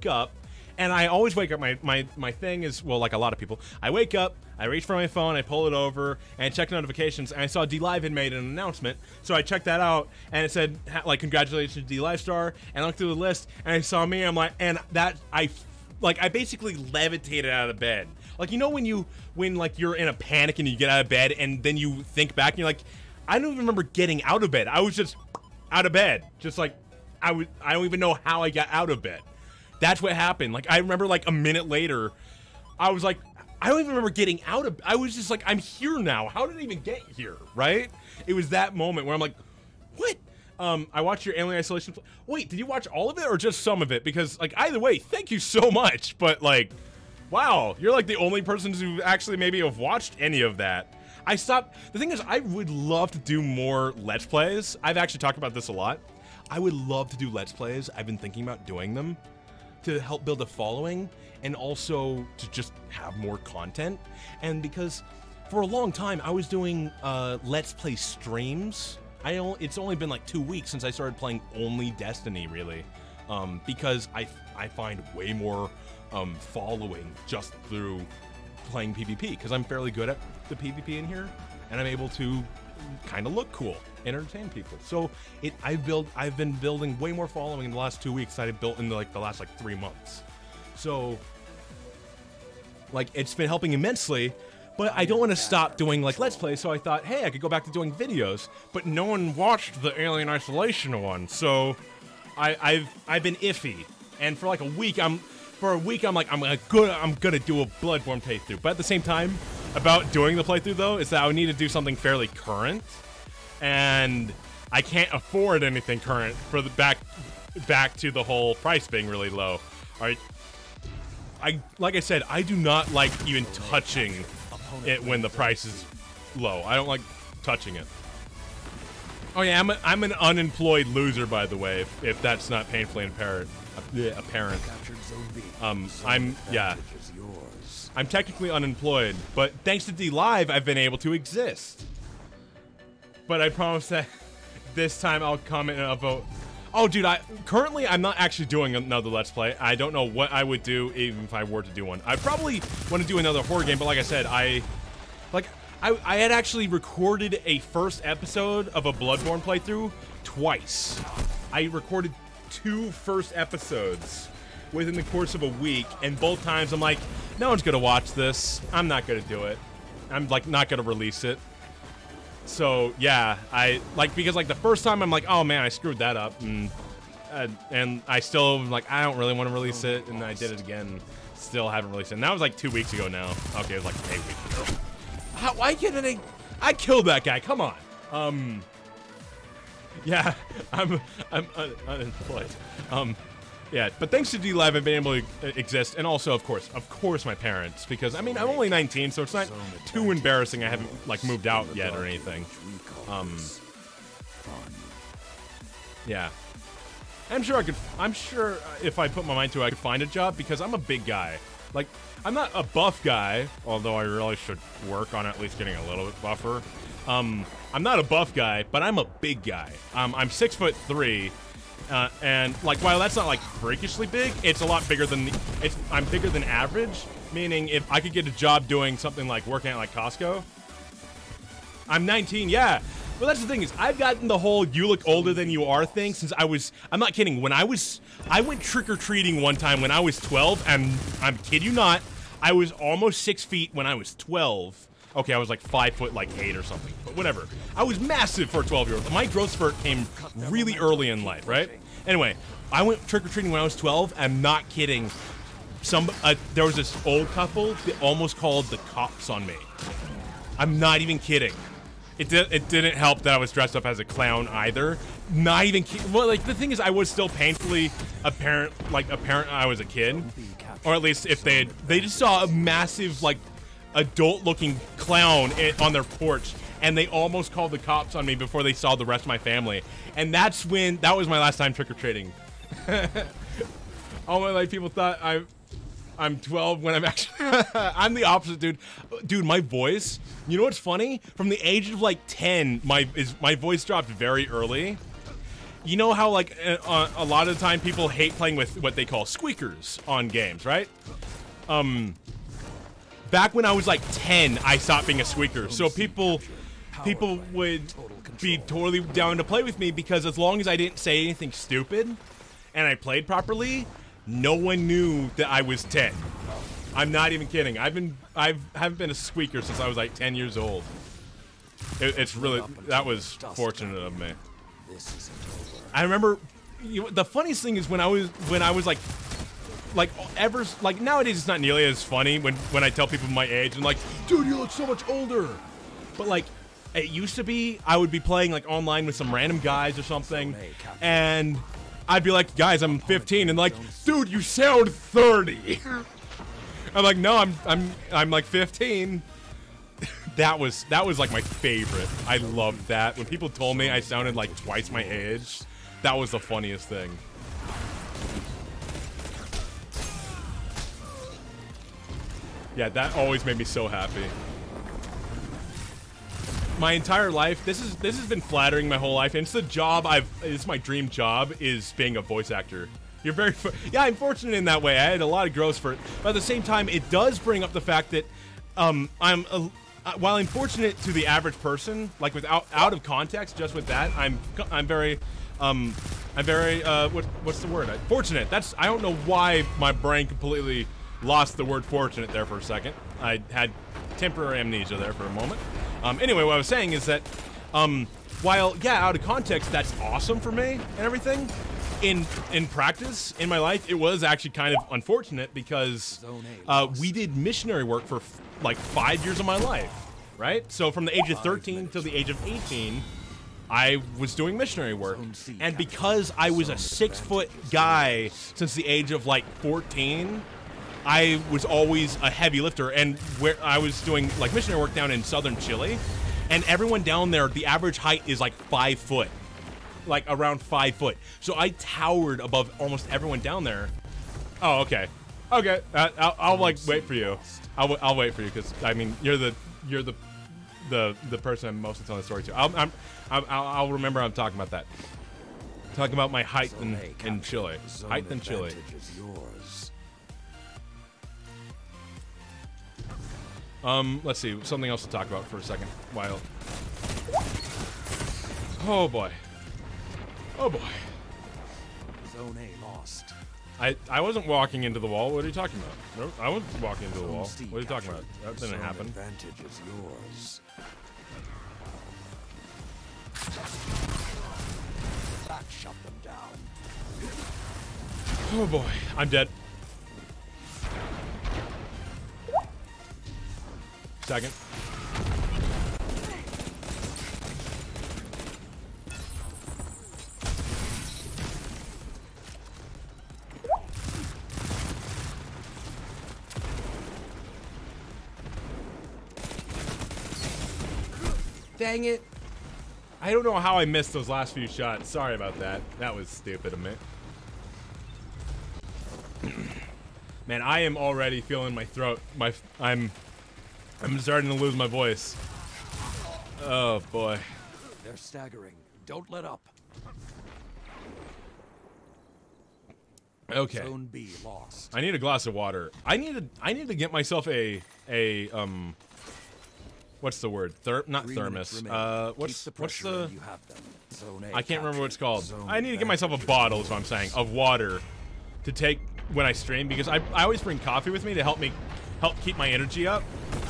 up, and I always wake up. My thing is, well, like a lot of people, I wake up, I reach for my phone, I pull it over, and I check notifications, and I saw DLive had made an announcement, so I checked that out, and it said like, congratulations, DLive star, and I looked through the list, and I saw me, I'm like, and that I basically levitated out of bed. Like, you know when like you're in a panic and you get out of bed and then you think back and you're like, I don't even remember getting out of bed. I was just out of bed. Just like, I don't even know how I got out of bed. That's what happened. Like, I remember like a minute later, I was like, I don't even remember getting out of, I was just like, I'm here now. How did I even get here, right? It was that moment where I'm like, what? I watched your Alien Isolation. Wait, did you watch all of it or just some of it? Because, like, either way, thank you so much. But, like, wow, you're like the only person who actually maybe have watched any of that. I stopped. The thing is, I would love to do more Let's Plays. I've actually talked about this a lot. I would love to do Let's Plays. I've been thinking about doing them to help build a following and also to just have more content. And because for a long time, I was doing Let's Play streams. It's only been like 2 weeks since I started playing only Destiny, really, because I find way more following just through playing PvP, because I'm fairly good at the PvP in here, and I'm able to kind of look cool, entertain people. So I've been building way more following in the last 2 weeks than I built in the last 3 months. So like, it's been helping immensely. But I don't want to stop doing, like, Let's Play, so I thought, hey, I could go back to doing videos. But no one watched the Alien Isolation one, so I've been iffy. And for like a week, I'm like, I'm gonna do a Bloodborne playthrough. But at the same time, about doing the playthrough, though, is that I would need to do something fairly current. And I can't afford anything current for the back to the whole price being really low. Alright. Like I said, I do not like even touching it when the price is low. I don't like touching it. Oh yeah, I'm an unemployed loser, by the way, if that's not painfully apparent. I'm technically unemployed, but thanks to DLive, I've been able to exist. But I promise that this time I'll comment and I'll vote. Oh, dude, currently I'm not actually doing another Let's Play. I don't know what I would do even if I were to do one. I probably want to do another horror game, but like I said, I had actually recorded a first episode of a Bloodborne playthrough twice. I recorded 2 first episodes within the course of a week, and both times I'm like, no one's gonna watch this. I'm not gonna do it. I'm like not gonna release it. So yeah, because the first time I'm like, oh man, I screwed that up, and and I still like I don't really want to release it, and I did it again. Still haven't released it. And that was like 2 weeks ago now. Okay, it was like 8 weeks ago. Why can't I killed that guy? Come on. Yeah, I'm unemployed. Yeah, but thanks to DLive, I've been able to exist, and also, of course, my parents, because I mean, I'm only 19, so it's not too embarrassing. I haven't like moved out yet or anything. Yeah, I'm sure if I put my mind to it, I could find a job because I'm a big guy. Like, I'm not a buff guy, although I really should work on at least getting a little bit buffer. I'm not a buff guy, but I'm a big guy. I'm 6'3". And like, while that's not like freakishly big, it's a lot bigger than I'm bigger than average. Meaning, if I could get a job doing something like working at like Costco, I'm 19. Yeah, well, that's the thing is I've gotten the whole "you look older than you are" thing since I'm not kidding. I went trick or treating one time when I was 12, and I'm kid you not, I was almost 6 feet when I was 12. Okay, I was like 5 foot, like 8 or something, but whatever. I was massive for a 12-year-old. My growth spurt came really early in life, right? Anyway, I went trick-or-treating when I was 12. I'm not kidding. There was this old couple that almost called the cops on me. I'm not even kidding. It didn't help that I was dressed up as a clown either. Not even kidding. Well, like, the thing is, I was still painfully apparent I was a kid. Or at least if they just saw a massive, like, adult-looking clown on their porch, and they almost called the cops on me before they saw the rest of my family. And that was my last time trick-or-treating. All my life, people thought I'm 12 when I'm actually I'm the opposite, dude. Dude, my voice. You know what's funny? From the age of like 10, my voice dropped very early. You know how like a lot of the time people hate playing with what they call squeakers on games, right? Back when I was like 10, I stopped being a squeaker. So people would be totally down to play with me because as long as I didn't say anything stupid and I played properly, no one knew that I was 10. I'm not even kidding. I haven't been a squeaker since I was like 10 years old. It's really, that was fortunate of me. I remember, the funniest thing is when I was like nowadays it's not nearly as funny when I tell people my age and like, dude, you look so much older. But like, it used to be, I would be playing like online with some random guys or something, and I'd be like, guys, I'm 15, and like, dude, you sound 30. I'm like, no, I'm like 15. That was like my favorite. I loved that. When people told me I sounded like twice my age, that was the funniest thing. Yeah, that always made me so happy. My entire life, this has been flattering my whole life, and it's the job it's my dream job, is being a voice actor. You're very, yeah, I'm fortunate in that way. I had a lot of growth for it, but at the same time, it does bring up the fact that, while I'm fortunate to the average person, like out of context, just with that, I'm very, what's the word? Fortunate. I don't know why my brain completely lost the word fortunate there for a second. I had temporary amnesia there for a moment. Anyway, what I was saying is that, while, yeah, out of context, that's awesome for me and everything, in practice, in my life, it was actually kind of unfortunate because we did missionary work for like 5 years of my life, right? So from the age of 13 till the age of 18, I was doing missionary work. And because I was a 6-foot guy since the age of like 14, I was always a heavy lifter, and where I was doing like missionary work down in southern Chile, and everyone down there, the average height is like 5 foot, like around 5 foot. So I towered above almost everyone down there. Oh, okay, okay. I'll like wait for you. I'll wait for you because I mean you're the person I'm mostly telling the story to. I'll remember I'm talking about that. Talking about my height in Chile. Height in Chile. Let's see, something else to talk about for a second. While, oh boy, oh boy. Zone A lost. I wasn't walking into the wall. What are you talking about? Nope, I wasn't walking into the wall. What are you talking about? That didn't happen. Advantage is yours. That shut them down. Oh boy, I'm dead. Second. Dang it. I don't know how I missed those last few shots. Sorry about that. That was stupid of me. Man, I am already feeling my throat. I'm starting to lose my voice. Oh boy. They're staggering. Don't let up. Okay. Zone B lost. I need a glass of water. I need to get myself a what's the word? Not thermos. What's the I can't remember what it's called. I need to get myself a bottle, is what I'm saying, of water to take when I stream, because I always bring coffee with me to help keep my energy up,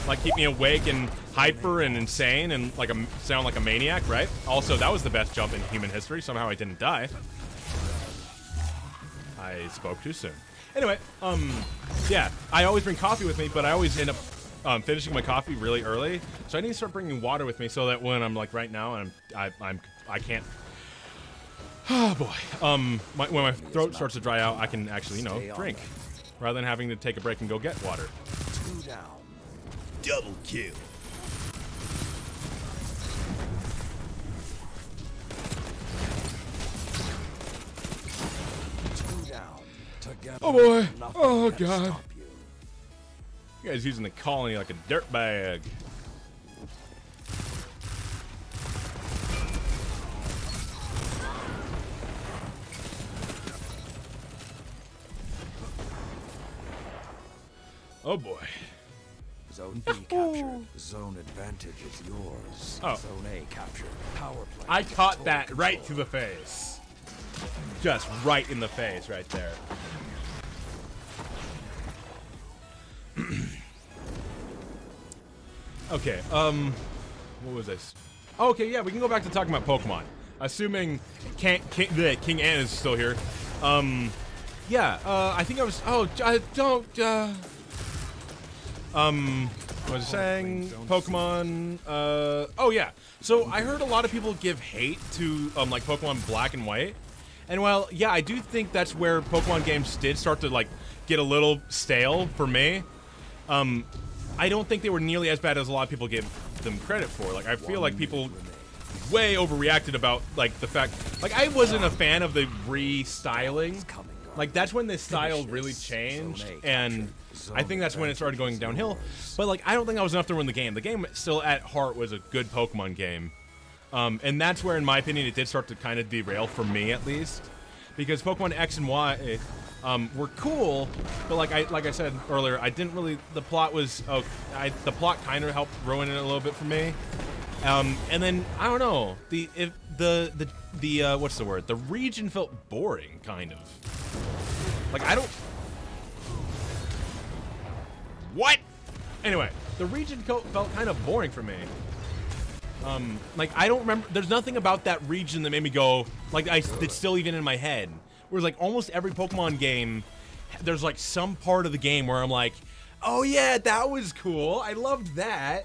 like keep me awake and hyper and insane and sound like a maniac, right? Also, that was the best jump in human history. Somehow I didn't die. I spoke too soon. Anyway, yeah, I always bring coffee with me, but I always end up finishing my coffee really early. So I need to start bringing water with me so that when I'm like right now and I can't. Oh boy. When my throat starts to dry out, I can actually, you know, drink rather than having to take a break and go get water. 2 down. Double kill. Oh boy! Oh god! You guys using the colony like a dirtbag. Oh boy! Zone B captured. Zone advantage is yours. Oh. Zone A captured. Power play. I caught that right to the face. Just right in the face, right there. Okay, what was this? Oh, okay, yeah, we can go back to talking about Pokemon. Assuming King Ann is still here. Yeah, I think I was, what was I saying? Pokemon, oh yeah. So I heard a lot of people give hate to, like, Pokemon Black and White. And well, yeah, I do think that's where Pokemon games did start to, like, get a little stale for me. I don't think they were nearly as bad as a lot of people give them credit for. Like, I feel like people way overreacted about, like, the fact, like, I wasn't a fan of the restyling. Like, that's when the style really changed, and I think that's when it started going downhill. But, like, I don't think that was enough to win the game. The game still, at heart, was a good Pokemon game. And that's where, in my opinion, it did start to kind of derail, for me at least. Because Pokemon X and Y were cool, but like I said earlier, I didn't really. The plot was the plot kind of helped ruin it a little bit for me. And then I don't know, the what's the word? The region felt boring, kind of. Like I don't. What? Anyway, the region felt kind of boring for me. Like I don't remember. There's nothing about that region that made me go like it's still even in my head. Whereas like almost every Pokemon game, there's like some part of the game where I'm like, oh yeah, that was cool. I loved that.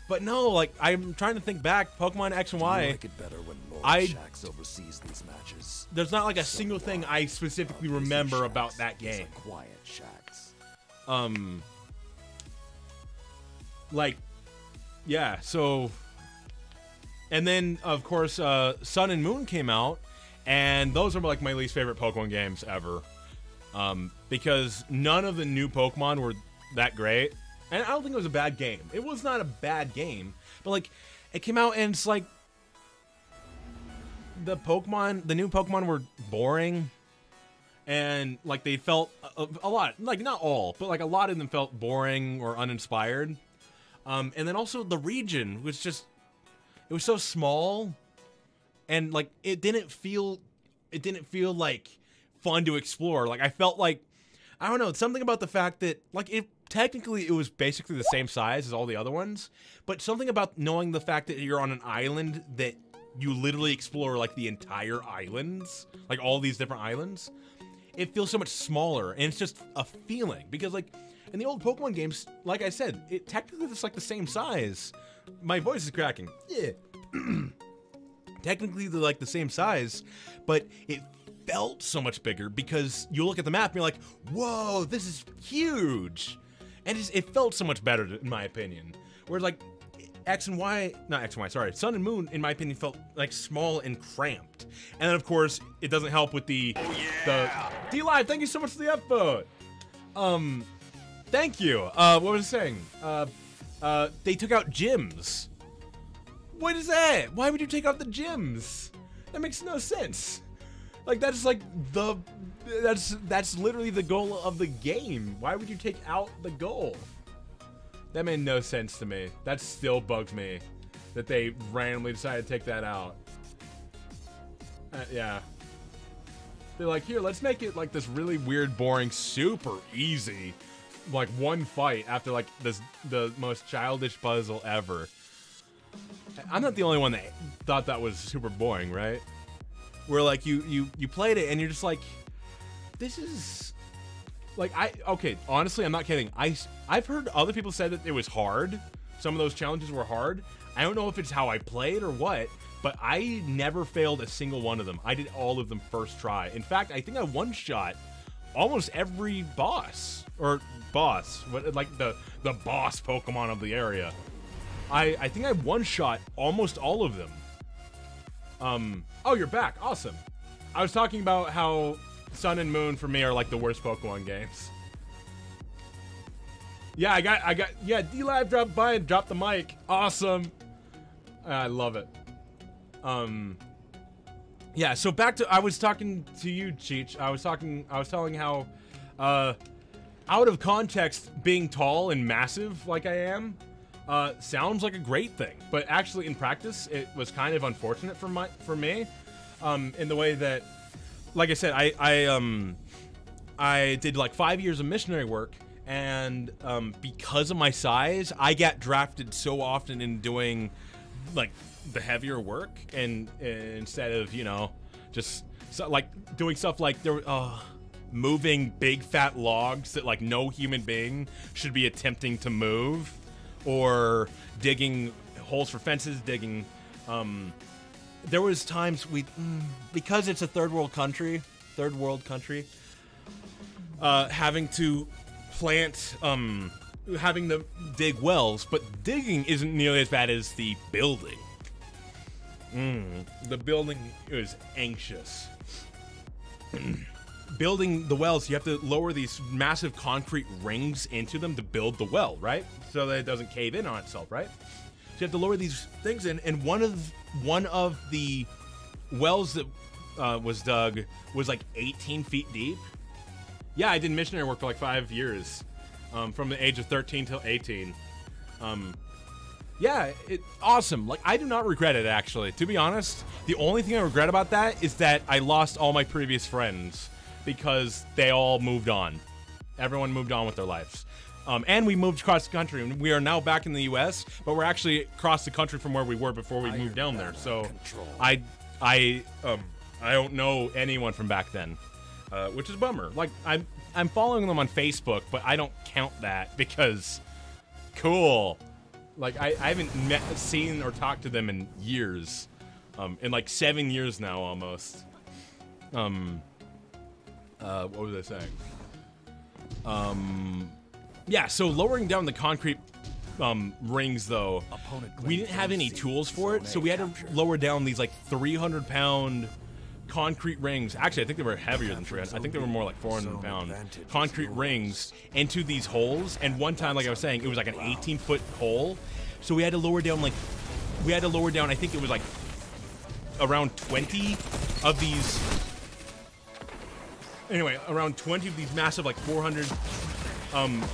But no, like I'm trying to think back. Pokemon X and Y. I like it better when Lord Shax oversees these matches. There's not like a single thing I specifically remember about that game. Quiet Shax. Like, yeah. So. And then, of course, Sun and Moon came out, and those are like my least favorite Pokemon games ever, because none of the new Pokemon were that great, and I don't think it was a bad game. It was not a bad game, but like, it came out and it's like the new Pokemon were boring, and like they felt a lot, like not all, but like a lot of them felt boring or uninspired, and then also the region was just. It was so small, and like it didn't feel like fun to explore. Like I felt like I don't know, something about the fact that like technically it was basically the same size as all the other ones, but something about knowing the fact that you're on an island that you literally explore like the entire islands, like all these different islands. it feels so much smaller, and it's just a feeling. Because, like, in the old Pokemon games, like I said, it technically it's like the same size. My voice is cracking. Yeah. Technically, they're like the same size, but it felt so much bigger because you look at the map and you're like, whoa, this is huge. And it felt so much better, in my opinion. Whereas, like, Sun and Moon, in my opinion, felt like small and cramped. And then, of course, it doesn't help with the DLive. Thank you so much for the upvote. Thank you. What was I saying? They took out gyms. What is that? Why would you take out the gyms? That makes no sense. Like, that's like that's literally the goal of the game. Why would you take out the goal? That made no sense to me. That still bugs me that they randomly decided to take that out. Yeah. They're like, here, let's make it like this really weird, boring, super easy, like one fight after like the most childish puzzle ever. I'm not the only one that thought that was super boring, right? Where like you played it and you're just like, this is like okay, honestly, I'm not kidding. I've heard other people say that it was hard. Some of those challenges were hard. I don't know if it's how I played or what, but I never failed a single one of them. I did all of them first try. In fact, I think I one-shot almost every boss. Like the boss Pokemon of the area. I think I one-shot almost all of them. Oh, you're back. Awesome. I was talking about how Sun and Moon for me are like the worst Pokemon games. Yeah, I got yeah, DLive dropped by and dropped the mic. Awesome. I love it. Yeah, so back to, I was talking to you, Cheech. I was telling how, out of context, being tall and massive like I am, sounds like a great thing, but actually in practice, it was kind of unfortunate for me, in the way that, like I said, I did like 5 years of missionary work, and because of my size, I got drafted so often in doing like the heavier work, and instead of, you know, just like doing stuff like moving big fat logs that like no human being should be attempting to move, or digging holes for fences, there was times because it's a third world country, having to plant, having to dig wells, but digging isn't nearly as bad as the building. The building is anxious. Building the wells, you have to lower these massive concrete rings into them to build the well, right? So that it doesn't cave in on itself, right? So you have to lower these things in, and one of the wells that was dug was like 18 feet deep. Yeah, I did missionary work for like 5 years, from the age of 13 till 18. Yeah, awesome. Like, I do not regret it, actually. To be honest, the only thing I regret about that is that I lost all my previous friends because they all moved on. Everyone moved on with their lives. And we moved across the country, and we are now back in the U.S., but we're actually across the country from where we were before we moved down there. So I don't know anyone from back then, which is a bummer. Like, I'm following them on Facebook, but I don't count that because cool. Like, I haven't seen or talked to them in years, in like 7 years now almost. What was I saying? Yeah, so lowering down the concrete rings, though, we didn't have any tools for it, so we had to lower down these like 300-pound concrete rings. Actually, I think they were heavier than 300. I think they were more like 400-pound concrete rings into these holes. And one time, like I was saying, it was like an 18-foot hole. So we had to lower down I think it was like around 20 of these. Anyway, around 20 of these massive like 400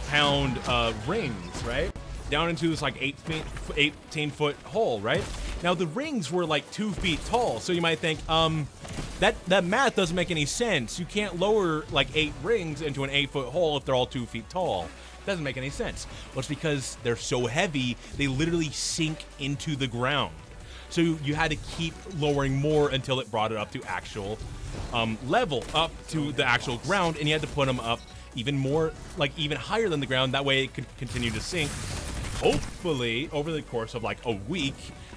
pound rings, right? Down into this like 18-foot hole, right? Now the rings were like 2 feet tall, so you might think, that math doesn't make any sense. You can't lower like 8 rings into an 8-foot hole if they're all 2 feet tall. Doesn't make any sense. Well, it's because they're so heavy, they literally sink into the ground. So you had to keep lowering more until it brought it up to actual level, up to the actual ground, and you had to put them up even more, like even higher than the ground. That way it could continue to sink, hopefully over the course of like a week,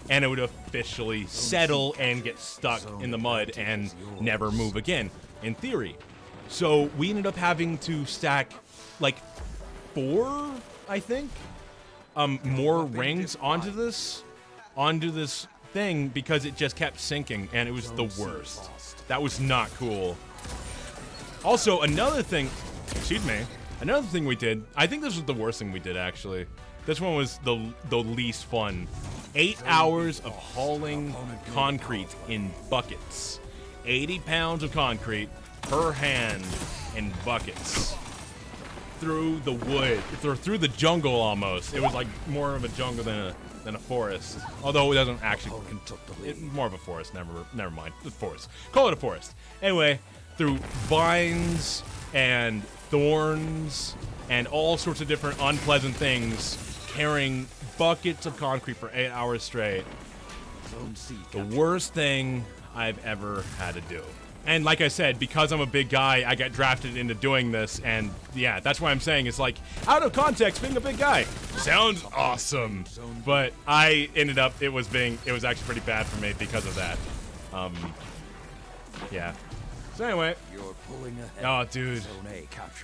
and it would officially settle and get stuck in the mud and never move again, in theory. So we ended up having to stack like 4, I think, more rings onto this thing because it just kept sinking, and it was the worst. That was not cool. Also, another thing we did, I think this was the worst thing we did, actually. This one was the least fun. 8 hours of hauling concrete in buckets. 80 pounds of concrete per hand in buckets. Through the wood, through the jungle almost. It was like more of a jungle than a forest. Although it doesn't actually, it's more of a forest, never mind, it's a forest. Call it a forest. Anyway, through vines and thorns and all sorts of different unpleasant things, carrying buckets of concrete for 8 hours straight. The worst thing I've ever had to do. And like I said, because I'm a big guy, I got drafted into doing this, and yeah, that's why I'm saying it's like, out of context, being a big guy sounds awesome, but I ended up, it was actually pretty bad for me because of that. Yeah. So anyway, oh dude,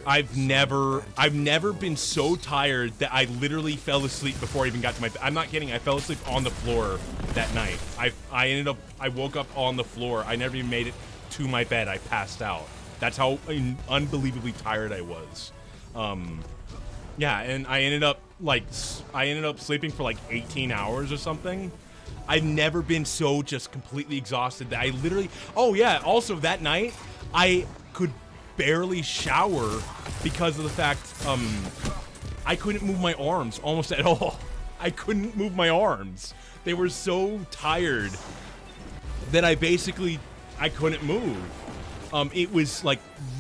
I've never been so tired that I literally fell asleep before I even got to my bed. I'm not kidding, I fell asleep on the floor that night. I woke up on the floor. I never even made it to my bed. I passed out. That's how unbelievably tired I was. Yeah, and I ended up sleeping for like 18 hours or something. I've never been so just completely exhausted that I literally, oh yeah, also that night I could barely shower because of the fact I couldn't move my arms almost at all. I couldn't move my arms. They were so tired that I couldn't move. It was like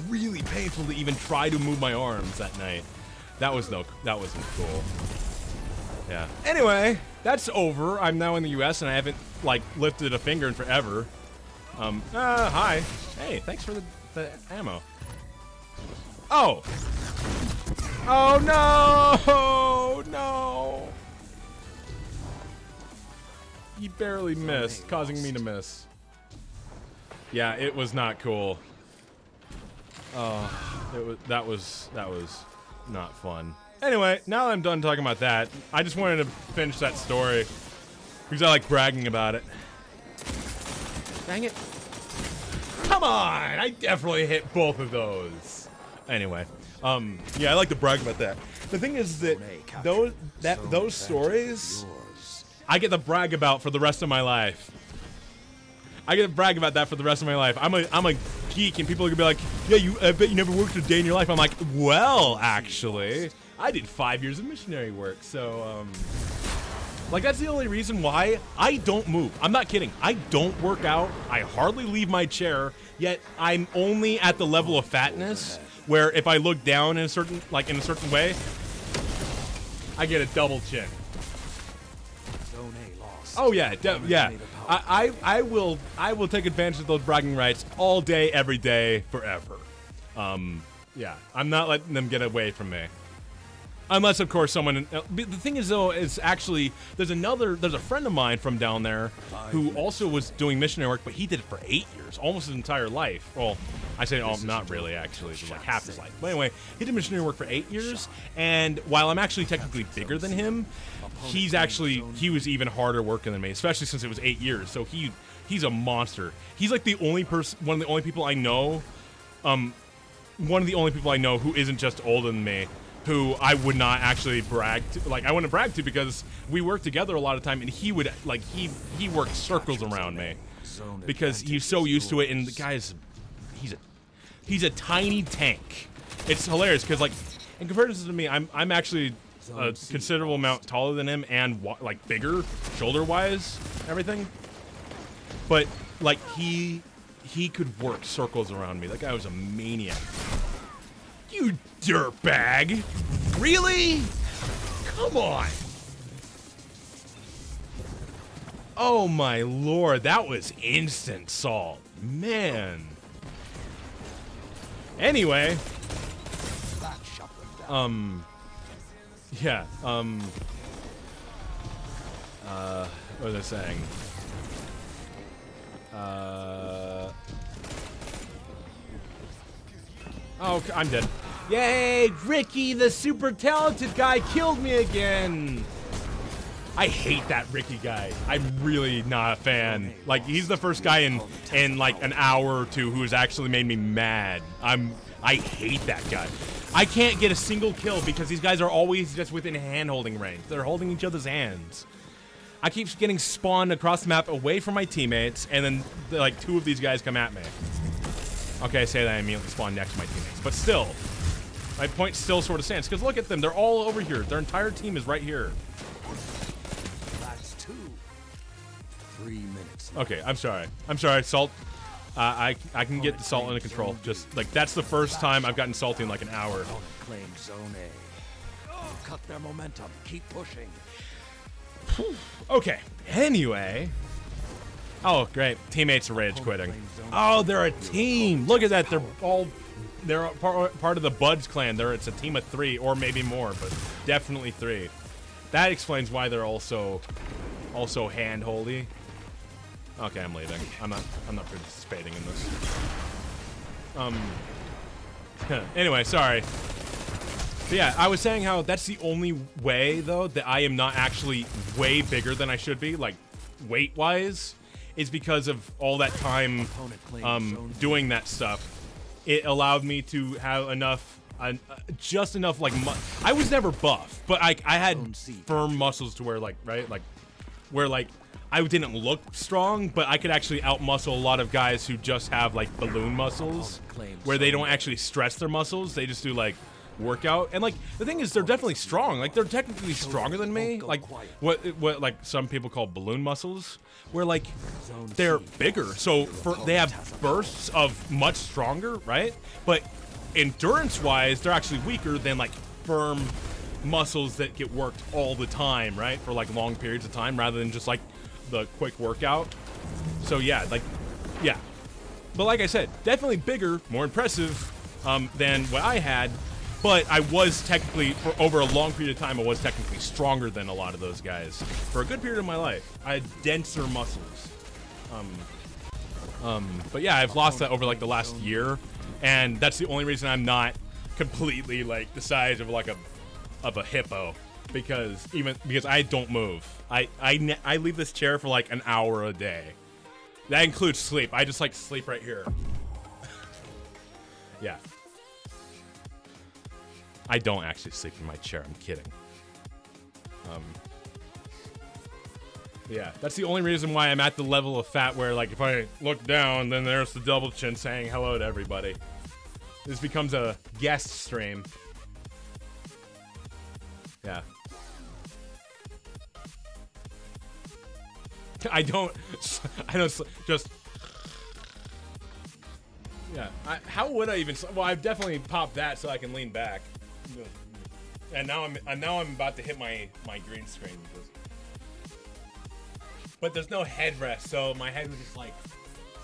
really painful to even try to move my arms that night. That wasn't cool. Yeah. Anyway, that's over. I'm now in the US and I haven't like lifted a finger in forever. Hi. Hey, thanks for the ammo. Oh. Oh no! No. He barely missed, causing me to miss. Yeah, it was not cool. That was not fun. Anyway, now that I'm done talking about that, I just wanted to finish that story because I like bragging about it. Dang it. Come on! I definitely hit both of those. Anyway, yeah, I like to brag about that. The thing is that those stories I get to brag about for the rest of my life. I get to brag about that for the rest of my life. I'm a geek, and people are gonna be like, "Yeah, I bet you never worked a day in your life." I'm like, "Well, actually, I did 5 years of missionary work, so like that's the only reason why I don't move. I'm not kidding. I don't work out. I hardly leave my chair. Yet I'm only at the level of fatness where if I look down in a certain way, I get a double chin. Oh yeah, yeah. I will take advantage of those bragging rights all day, every day, forever. Yeah, I'm not letting them get away from me. Unless, of course, someone... the thing is, though, is actually... There's a friend of mine from down there who also was doing missionary work, but he did it for 8 years, almost his entire life. Well, I say, oh, not really, actually. It was like half his life. But anyway, he did missionary work for 8 years, and while I'm actually technically bigger than him, he was even harder working than me, especially since it was 8 years. So he's a monster. He's like the only person, one of the only people I know, who isn't just older than me, who I would not actually brag to, like I wouldn't brag to because we worked together a lot of time, and he would like he worked circles around me because he's so used to it, and the guy's he's a tiny tank. It's hilarious because like in comparison to me, I'm actually a considerable amount taller than him and like bigger shoulder wise, everything. But like he could work circles around me. That guy was a maniac. You dirtbag! Really? Come on! Oh my lord, that was instant salt. Man. Anyway. Yeah, what was I saying? Oh, I'm dead. Yay! Ricky, the super talented guy, killed me again! I hate that Ricky guy. I'm really not a fan. Like, he's the first guy in like an hour or two who's actually made me mad. I hate that guy. I can't get a single kill because these guys are always just within hand-holding range. They're holding each other's hands. I keep getting spawned across the map away from my teammates, and then like 2 of these guys come at me. Okay, I say that I immediately spawn next to my teammates, but still, my point still sort of stands. Because look at them, they're all over here. Their entire team is right here. That's 2. 3 minutes. Okay, I'm sorry. I'm sorry, Salt. I can get the Salt under control. Just like that's the first time I've gotten salty in like an hour. Claim zone A. Cut their momentum. Keep pushing. Okay. Anyway. Oh, great. Teammates are rage quitting. Oh, they're a team. Look at that. They're part of the Buds clan. It's a team of 3 or maybe more, but definitely 3. That explains why they're also hand-holdy. Okay, I'm leaving. I'm not participating in this. Anyway, sorry. But yeah, I was saying how that's the only way though that I am not actually way bigger than I should be, like weight-wise, is because of all that time doing that stuff. It allowed me to have enough, just enough like I was never buff, but I had firm muscles to where like where I didn't look strong, but I could actually outmuscle a lot of guys who just have like balloon muscles, where they don't actually stress their muscles. They just do like workout. And like the thing is, they're definitely strong. Like they're technically stronger than me. Like what like some people call balloon muscles, where like they're bigger. So they have bursts of much stronger, right? But endurance-wise, they're actually weaker than like firm muscles that get worked all the time, right? For like long periods of time, rather than just like the quick workout. So yeah, like, yeah. But like I said, definitely bigger, more impressive than what I had. But I was technically, for over a long period of time, I was technically stronger than a lot of those guys. For a good period of my life, I had denser muscles. But yeah, I've lost that over like the last year, and that's the only reason I'm not completely like the size of like a hippo. Because I don't move. I leave this chair for like an hour a day. That includes sleep. I just like sleep right here. Yeah. I don't actually sleep in my chair. I'm kidding. Yeah, that's the only reason why I'm at the level of fat where like if I look down, then there's the double chin saying hello to everybody. This becomes a guest stream. Yeah. I don't just, yeah, how would I even, well, I've definitely popped that so I can lean back. And now I'm about to hit my green screen. But there's no headrest, so my head would just like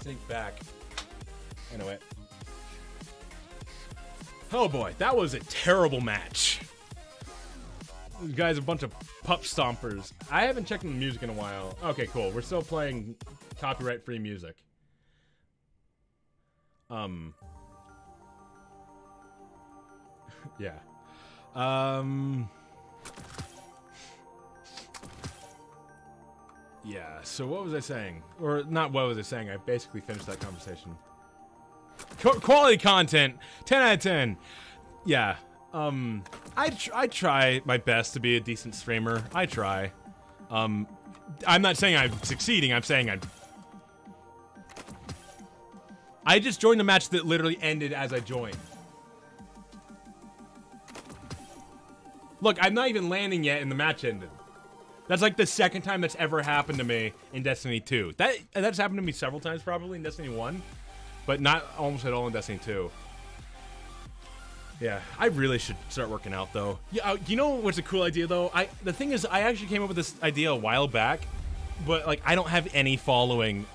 sink back. Anyway. Oh boy, that was a terrible match. These guys are a bunch of pup stompers. I haven't checked the music in a while. Okay, cool. We're still playing copyright-free music. Yeah. Yeah, so what was I saying? Or not what was I saying? I basically finished that conversation. Quality content! 10 out of 10! Yeah. I try my best to be a decent streamer. I try. I'm not saying I'm succeeding. I'm saying I just joined a match that literally ended as I joined. Look, I'm not even landing yet and the match ended. That's like the second time that's ever happened to me in Destiny 2. That's happened to me several times probably in Destiny 1, but not almost at all in Destiny 2. Yeah, I really should start working out though. Yeah, you know what's a cool idea though? The thing is, I actually came up with this idea a while back, like I don't have any following.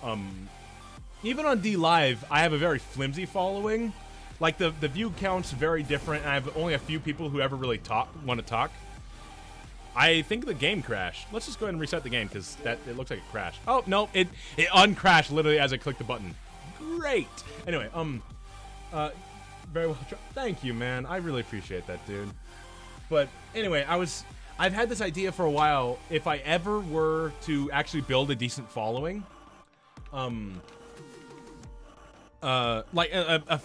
Even on DLive, I have a very flimsy following. Like the view count's very different, and I have only a few people who ever really want to talk. I think the game crashed. Let's just go ahead and reset the game because it looks like it crashed. Oh no, it uncrashed literally as I clicked the button. Great. Anyway, very well. Thank you, man. I really appreciate that, dude. But anyway, I've had this idea for a while. If I ever were to actually build a decent following, like a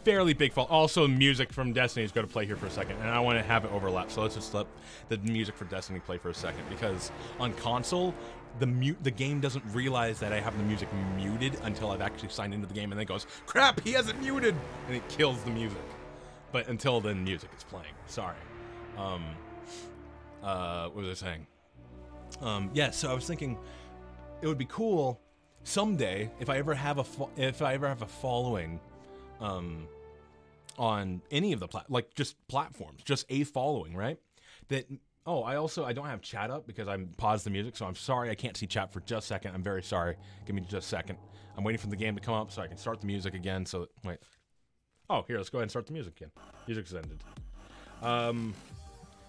fairly big fall. Also, music from Destiny is going to play here for a second, and I want to have it overlap. So let's just let the music for Destiny play for a second, because on console, the game doesn't realize that I have the music muted until I've actually signed into the game, and then it goes, "Crap, he has it muted," and it kills the music. But until then, music is playing. Sorry. What was I saying? Yeah. So I was thinking, it would be cool someday if I ever have a following, on any of the platforms, just a following, right? That I don't have chat up because I paused the music, so I'm sorry I can't see chat for just a second. I'm very sorry. Give me just a second. I'm waiting for the game to come up so I can start the music again. So wait. Oh, here, let's go ahead and start the music again. Music's ended.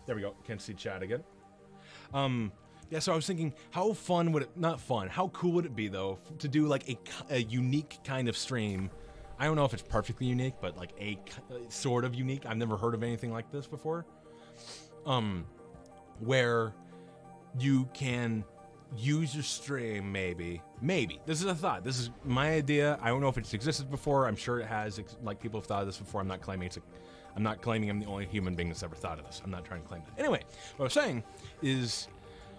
There we go. Can't see chat again. Yeah, so I was thinking, how fun would it, not fun, how cool would it be though to do like a unique kind of stream? I don't know if it's perfectly unique, but like a sort of unique. I've never heard of anything like this before. Where you can use your stream, maybe. This is a thought. This is my idea. I don't know if it's existed before. I'm sure it has. Like, people have thought of this before. I'm not claiming I'm the only human being that's ever thought of this. I'm not trying to claim that. Anyway, what I was saying is,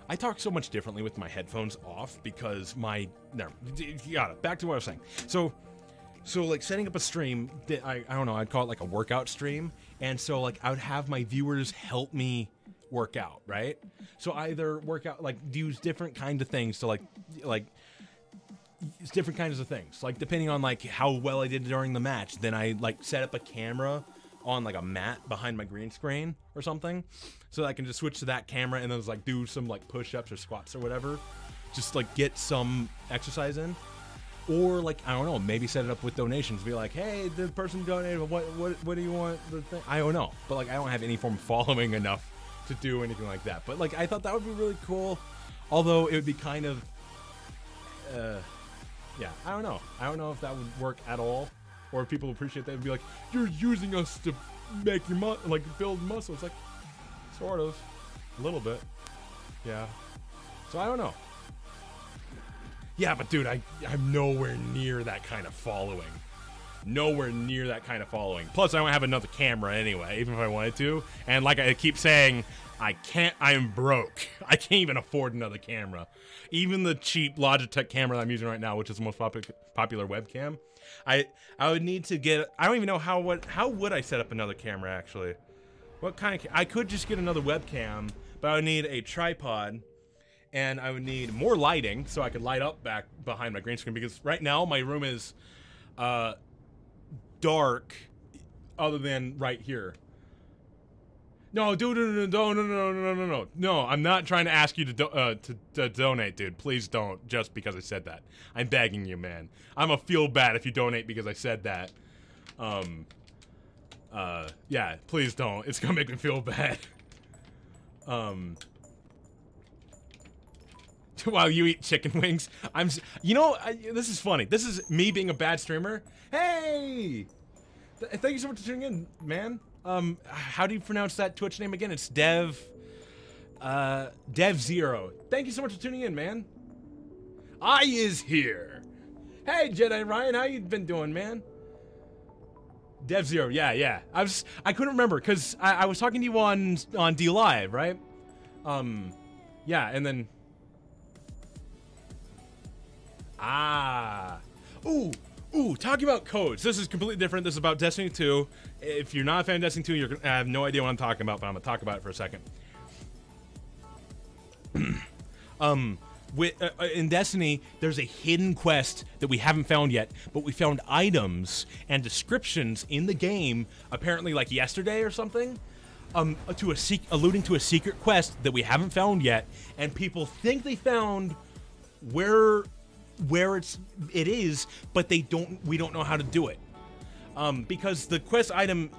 I talk so much differently with my headphones off because you got it. Back to what I was saying. So like setting up a stream, I don't know, I'd call it like a workout stream. And so like I would have my viewers help me work out, right? So either work out, like use different kinds of things to like different kinds of things. Like depending on like how well I did during the match, then I like set up a camera on like a mat behind my green screen or something, so that I can just switch to that camera and then just like do some like push-ups or squats or whatever, just like get some exercise in. Or like, I don't know, maybe set it up with donations. Be like, hey, the person donated, what do you want the thing? I don't know, but like I don't have any form of following enough to do anything like that. But like I thought that would be really cool, although it would be kind of yeah, I don't know if that would work at all, or if people appreciate that and be like, you're using us to make your build muscle. It's like, sort of, a little bit, yeah. So I don't know. Yeah, but dude, I'm nowhere near that kind of following. Nowhere near that kind of following. Plus, I don't have another camera anyway, even if I wanted to. And like I keep saying, I am broke. I can't even afford another camera. Even the cheap Logitech camera that I'm using right now, which is the most popular webcam, I would need to get. I don't even know how would I set up another camera actually. What kind of? I could just get another webcam, but I would need a tripod. And I would need more lighting so I could light up back behind my green screen, because right now my room is dark other than right here. No, dude, no, I'm not trying to ask you to donate, dude. Please don't, just because I said that. I'm begging you, man. I'm gonna feel bad if you donate because I said that. Yeah, please don't. It's gonna make me feel bad. While you eat chicken wings, this is funny. This is me being a bad streamer. Hey, thank you so much for tuning in, man. How do you pronounce that Twitch name again? It's Dev Zero. Thank you so much for tuning in, man. I is here. Hey, Jedi Ryan, how you been doing, man? Dev Zero, yeah. I couldn't remember because I was talking to you on DLive, right? Yeah, and then. Ooh, talking about codes. This is completely different. This is about Destiny 2. If you're not a fan of Destiny 2, you're gonna have no idea what I'm talking about, but I'm gonna talk about it for a second. In Destiny, there's a hidden quest that we haven't found yet, but we found items and descriptions in the game, apparently like yesterday or something, alluding to a secret quest that we haven't found yet, and people think they found where it is, but we don't know how to do it. Because the quest item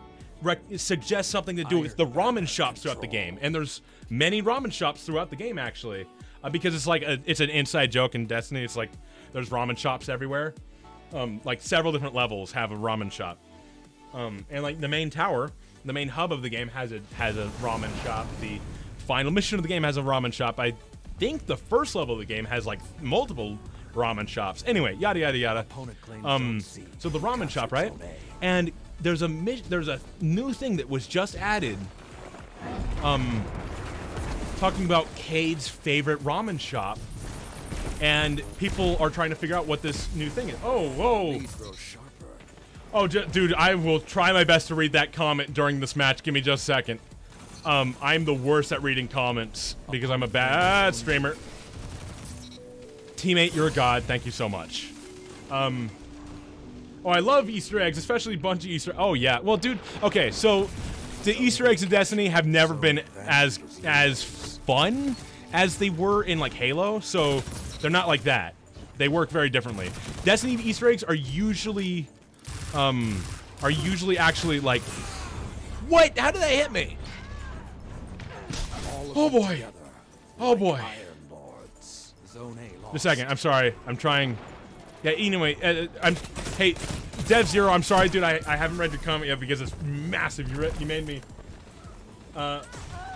suggests something to do with the ramen shops throughout the game, and there's many ramen shops throughout the game actually, because it's like it's an inside joke in Destiny. It's like there's ramen shops everywhere. Like several different levels have a ramen shop, and like the main tower, the main hub of the game has a ramen shop. The final mission of the game has a ramen shop. I think the first level of the game has like multiple ramen shops. Anyway, yada yada yada. So the ramen shop, right? And there's a new thing that was just added. Talking about Cade's favorite ramen shop, and people are trying to figure out what this new thing is. Oh, whoa! Oh, dude, I will try my best to read that comment during this match. Give me just a second. I'm the worst at reading comments because I'm a bad streamer. Teammate, you're a god. Thank you so much. Oh, I love Easter eggs, especially Bungie Easter. Oh yeah. Well, dude. Okay, so the Easter eggs in Destiny have never been as fun as they were in like Halo. So they're not like that. They work very differently. Destiny Easter eggs are usually actually like, what? How did that hit me? Oh boy. Oh boy. Just a second. I'm sorry. I'm trying. Yeah, anyway, hey, Dev Zero, I'm sorry, dude, I haven't read your comment yet because it's massive. You made me,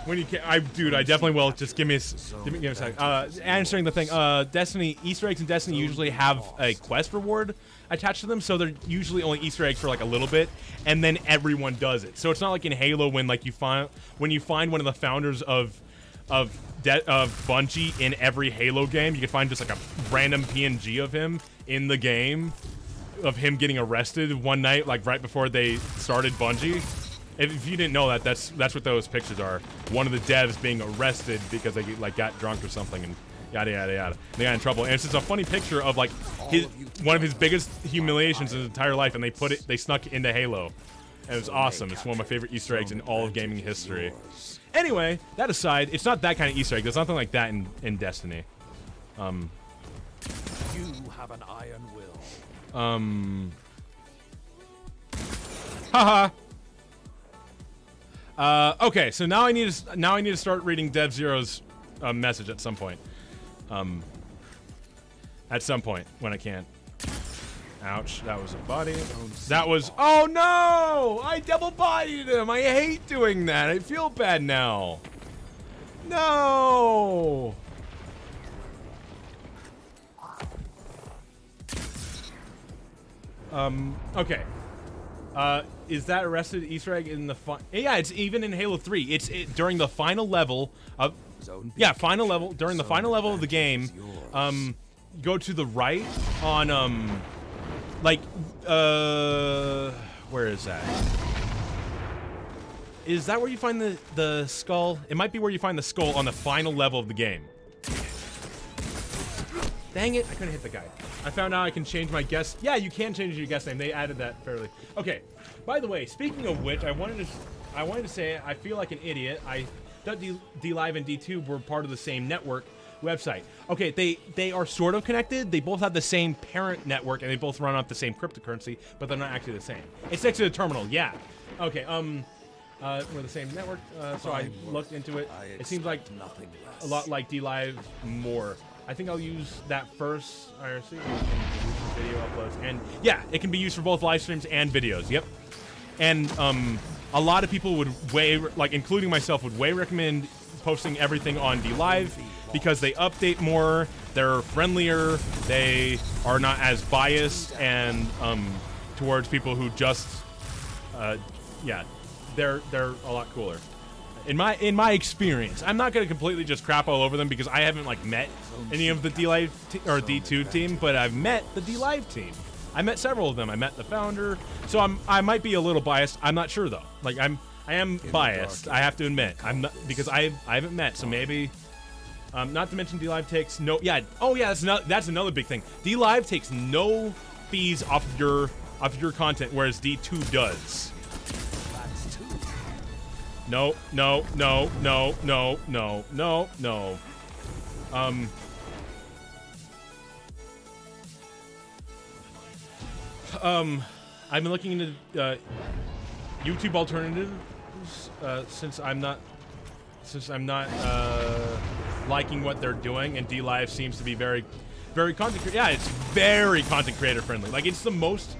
when you can, dude, I definitely will. Just give me a second. Answering the thing, Destiny, Easter eggs in Destiny usually have a quest reward attached to them, so they're usually only Easter eggs for like a little bit, and then everyone does it. So it's not like in Halo when like you find one of the founders of Bungie in every Halo game, you can find just like a random PNG of him in the game, of him getting arrested one night, like right before they started Bungie. If you didn't know that, that's what those pictures are. One of the devs being arrested because they like got drunk or something and yada yada yada. They got in trouble, and it's just a funny picture of like one of his biggest humiliations in his entire life, and they snuck it into Halo, and it was awesome. It's one of my favorite Easter eggs in all of gaming history. Anyway, that aside, it's not that kind of Easter egg. There's nothing like that in Destiny. You have an iron will. Haha. Okay, so now I need to start reading Dev Zero's message at some point. At some point when I can. Ouch, that was a body. That was, oh no! I double bodied him! I hate doing that. I feel bad now. No! Okay. Is that arrested Easter egg in the yeah, it's even in Halo 3. It's during the final level of final level, during the final level of the game. Go to the right on like where is that? Is that where you find the skull? It might be where you find the skull on the final level of the game. Dang it, I couldn't hit the guy. I found out I can change my guest. Yeah, you can change your guest name. They added that fairly. Okay. By the way, speaking of which, I wanted to say I feel like an idiot. I thought DLive and DTube were part of the same network website. Okay, they are sort of connected. They both have the same parent network, and they both run off the same cryptocurrency, but they're not actually the same. It's next to the terminal. Yeah. Okay. We're the same network. So I looked into it. It seems like a lot like DLive more. I think I'll use that first. IRC video uploads, and yeah, it can be used for both live streams and videos. Yep. And a lot of people would including myself, would recommend posting everything on DLive because they update more, they're friendlier, they are not as biased and towards people who just yeah, they're a lot cooler. In my experience, I'm not gonna completely just crap all over them because I haven't like met any of the DLive or D2 team, but I've met the DLive team. I met several of them. I met the founder, so I might be a little biased. I'm not sure though. Like I am biased. I have to admit. I'm not, because I haven't met, so maybe. Not to mention DLive takes no. Yeah. Oh yeah. That's another big thing. DLive takes no fees off of your content, whereas D2 does. No. I've been looking into YouTube alternatives since I'm not liking what they're doing, and DLive seems to be very content. Yeah, it's very content creator friendly. Like, it's the most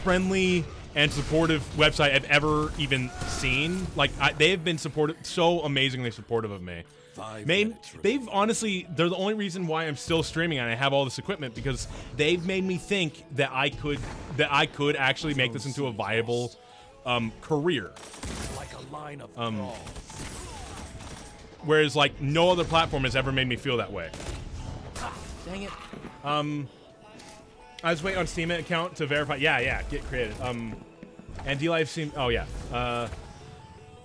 friendly and supportive website I've ever even seen. Like, they've been so amazingly supportive of me. They've honestly, they're the only reason why I'm still streaming and I have all this equipment, because they've made me think that I could actually make this into a viable career. Like a line of whereas like no other platform has ever made me feel that way. Dang it. I was waiting on Steam account to verify. Yeah, get created. And DLive seemed. Oh yeah.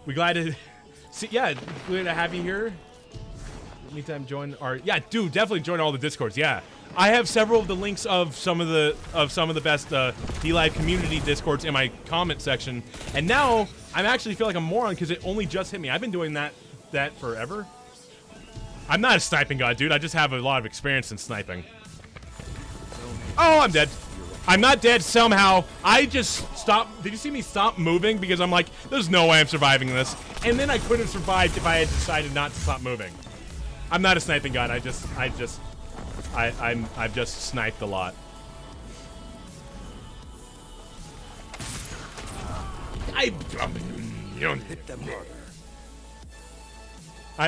We glad to see. Yeah, glad to have you here. Anytime join our. Yeah, dude, definitely join all the Discords. Yeah, I have several of the links of some of the best DLive community Discords in my comment section. And now I'm actually feel like a moron because it only just hit me. I've been doing that forever. I'm not a sniping god, dude. I just have a lot of experience in sniping. Oh, I'm dead. I'm not dead somehow. I just stopped. Did you see me stop moving? Because I'm like, there's no way I'm surviving this. And then I couldn't have survived if I had decided not to stop moving. I'm not a sniping god. I've just sniped a lot.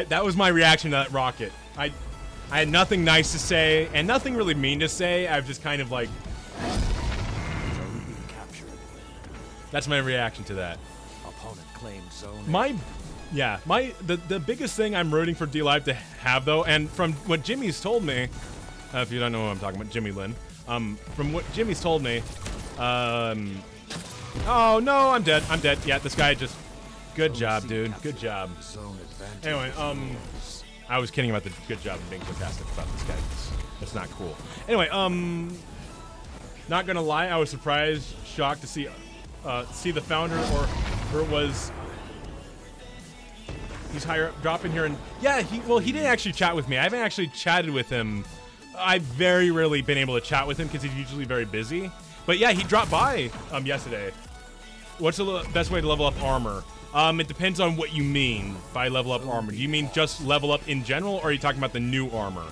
That was my reaction to that rocket. I had nothing nice to say and nothing really mean to say. I've just kind of like. That's my reaction to that. Opponent claims zone. The biggest thing I'm rooting for DLive to have though, and from what Jimmy's told me, if you don't know what I'm talking about, Jimmy Lin. From what Jimmy's told me, oh no, I'm dead. Yeah, this guy just. Good job, dude. Good job. Anyway, I was kidding about the good job of being sarcastic about this guy. That's not cool. Anyway, not gonna lie, I was surprised, shocked to see the founder or it was he's higher up, drop in here, and yeah, he didn't actually chat with me. I haven't actually chatted with him. I've very rarely been able to chat with him because he's usually very busy. But yeah, he dropped by yesterday. What's the best way to level up armor? It depends on what you mean by level up armor. Do you mean just level up in general, or are you talking about the new armor?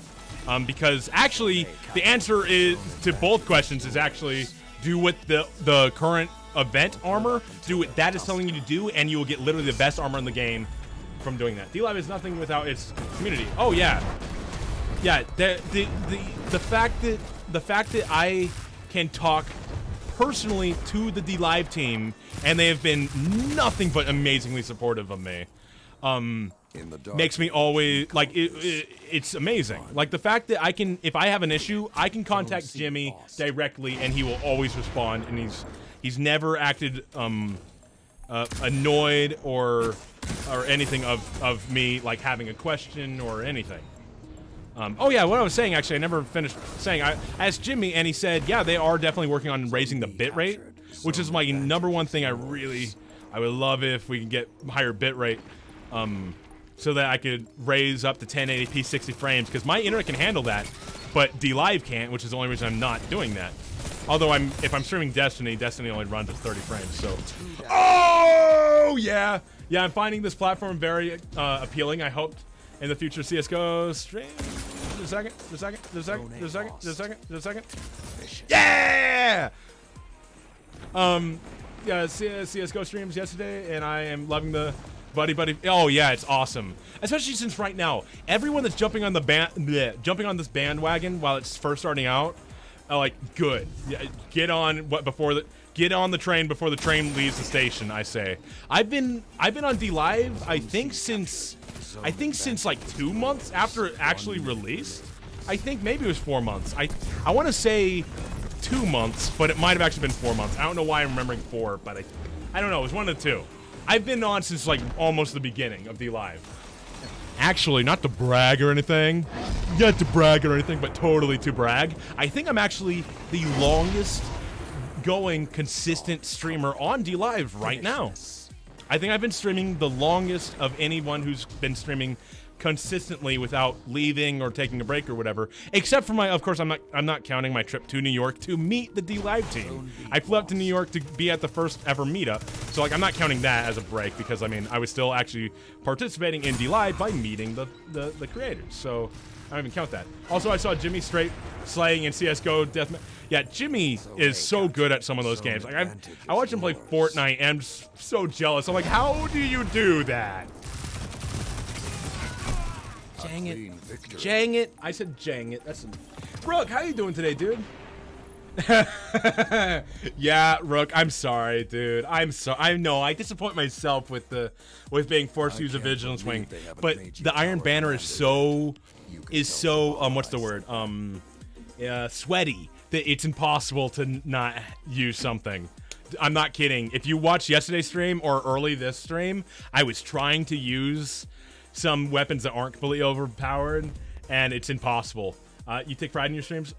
Because actually, the answer is to both questions is actually do what the current event armor, do what that is telling you to do, and you will get literally the best armor in the game from doing that. DLive is nothing without its community. Oh yeah, yeah. The fact that I can talk personally to the DLive team, and they have been nothing but amazingly supportive of me. Makes me always like it's amazing. Like the fact that I can, if I have an issue, I can contact Jimmy directly, and he will always respond. And he's never acted annoyed or anything of me like having a question or anything. Oh yeah, what I was saying actually, I never finished saying. I asked Jimmy, and he said, yeah, they are definitely working on raising the bitrate, which is my #1 thing. I would love if we can get higher bitrate, so that I could raise up to 1080p 60 frames, because my internet can handle that, but DLive can't, which is the only reason I'm not doing that. Although if I'm streaming Destiny only runs at 30 frames. So, oh yeah, I'm finding this platform very appealing. I hoped in the future CS:GO stream. Just a second. Yeah! Yeah, CS:GO streams yesterday, and I am loving the buddy. Oh yeah, it's awesome. Especially since right now, everyone that's jumping on this bandwagon while it's first starting out, like good. Yeah, get on the train before the train leaves the station. I say. I've been on DLive. I think since like 2 months after it actually released. I think maybe it was 4 months. I want to say 2 months, but it might have actually been 4 months. I don't know why I'm remembering 4, but I don't know. It was one of the two. I've been on since like almost the beginning of DLive. Actually, not to brag or anything. Not to brag or anything, but totally to brag. I think I'm actually the longest going consistent streamer on DLive right now. I think I've been streaming the longest of anyone who's been streaming consistently without leaving or taking a break or whatever. Except for of course, I'm not counting my trip to New York to meet the DLive team. I flew up to New York to be at the first ever meetup, so like I'm not counting that as a break because I mean I was still actually participating in DLive by meeting the creators. So I don't even count that. Also, I saw Jimmy straight slaying in CS:GO deathmatch. Yeah, Jimmy is so good at some of those games. Like I watched him play Fortnite, and I'm so jealous. I'm like, how do you do that? Jang it. Jang it. I said jang it. That's Rook, how you doing today, dude? Yeah, Rook, I'm sorry, dude. I'm sorry. I know I disappoint myself with being forced to use a Vigilance Wing, but the Iron Banner is so what's the word? Sweaty that it's impossible to not use something. I'm not kidding. If you watched yesterday's stream or early this stream, I was trying to use some weapons that aren't completely overpowered, and it's impossible. You take pride in your streams?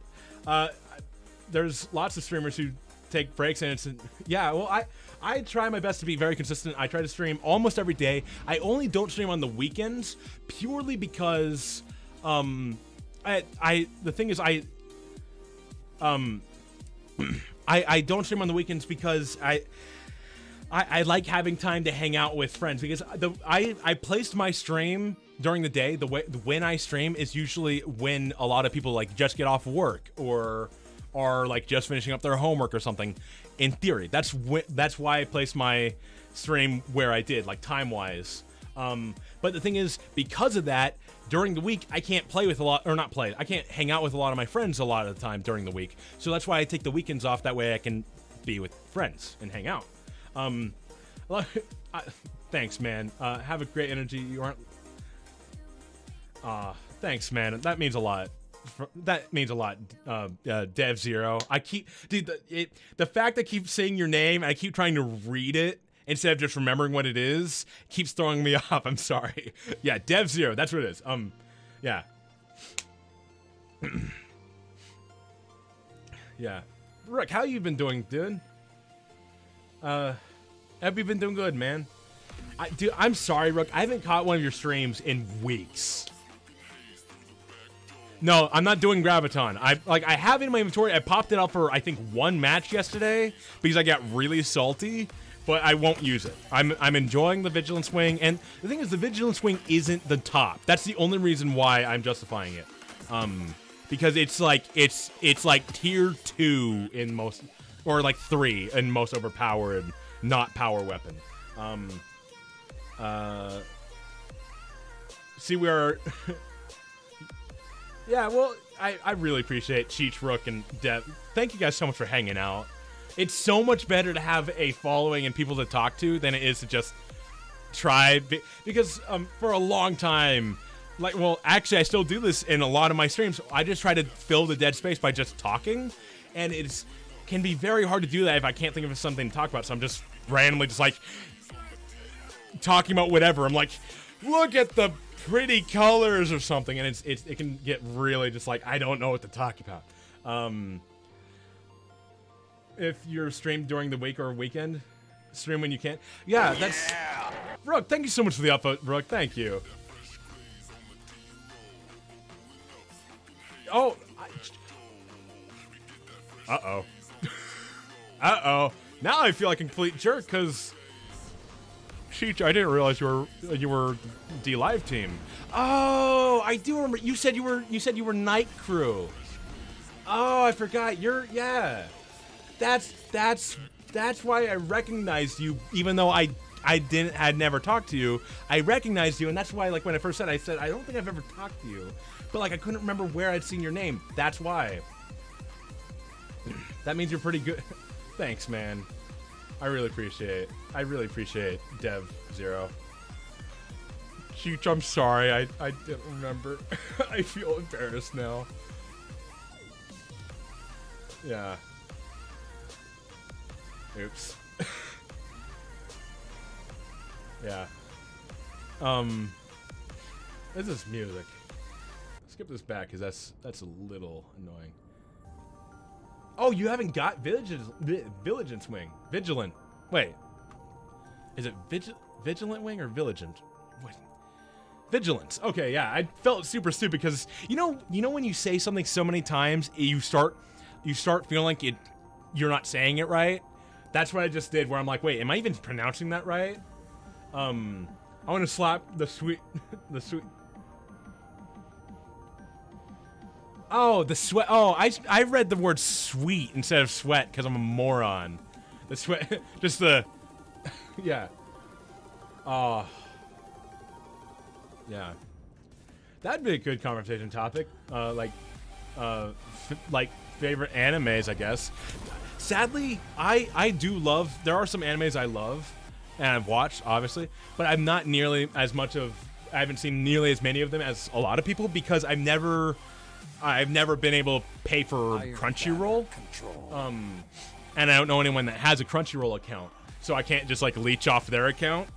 There's lots of streamers who take breaks, and it's yeah. Well, I try my best to be very consistent. I try to stream almost every day. I only don't stream on the weekends purely because the thing is I don't stream on the weekends because I like having time to hang out with friends because I placed my stream during the day. When I stream is usually when a lot of people like just get off work or are like just finishing up their homework or something. In theory, that's why I placed my stream where I did, like time-wise. But the thing is, because of that, during the week I can't play with I can't hang out with a lot of my friends a lot of the time during the week. So that's why I take the weekends off. That way I can be with friends and hang out. Thanks, man. Have a great energy. You aren't. Thanks, man. That means a lot. That means a lot, Dev Zero. Dude, the fact I keep saying your name, I keep trying to read it instead of just remembering what it is, keeps throwing me off. I'm sorry. Yeah, Dev Zero. That's what it is. Yeah. Yeah. Rick, how you been doing, dude? Have you been doing good, man? Dude, I'm sorry, Rook. I haven't caught one of your streams in weeks. No, I'm not doing Graviton. I have it in my inventory. I popped it up for I think one match yesterday because I got really salty, but I won't use it. I'm enjoying the Vigilance Wing, and the thing is, the Vigilance Wing isn't the top. That's the only reason why I'm justifying it. Because it's like tier 2 in most, or like 3 in most overpowered, not power weapon. See, we are. Yeah, well, I really appreciate Cheech, Rook, and Dev. Thank you guys so much for hanging out. It's so much better to have a following and people to talk to than it is to just try. Because for a long time, actually, I still do this in a lot of my streams. I just try to fill the dead space by just talking, and it can be very hard to do that if I can't think of something to talk about. So I'm just randomly just like talking about whatever. I'm like, look at the pretty colors or something, and it can get really just like I don't know what to talk about. If you're streamed during the week or weekend, stream when you can. Yeah, that's Rook. Thank you so much for the upvote, Rook. Thank you. Oh, uh-oh. Uh-oh. Now I feel like a complete jerk because Cheech, I didn't realize you were DLive team. Oh, I do remember. You said you were Night Crew. Oh, I forgot. Yeah. That's why I recognized you, even though I had never talked to you. I recognized you, and that's why, like, when I first said, I don't think I've ever talked to you, but like I couldn't remember where I'd seen your name. That's why. That means you're pretty good. Thanks, man. I really appreciate Dev Zero. Cheech, I'm sorry. I didn't remember. I feel embarrassed now. Yeah. Oops. Yeah. This is music. Skip this back because that's a little annoying. Oh, you haven't got Vigilance Wing. Vigilant. Wait. Is it Vigilant Wing or Vigilant? What? Vigilance. Okay, yeah, I felt super stupid because you know when you say something so many times, you start feeling like you're not saying it right. That's what I just did. Where I'm like, wait, am I even pronouncing that right? I want to slap the sweet. Oh, the sweat. Oh, I read the word sweet instead of sweat because I'm a moron. The sweat, just the, yeah. Oh. Yeah. That'd be a good conversation topic. Like favorite animes, I guess. Sadly, I do love, there are some animes I love and I've watched, obviously, but I'm not nearly as much of, I haven't seen nearly as many of them as a lot of people because I've never been able to pay for Crunchyroll. And I don't know anyone that has a Crunchyroll account, so I can't just like leech off their account.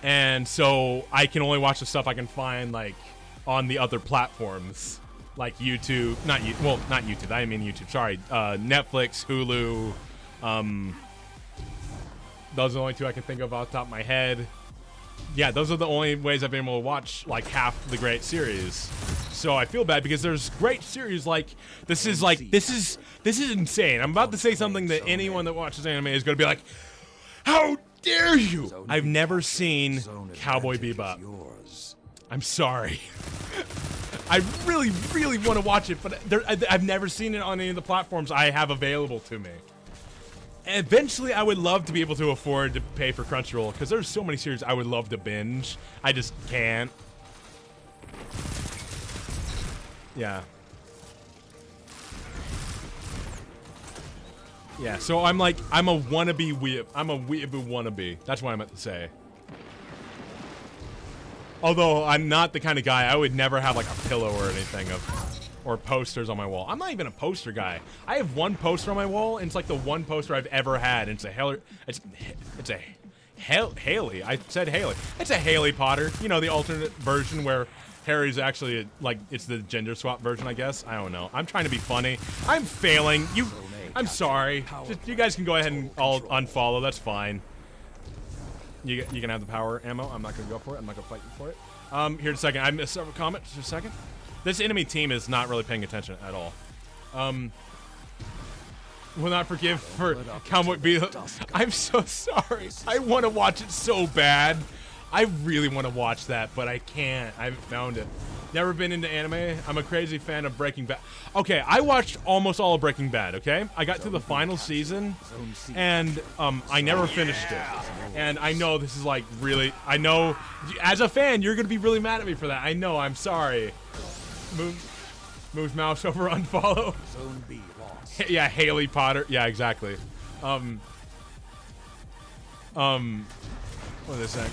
And so I can only watch the stuff I can find like on the other platforms, like YouTube, not YouTube. I mean YouTube. Sorry, Netflix, Hulu. Those are the only two I can think of off the top of my head. Yeah, those are the only ways I've been able to watch like half the great series. So I feel bad because there's great series like this is insane. I'm about to say something that anyone that watches anime is going to be like, how dare you? I've never seen Cowboy Bebop. I'm sorry. I really, really want to watch it, but I've never seen it on any of the platforms I have available to me. Eventually, I would love to be able to afford to pay for Crunchyroll because there's so many series I would love to binge. I just can't. Yeah. Yeah, so I'm a wannabe weeb. I'm a weeaboo wannabe. That's what I meant to say. Although I'm not the kind of guy, I would never have like a pillow or anything or posters on my wall. I'm not even a poster guy. I have one poster on my wall, and it's like the one poster I've ever had. And it's a Haley. I said Haley. It's a Haley Potter. You know, the alternate version where Harry's actually like it's the gender swap version, I guess. I don't know. I'm trying to be funny. I'm failing. I'm sorry. Just, you guys can go ahead and all unfollow. That's fine. You can have the power ammo. I'm not gonna go for it. I'm not gonna fight you for it. Here in a second. I missed several comments. Just a second. This enemy team is not really paying attention at all. Will not forgive for Cowboy Bebop. I'm so sorry. I want to watch it so bad. I really want to watch that, but I can't. I haven't found it. Never been into anime. I'm a crazy fan of Breaking Bad. Okay, I watched almost all of Breaking Bad, okay? I got to the final season, and I never finished it. And I know this is like really, I know, as a fan, you're going to be really mad at me for that. I know, I'm sorry. Move mouse over unfollow. Zone B lost. Yeah, Haley Potter. Yeah, exactly. What is this saying?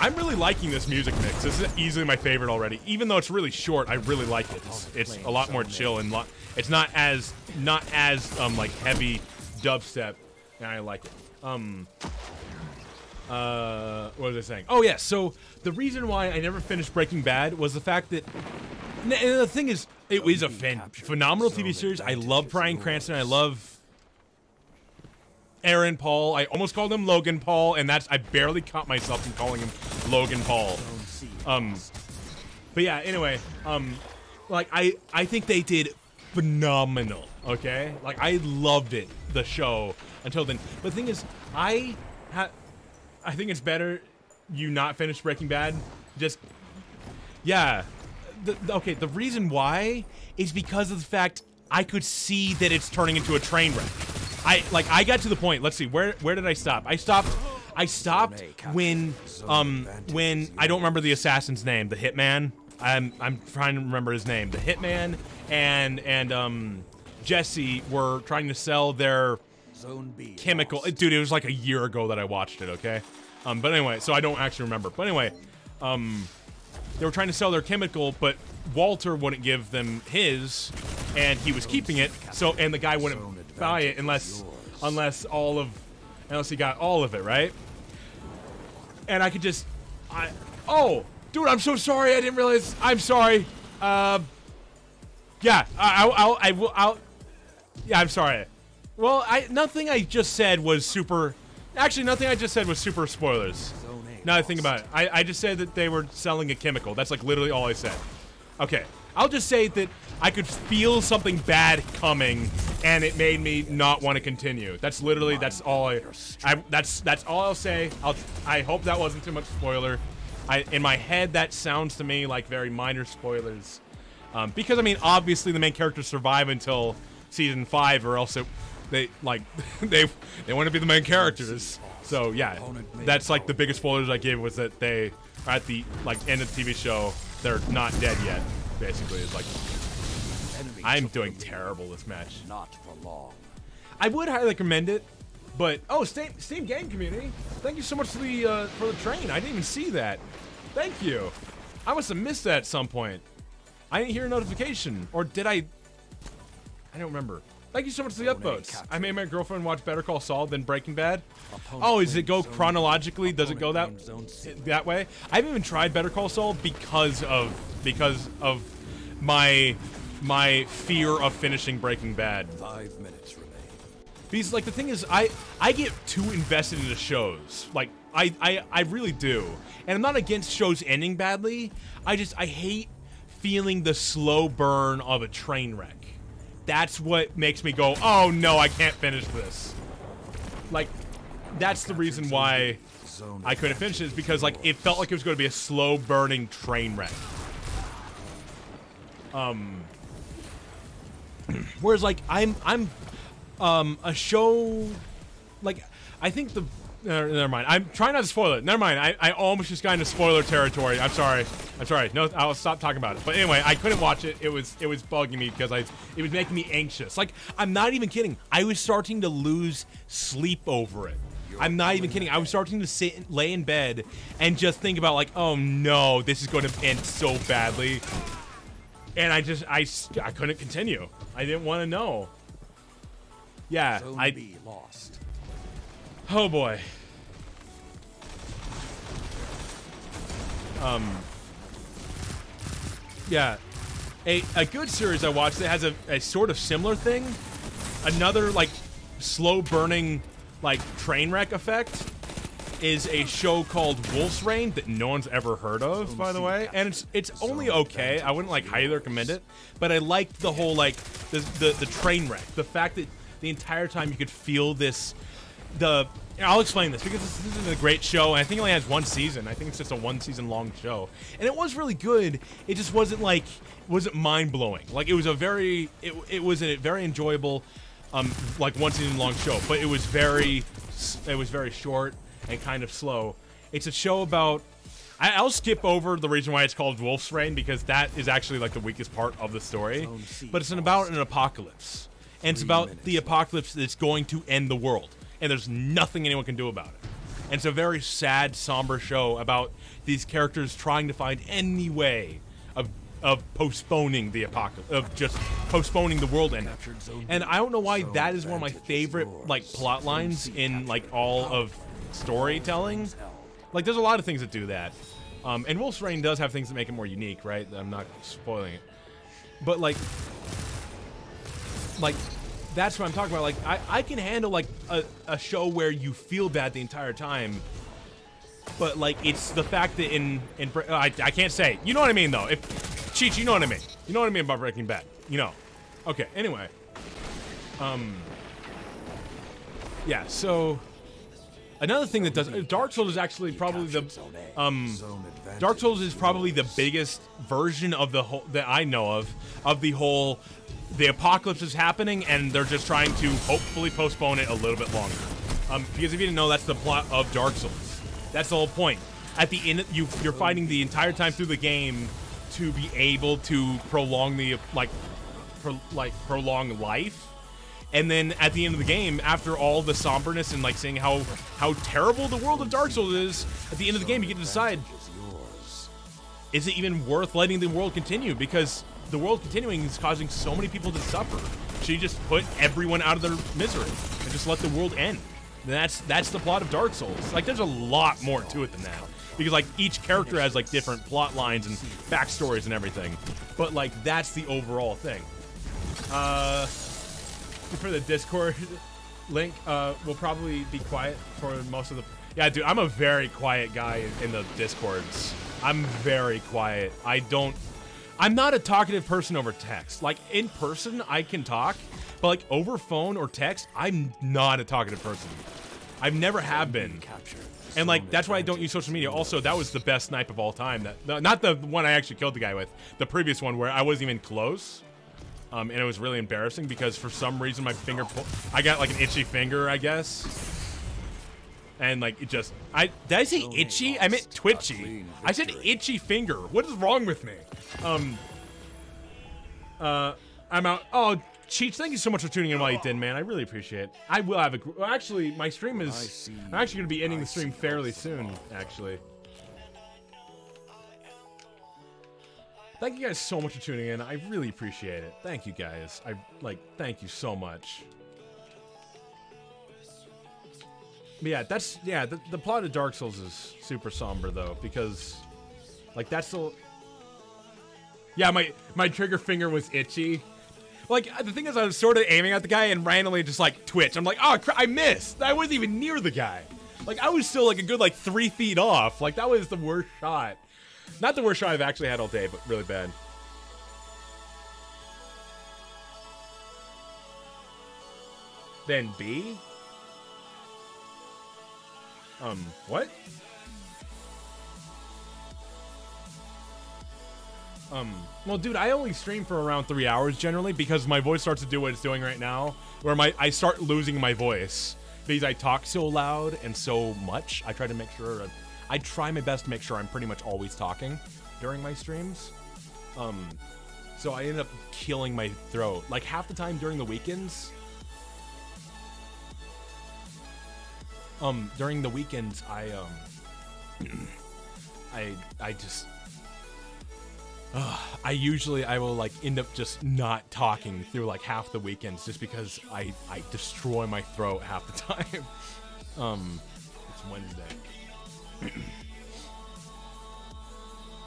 I'm really liking this music mix. This is easily my favorite already. Even though it's really short, I really like it. It's a lot more chill and it's not as like heavy dubstep, and I like it. What was I saying? Oh yeah, so the reason why I never finished Breaking Bad was the fact that and the thing is, it was a phenomenal TV series. I love Bryan Cranston. I love Aaron Paul. I almost called him Logan Paul, and I barely caught myself from calling him Logan Paul. But yeah, anyway, like I think they did phenomenal. Okay, like I loved it, the show until then. But the thing is, I think it's better you not finish Breaking Bad. Just yeah. Okay, the reason why is because of the fact I could see that it's turning into a train wreck. I got to the point. Let's see, where did I stop? I stopped when I don't remember the assassin's name, the hitman. I'm trying to remember his name. The hitman and Jesse were trying to sell their chemical. Dude, it was like a year ago that I watched it. Okay, but anyway, so I don't actually remember. But anyway, they were trying to sell their chemical, but Walter wouldn't give them his, and he was keeping it. So, and the guy wouldn't buy it unless he got all of it, right? And I could just, oh, dude, I'm so sorry. I didn't realize. I'm sorry. Yeah, yeah, I'm sorry. Well, nothing I just said was super. Actually, nothing I just said was super spoilers. Now I think about it. I just said that they were selling a chemical. That's like literally all I said. Okay. I'll just say that I could feel something bad coming, and it made me not want to continue. That's literally, that's all that's all I'll say. I hope that wasn't too much spoiler. In my head, that sounds to me like very minor spoilers. Because, I mean, obviously the main characters survive until season 5, or else they want to be the main characters. So, yeah, that's like the biggest spoilers I gave was that they are at the, like, end of the TV show, they're not dead yet. Basically, it's like I'm doing terrible this match. Not for long. I would highly recommend it, but Steam game community, thank you so much for the train. I didn't even see that. Thank you. I must have missed that at some point. I didn't hear a notification, or did I? I don't remember. Thank you so much for the upvotes. I made my girlfriend watch Better Call Saul, then Breaking Bad. Oh, does it go chronologically? Does it go that way? I haven't even tried Better Call Saul because of my fear of finishing Breaking Bad. 5 minutes remain. Because like the thing is, I get too invested in the shows. Like I really do, and I'm not against shows ending badly. I hate feeling the slow burn of a train wreck. That's what makes me go, oh no, I can't finish this. Like, that's the reason why I couldn't finish it, is because like it felt like it was going to be a slow burning train wreck. Whereas like I'm a show, like I think the never mind. I'm trying not to spoil it. Never mind. I almost just got into spoiler territory. I'm sorry. No, I'll stop talking about it. But anyway, I couldn't watch it. It was bugging me because it was making me anxious. Like, I'm not even kidding. I was starting to lose sleep over it. I'm not even kidding. I was starting to lay in bed and just think about like, oh no, this is going to end so badly. And I couldn't continue. I didn't want to know. Yeah, lost. Oh boy. Yeah. A good series I watched that has a sort of similar thing. Another like slow burning like train wreck effect is a show called Wolf's Rain that no one's ever heard of, by the way. And it's only okay. I wouldn't like highly recommend it, but I liked the whole like the train wreck. The fact that the entire time you could feel this I'll explain this because this is a great show, and I think it only has 1 season. I think it's just a 1 season long show, and it was really good. It just wasn't mind blowing. Like it was a very enjoyable, like 1 season long show, but it was very short and kind of slow. It's a show about. I'll skip over the reason why it's called Wolf's Rain because that is actually like the weakest part of the story, but it's about an apocalypse, and it's about the apocalypse that's going to end the world. And there's nothing anyone can do about it. And it's a very sad, somber show about these characters trying to find any way of postponing the apocalypse, of just postponing the world ending. And I don't know why that is one of my favorite like plot lines in like all of storytelling. Like there's a lot of things that do that. And Wolf's Rain does have things that make it more unique, right? I'm not spoiling it. But like that's what I'm talking about. Like, I can handle, like, a show where you feel bad the entire time. But, like, it's the fact that I can't say. You know what I mean, though. Cheech, you know what I mean. You know what I mean about Breaking Bad. You know. Okay, anyway. Yeah, so... Another thing that does... Dark Souls is actually probably the... Dark Souls is probably the biggest version of the whole... that I know of the whole... The apocalypse is happening, and they're just trying to hopefully postpone it a little bit longer. Because if you didn't know, that's the plot of Dark Souls. That's the whole point. At the end, you're fighting the entire time through the game to be able to prolong the prolong life. And then at the end of the game, after all the somberness and like seeing how terrible the world of Dark Souls is, at the end of the game, you get to decide: is it even worth letting the world continue? Because the world continuing is causing so many people to suffer. Should you just put everyone out of their misery and just let the world end? And that's the plot of Dark Souls. Like, there's a lot more to it than that. Because, like, each character has, like, different plot lines and backstories and everything. But, like, that's the overall thing. For the Discord link, we'll probably be quiet for most of the... Yeah, dude, I'm a very quiet guy in the Discords. I'm very quiet. I'm not a talkative person over text. Like, in person, I can talk, but like over phone or text, I'm not a talkative person. I've never have been. And like, that's why I don't use social media. Also, that was the best snipe of all time. Not the one I actually killed the guy with. The previous one where I wasn't even close. And it was really embarrassing because for some reason my finger, I got like an itchy finger, I guess. And like, it just, did I say itchy? I meant twitchy. I said itchy finger. What is wrong with me? I'm out. Oh, Cheech, thank you so much for tuning in while you did, man. I really appreciate it. I will have a, well, actually, my stream is, I'm actually going to be ending the stream fairly soon, actually. Thank you guys so much for tuning in. I really appreciate it. Thank you guys. Thank you so much. But yeah, the plot of Dark Souls is super somber though, because like that's the yeah, my trigger finger was itchy. Like the thing is, I was sort of aiming at the guy and randomly just like twitch. I'm like, oh, I missed. I wasn't even near the guy. Like I was still like a good like 3 feet off. Like that was the worst shot. Not the worst shot I've actually had all day, but really bad. Then B. What? Well, dude, I only stream for around 3 hours generally because my voice starts to do what it's doing right now, where I start losing my voice because I talk so loud and so much. I try to make sure, I try my best to make sure I'm pretty much always talking during my streams. So I end up killing my throat. Like half the time during the weekends, I will like end up just not talking through like half the weekends just because I destroy my throat half the time. It's Wednesday.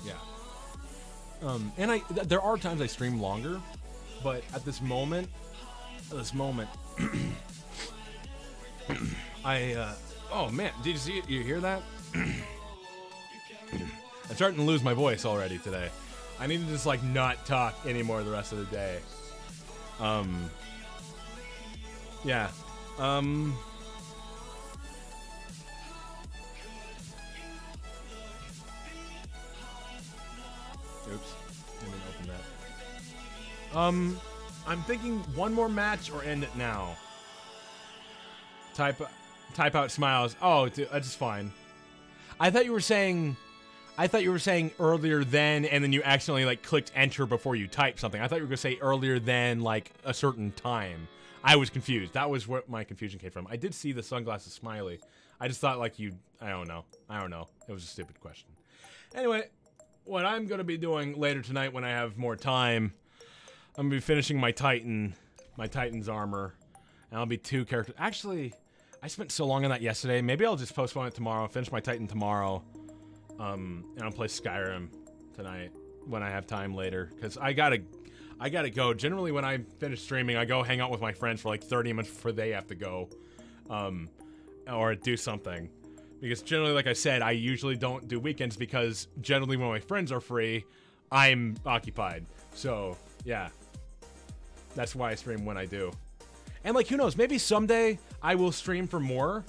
Yeah. And there are times I stream longer, but at this moment, oh man, did you see it? You hear that? I'm starting to lose my voice already today. I need to just like not talk anymore the rest of the day. Yeah. Oops. Let me open that. I'm thinking one more match or end it now. Type out smiles. Oh, dude, that's fine. I thought you were saying earlier than, and then you accidentally like clicked enter before you typed something. I thought you were gonna say earlier than like a certain time. I was confused. That was where my confusion came from. I did see the sunglasses smiley. I just thought like I don't know. It was a stupid question. Anyway, what I'm gonna be doing later tonight when I have more time, I'm gonna be finishing my Titan's armor, and I'll be 2 characters. Actually, I spent so long on that yesterday. Maybe I'll just postpone it tomorrow. Finish my Titan tomorrow. And I'll play Skyrim tonight when I have time later, because I gotta go. Generally, when I finish streaming, I go hang out with my friends for like 30 minutes before they have to go, or do something. Because generally, like I said, I usually don't do weekends because generally when my friends are free, I'm occupied. So yeah, that's why I stream when I do. And like, who knows? Maybe someday I will stream for more.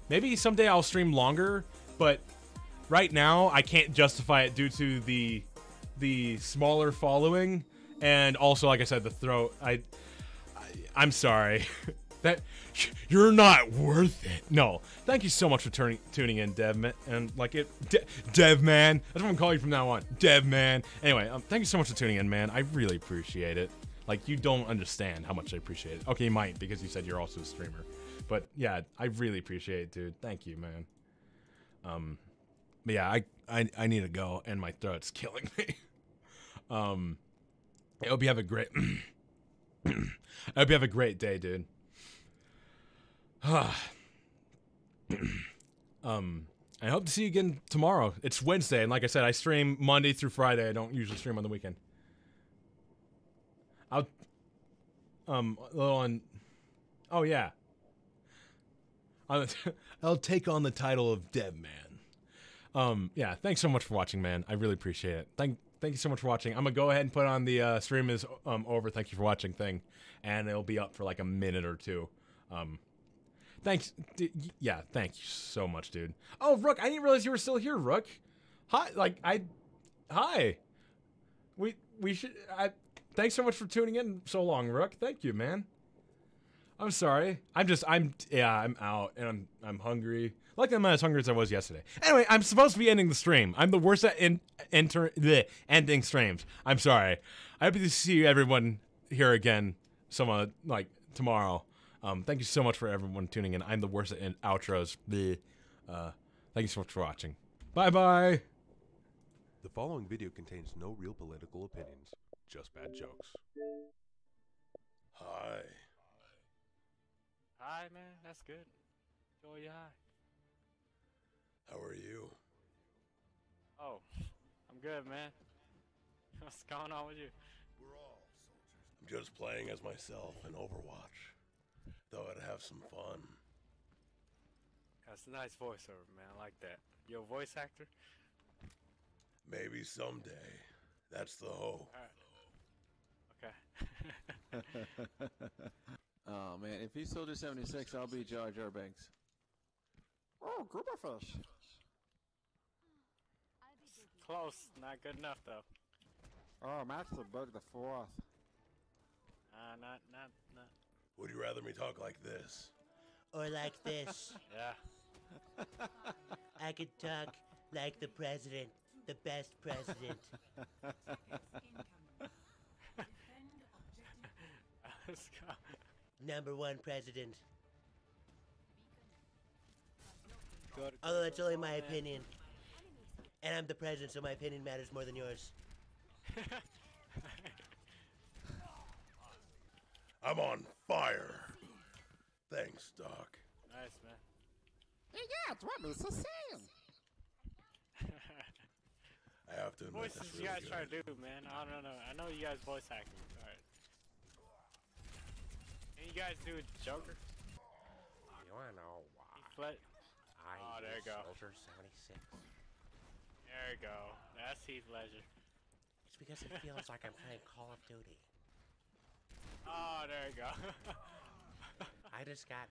Maybe someday I'll stream longer, but right now I can't justify it due to the smaller following, and also, like I said, the throat. I'm sorry. That you're not worth it. No, thank you so much for tuning in, Devman, and like it, Devman. That's what I'm calling you from now on, Devman. Anyway, thank you so much for tuning in, man. I really appreciate it. Like, you don't understand how much I appreciate it. Okay, you might because you said you're also a streamer. But yeah, I really appreciate it, dude. Thank you, man. But yeah, I need to go, and my throat's killing me. I hope you have a great I hope you have a great day, dude. I hope to see you again tomorrow. It's Wednesday, and like I said, I stream Monday through Friday. I don't usually stream on the weekend. Oh yeah. I'll take on the title of Dev Man. Yeah, thanks so much for watching, man. I really appreciate it. Thank you so much for watching. I'm gonna go ahead and put on the stream is over. Thank you for watching thing, and it'll be up for like a minute or two. Thanks. Yeah, thank you so much, dude. Oh, Rook, I didn't realize you were still here, Rook. Hi, hi. We should. Thanks so much for tuning in so long, Rook. Thank you, man. I'm sorry. I'm out and I'm hungry. Like I'm not as hungry as I was yesterday. Anyway, I'm supposed to be ending the stream. I'm the worst at ending streams. I'm sorry. I hope to see everyone here again like tomorrow. Thank you so much for everyone tuning in. I'm the worst at outros. Thank you so much for watching. Bye-bye. The following video contains no real political opinions, just bad jokes. Hi. Hi, man. That's good. Enjoy your high. How are you? Oh, I'm good, man. What's going on with you? We're all soldiers. I'm just playing as myself in Overwatch. Thought I'd have some fun. That's a nice voiceover, man. I like that. You a voice actor? Maybe someday. That's the hope. Right. Okay. Oh man, if he's Soldier 76, I'll be Jar Jar Banks. Oh, Gooberfish. Close. Not good enough, though. Oh, Max the Bug the Fourth. Not. Would you rather me talk like this? Or like this. Yeah. I could talk like the president. The best president. Let's go. Number one president. Although that's only my opinion. And I'm the president, so my opinion matters more than yours. I'm on fire. Thanks, Doc. Nice, man. Yeah, it's what Mr. saying. I have to admit, Voices that's you really guys good. try to do, man. I don't know. I know you guys voice acting. Alright. Can you guys do a Joker? You wanna know why? Oh, there you go. Soldier 76. There you go. That's Heath Ledger. It's because it feels like I'm playing Call of Duty. Oh, there you go. I just got